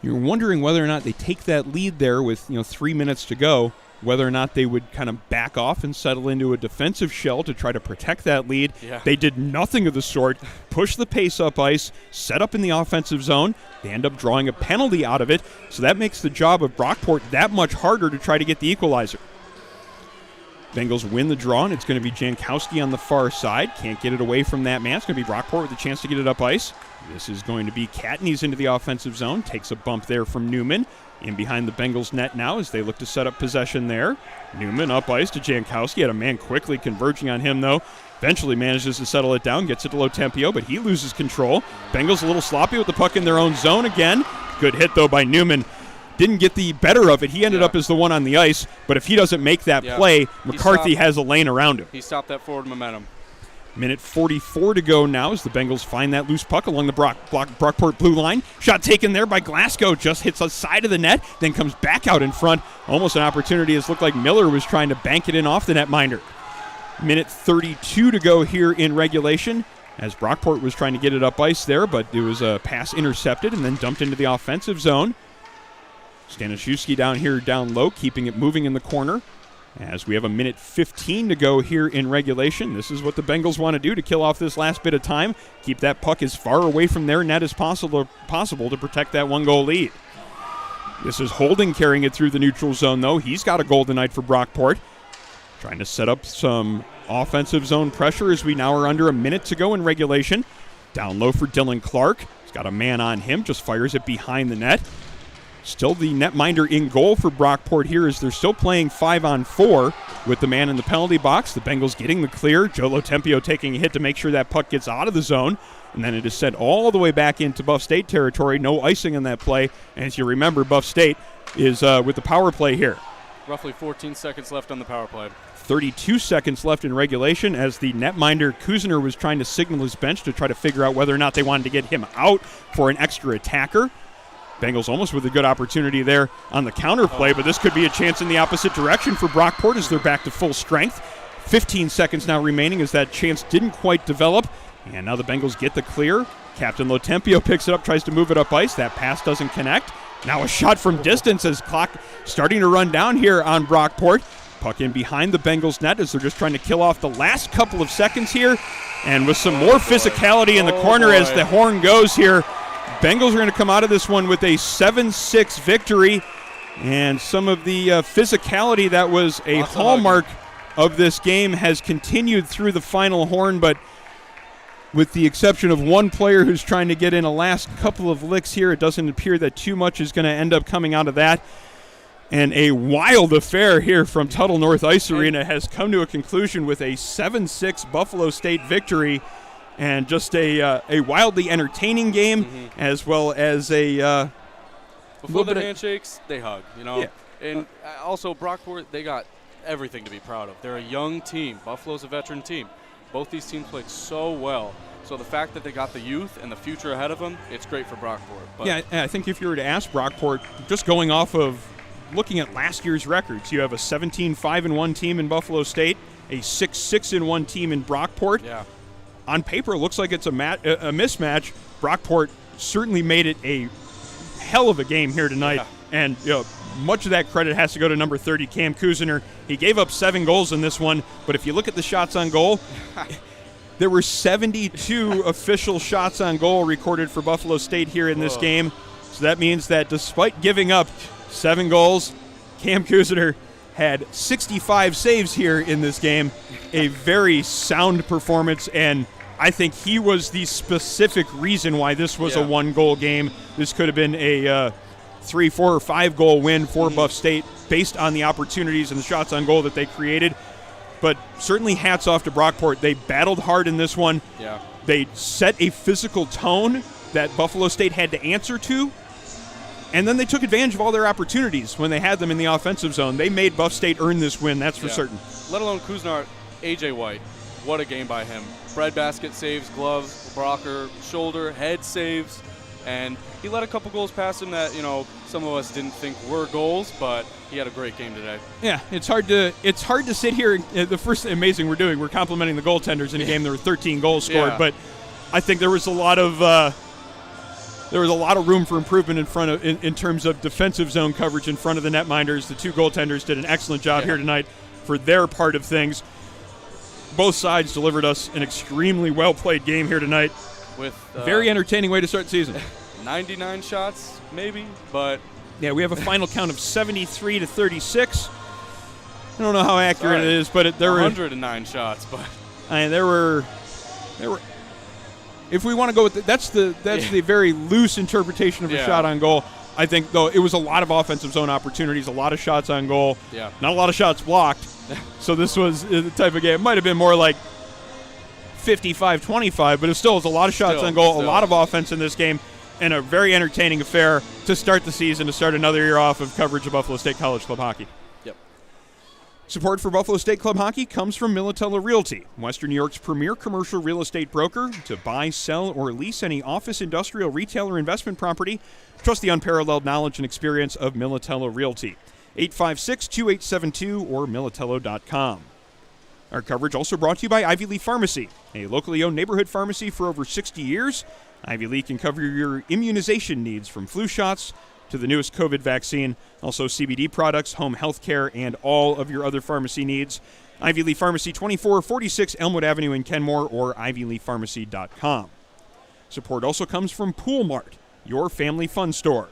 You're wondering whether or not they take that lead there with 3 minutes to go, whether or not they would kind of back off and settle into a defensive shell to try to protect that lead. Yeah. They did nothing of the sort. Push the pace up ice, set up in the offensive zone. They end up drawing a penalty out of it, so that makes the job of Brockport that much harder to try to get the equalizer. Bengals win the draw, and it's going to be Jankowski on the far side. Can't get it away from that man. It's going to be Brockport with a chance to get it up ice. This is going to be Katniss into the offensive zone. Takes a bump there from Newman. In behind the Bengals net now as they look to set up possession there. Newman up ice to Jankowski. Had a man quickly converging on him, though. Eventually manages to settle it down, gets it to Lotempio, but he loses control. Bengals a little sloppy with the puck in their own zone again. Good hit, though, by Newman. Didn't get the better of it. He ended up as the one on the ice, but if he doesn't make that play, McCarthy has a lane around him. He stopped that forward momentum. Minute 44 to go now as the Bengals find that loose puck along the Brockport blue line. Shot taken there by Glasgow, just hits the side of the net, then comes back out in front. Almost an opportunity as looked like Miller was trying to bank it in off the netminder. Minute 32 to go here in regulation as Brockport was trying to get it up ice there, but it was a pass intercepted and then dumped into the offensive zone. Stanishewski down here down low, keeping it moving in the corner. As we have a minute 15 to go here in regulation, this is what the Bengals want to do to kill off this last bit of time. Keep that puck as far away from their net as possible to protect that 1-goal lead. This is Holding carrying it through the neutral zone, though. He's got a goal tonight for Brockport. Trying to set up some offensive zone pressure as we now are under a minute to go in regulation. Down low for Dylan Clark. He's got a man on him, just fires it behind the net. Still the netminder in goal for Brockport here as they're still playing 5-on-4 with the man in the penalty box. The Bengals getting the clear. Joe Lotempio taking a hit to make sure that puck gets out of the zone. And then it is sent all the way back into Buff State territory. No icing on that play. And as you remember, Buff State is with the power play here. Roughly 14 seconds left on the power play. 32 seconds left in regulation as the netminder Kuzner was trying to signal his bench to try to figure out whether or not they wanted to get him out for an extra attacker. Bengals almost with a good opportunity there on the counter play, but this could be a chance in the opposite direction for Brockport as they're back to full strength. 15 seconds now remaining as that chance didn't quite develop. And now the Bengals get the clear. Captain Lotempio picks it up, tries to move it up ice. That pass doesn't connect. Now a shot from distance as clock starting to run down here on Brockport. Puck in behind the Bengals net as they're just trying to kill off the last couple of seconds here. And with some more physicality in the corner as the horn goes here, Bengals are going to come out of this one with a 7-6 victory, and some of the physicality that was a hallmark of this game has continued through the final horn, but with the exception of one player who's trying to get in a last couple of licks here, it doesn't appear that too much is going to end up coming out of that. And a wild affair here from Tuttle North Ice Arena has come to a conclusion with a 7-6 Buffalo State victory. And just a wildly entertaining game, as well as a before the handshakes, they hug, you know. Yeah. And also Brockport, they got everything to be proud of. They're a young team. Buffalo's a veteran team. Both these teams played so well. So the fact that they got the youth and the future ahead of them, it's great for Brockport. But yeah, I think if you were to ask Brockport, just going off of looking at last year's records, you have a 17-5-1 team in Buffalo State, a 6-6-1 team in Brockport. Yeah. On paper, it looks like it's a mismatch. Brockport certainly made it a hell of a game here tonight. Yeah. And much of that credit has to go to number 30, Cam Kuzner. He gave up 7 goals in this one, but if you look at the shots on goal, there were 72 official shots on goal recorded for Buffalo State here in this game. So that means that despite giving up 7 goals, Cam Kuzner had 65 saves here in this game. A very sound performance, and I think he was the specific reason why this was a 1-goal game. This could have been a 3, 4, or 5-goal win for Buff State based on the opportunities and the shots on goal that they created. But certainly hats off to Brockport. They battled hard in this one. Yeah. They set a physical tone that Buffalo State had to answer to. And then they took advantage of all their opportunities when they had them in the offensive zone. They made Buff State earn this win, that's for certain. Let alone Kuznar, A.J. White. What a game by him. Breadbasket saves, gloves, blocker, shoulder, head saves. And he let a couple goals pass him that, some of us didn't think were goals, but he had a great game today. Yeah, it's hard to sit here. The first amazing we're complimenting the goaltenders in a game. There were 13 goals scored, but I think there was a lot of room for improvement in terms of defensive zone coverage in front of the netminders. The 2 goaltenders did an excellent job here tonight for their part of things. Both sides delivered us an extremely well-played game here tonight. With very entertaining way to start the season. 99 shots, maybe, but yeah, we have a final count of 73-36. I don't know how accurate it is, but there were 109 shots, but there were. If we want to go with that's the very loose interpretation of a shot on goal. I think though it was a lot of offensive zone opportunities, a lot of shots on goal. Yeah. Not a lot of shots blocked. So this was the type of game. It might have been more like 55-25, but it still was a lot of shots on goal, a lot of offense in this game, and a very entertaining affair to start the season, to start another year off of coverage of Buffalo State College Club hockey. Yep. Support for Buffalo State Club Hockey comes from Militello Realty, Western New York's premier commercial real estate broker. To buy, sell, or lease any office, industrial, retail, or investment property, trust the unparalleled knowledge and experience of Militello Realty. 856-2872 or militello.com. Our coverage also brought to you by Ivy Leaf Pharmacy, a locally owned neighborhood pharmacy for over 60 years. Ivy Leaf can cover your immunization needs from flu shots to the newest COVID vaccine, also CBD products, home health care, and all of your other pharmacy needs. Ivy Leaf Pharmacy, 2446 Elmwood Avenue in Kenmore, or ivyleafpharmacy.com. Support also comes from Pool Mart, your family fun store.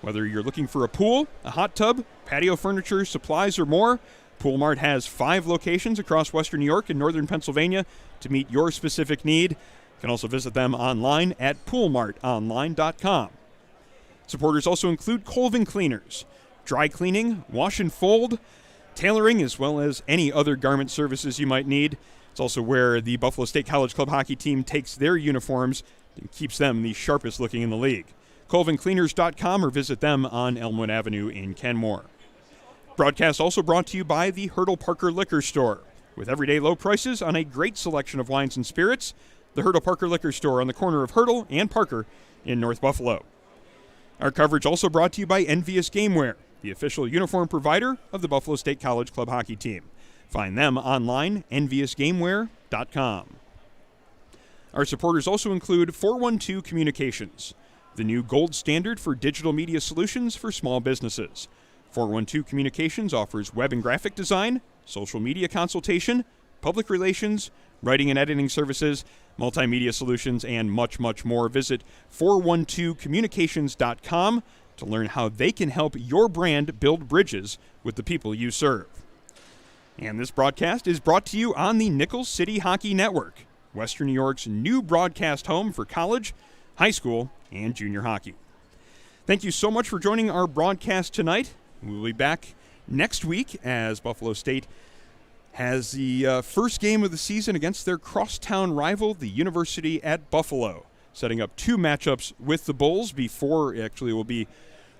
Whether you're looking for a pool, a hot tub, patio furniture, supplies, or more, Pool Mart has 5 locations across western New York and northern Pennsylvania to meet your specific need. You can also visit them online at poolmartonline.com. Supporters also include Colvin Cleaners, dry cleaning, wash and fold, tailoring, as well as any other garment services you might need. It's also where the Buffalo State College Club hockey team takes their uniforms and keeps them the sharpest looking in the league. ColvinCleaners.com or visit them on Elmwood Avenue in Kenmore. Broadcast also brought to you by the Hurdle Parker Liquor Store. With everyday low prices on a great selection of wines and spirits, the Hurdle Parker Liquor Store on the corner of Hurdle and Parker in North Buffalo. Our coverage also brought to you by Envious Gameware, the official uniform provider of the Buffalo State College Club hockey team. Find them online, enviousgameware.com. Our supporters also include 412 Communications, the new gold standard for digital media solutions for small businesses. 412 Communications offers web and graphic design, social media consultation, public relations, writing and editing services, multimedia solutions, and much, much more. Visit 412communications.com to learn how they can help your brand build bridges with the people you serve. And this broadcast is brought to you on the Nichols City Hockey Network, Western New York's new broadcast home for college, high school, and junior hockey. Thank you so much for joining our broadcast tonight. We'll be back next week as Buffalo State has the first game of the season against their crosstown rival, the University at Buffalo, setting up 2 matchups with the Bulls before actually it will be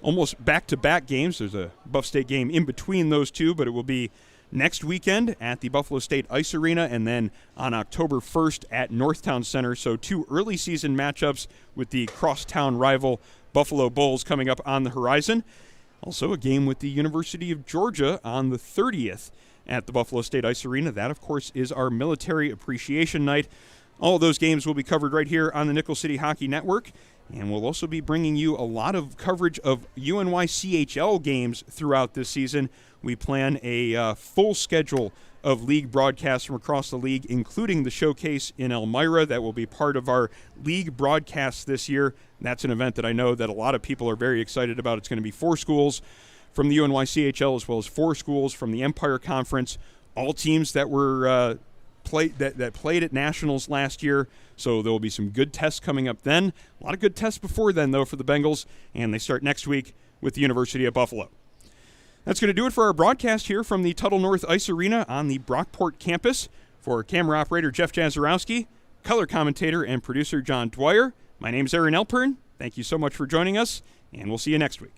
almost back-to-back games. There's a Buff State game in between those 2, but it will be next weekend at the Buffalo State Ice Arena and then on October 1st at Northtown Center. So 2 early season matchups with the crosstown rival Buffalo Bulls coming up on the horizon. Also a game with the University of Georgia on the 30th at the Buffalo State Ice Arena. That, of course, is our Military Appreciation Night. All of those games will be covered right here on the Nichols City Hockey Network, and we'll also be bringing you a lot of coverage of UNY-CHL games throughout this season. We plan a full schedule of league broadcasts from across the league, including the showcase in Elmira that will be part of our league broadcasts this year. That's an event that I know that a lot of people are very excited about. It's going to be 4 schools from the UNY-CHL as well as 4 schools from the Empire Conference, all teams that were played at Nationals last year. So there will be some good tests coming up then. A lot of good tests before then, though, for the Bengals, and they start next week with the University of Buffalo. That's going to do it for our broadcast here from the Tuttle North Ice Arena on the Brockport campus. For camera operator Jeff Jazarowski, color commentator and producer John Dwyer, my name is Aaron Elpern. Thank you so much for joining us, and we'll see you next week.